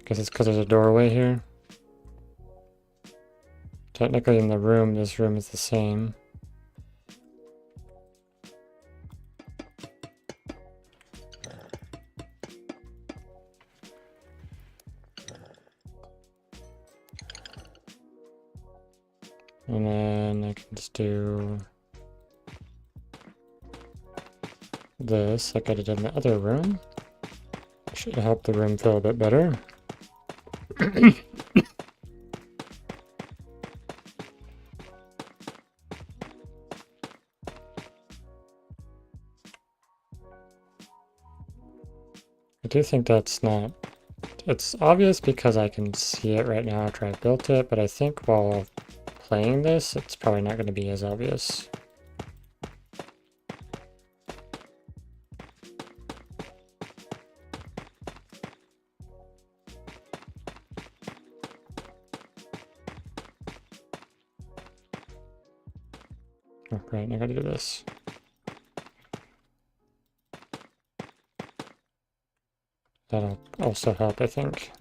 S1: Guess it's because there's a doorway here. Technically in the room, this room is the same. And then I can just do this like I did in the other room. Should help the room feel a bit better. I do think that's not... It's obvious because I can see it right now after I built it, but I think while playing this, it's probably not going to be as obvious. Oh, great, I gotta do this. That'll also help, I think.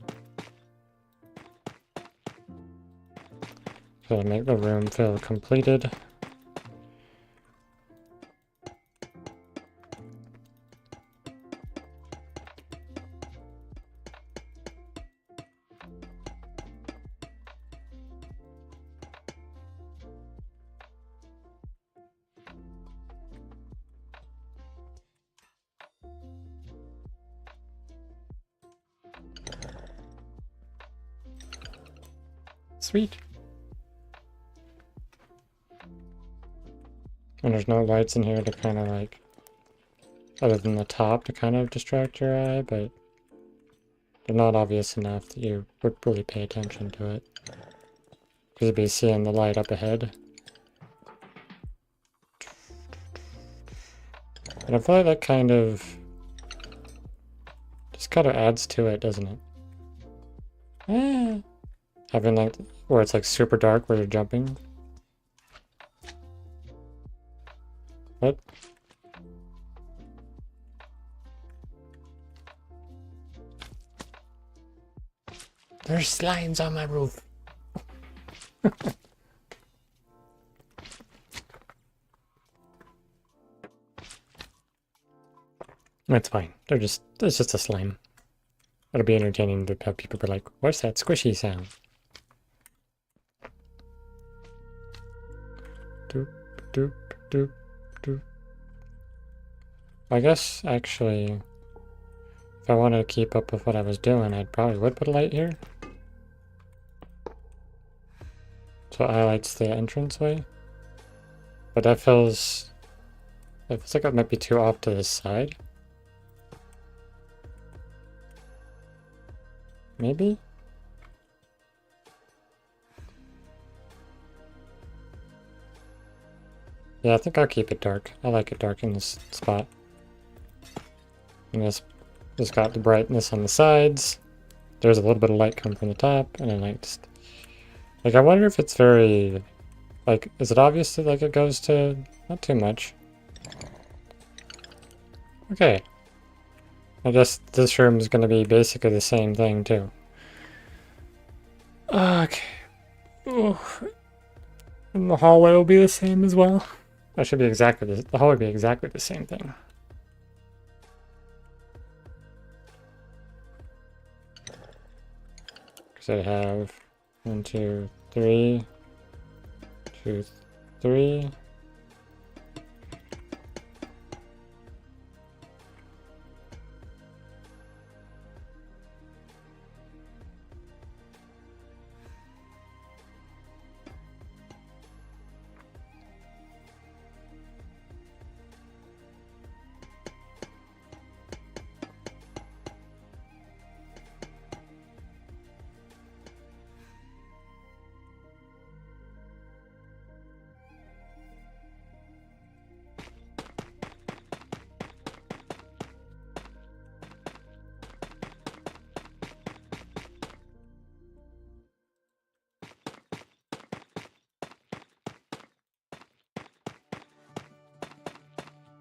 S1: So make the room feel completed. Sweet. And there's no lights in here to kind of like, other than the top to kind of distract your eye, but they're not obvious enough that you would really pay attention to it. Because you'd be seeing the light up ahead. And I feel like that kind of just kind of adds to it, doesn't it? Having like, where it's like super dark where you're jumping. What? There's slimes on my roof. That's fine. It's just a slime. It'll be entertaining to have people be like, what's that squishy sound? Doop, doop, doop, doop. I guess, actually, if I wanted to keep up with what I was doing, I probably would put a light here. So it highlights the entranceway. But that feels like it might be too off to the side. Maybe? Yeah, I think I'll keep it dark. I like it dark in this spot. And this got the brightness on the sides. There's a little bit of light coming from the top, and then like just... Like, I wonder if it's very... Like, is it obvious that like it goes to... Not too much. Okay. I guess this room is going to be basically the same thing, too. Okay. Ooh. And the hallway will be the same as well. That should be exactly the hallway will be exactly the same thing. Because I have 1, 2, 3, 2, 3.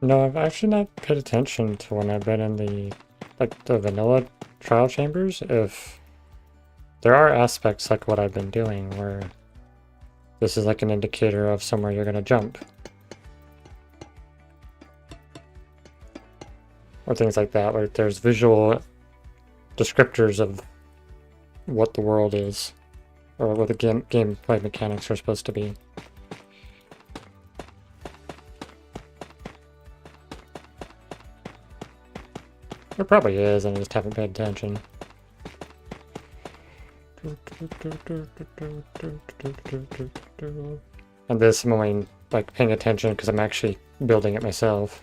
S1: No, I've actually not paid attention to when I've been in the vanilla trial chambers, if there are aspects like what I've been doing where this is like an indicator of somewhere you're going to jump. Or things like that, where there's visual descriptors of what the world is, or what the gameplay mechanics are supposed to be. There probably is, and I just haven't paid attention. And this I'm only like paying attention because I'm actually building it myself.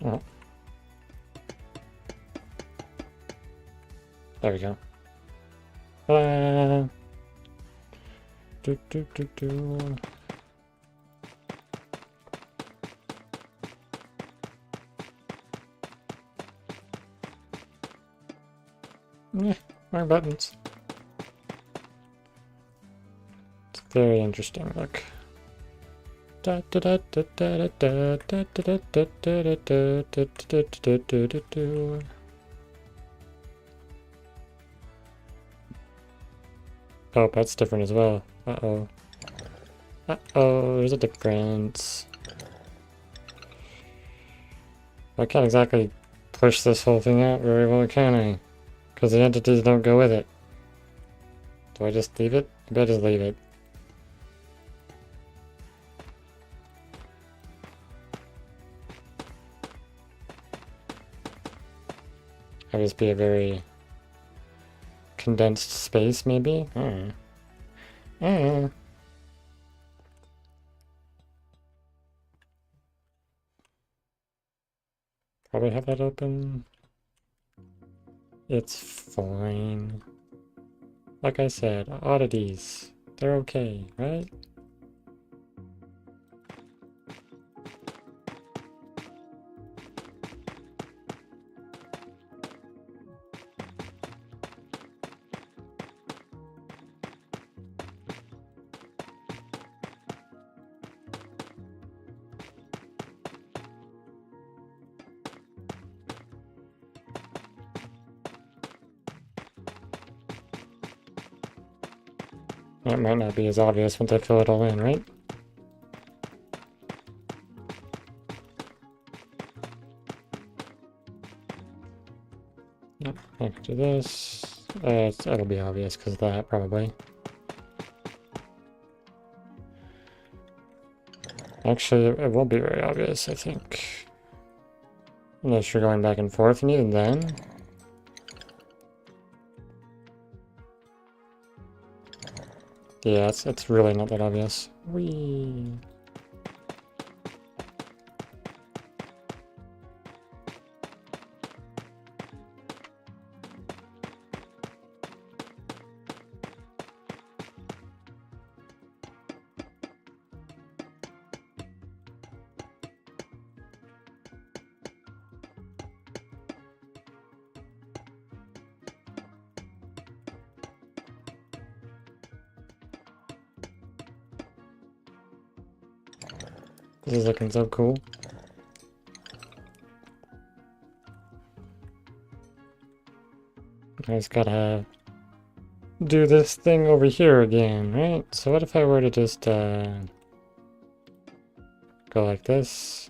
S1: Oh. There we go. Yeah, wrong buttons. It's very interesting. Look. Oh, that's different as well. Uh-oh. Uh-oh, there's a difference. I can't exactly push this whole thing out very well, can I? Because the entities don't go with it. Do I just leave it? Maybe I just leave it. That would just be a very condensed space, maybe? Probably have that open. It's fine. Like I said, oddities. They're okay, right? That might not be as obvious once I fill it all in, right? Yep, I can do this. It'll be obvious because of that, probably. Actually, it won't be very obvious, I think. Unless you're going back and forth, and even then... Yeah, it's really not that obvious. Whee! This is looking so cool. I just gotta do this thing over here again, right? So what if I were to just go like this?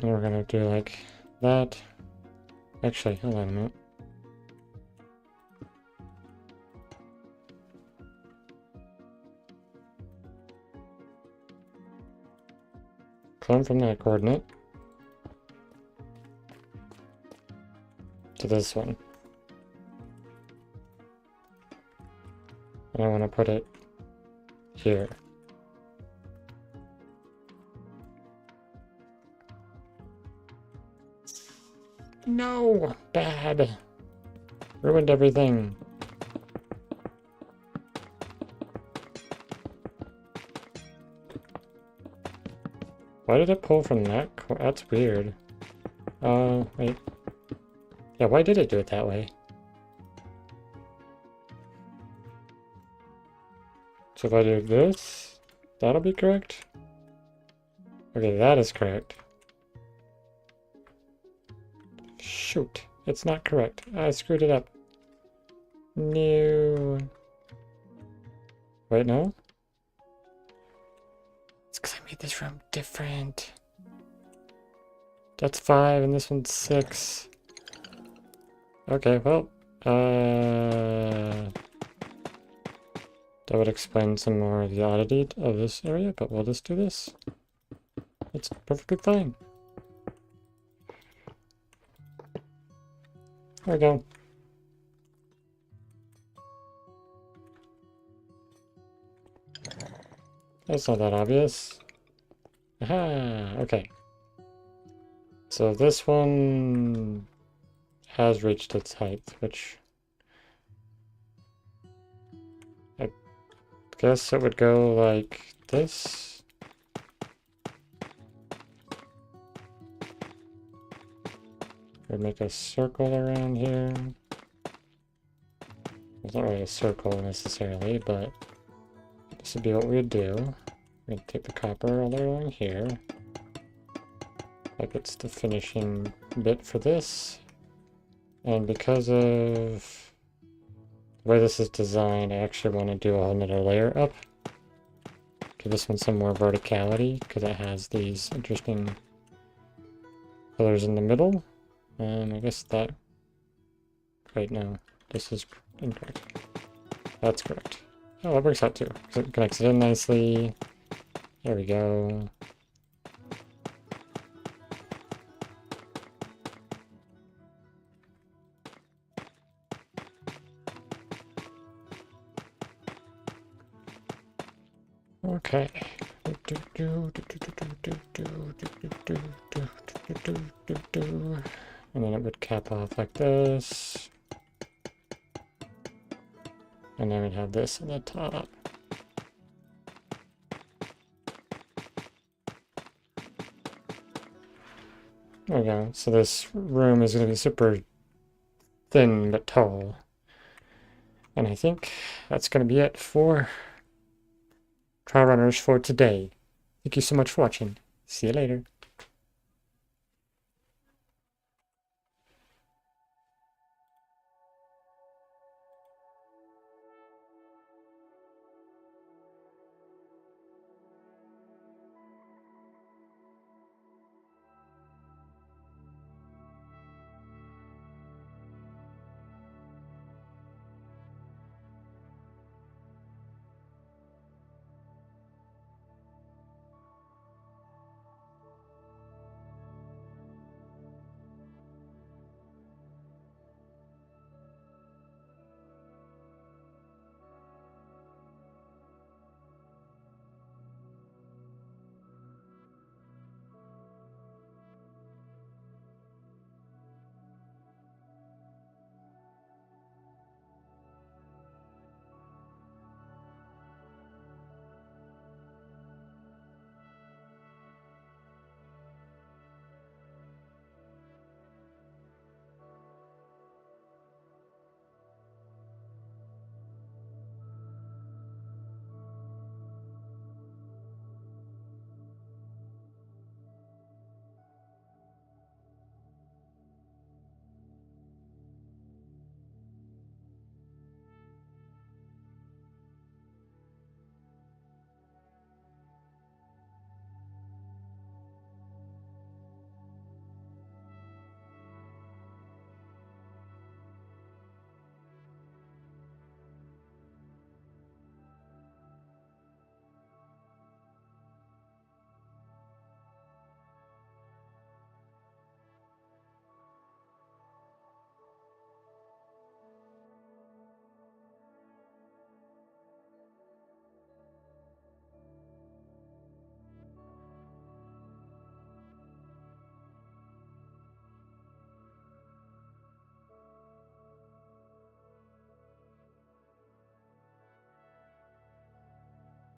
S1: And we're gonna do like that. Actually, hold on a minute. Clone from that coordinate to this one. And I want to put it here. No! Bad! Ruined everything. Why did it pull from that? That's weird. Wait. Yeah, why did it do it that way? So if I do this, that'll be correct? Okay, that is correct. Shoot, it's not correct. I screwed it up. No. Wait, no? this room different. That's 5 and this one's 6. Okay, well, that would explain some more of the oddity of this area, but we'll just do this. It's perfectly fine. There we go. That's not that obvious. Aha, okay. So this one has reached its height, which I guess it would go like this. We'd make a circle around here. It's not really a circle necessarily, but this would be what we'd do. We'd take the copper all the way along here. Like it's the finishing bit for this. And because of the way this is designed, I actually want to do a whole nother layer up. Give this one some more verticality, because it has these interesting pillars in the middle. I guess that... Wait, no. This is incorrect. That's correct. Oh, that works out too, because it connects it in nicely. There we go. Okay. And then it would cap off like this. And then we'd have this on the top. There we go. So this room is going to be super thin but tall. And I think that's going to be it for Try Runners for today. Thank you so much for watching. See you later.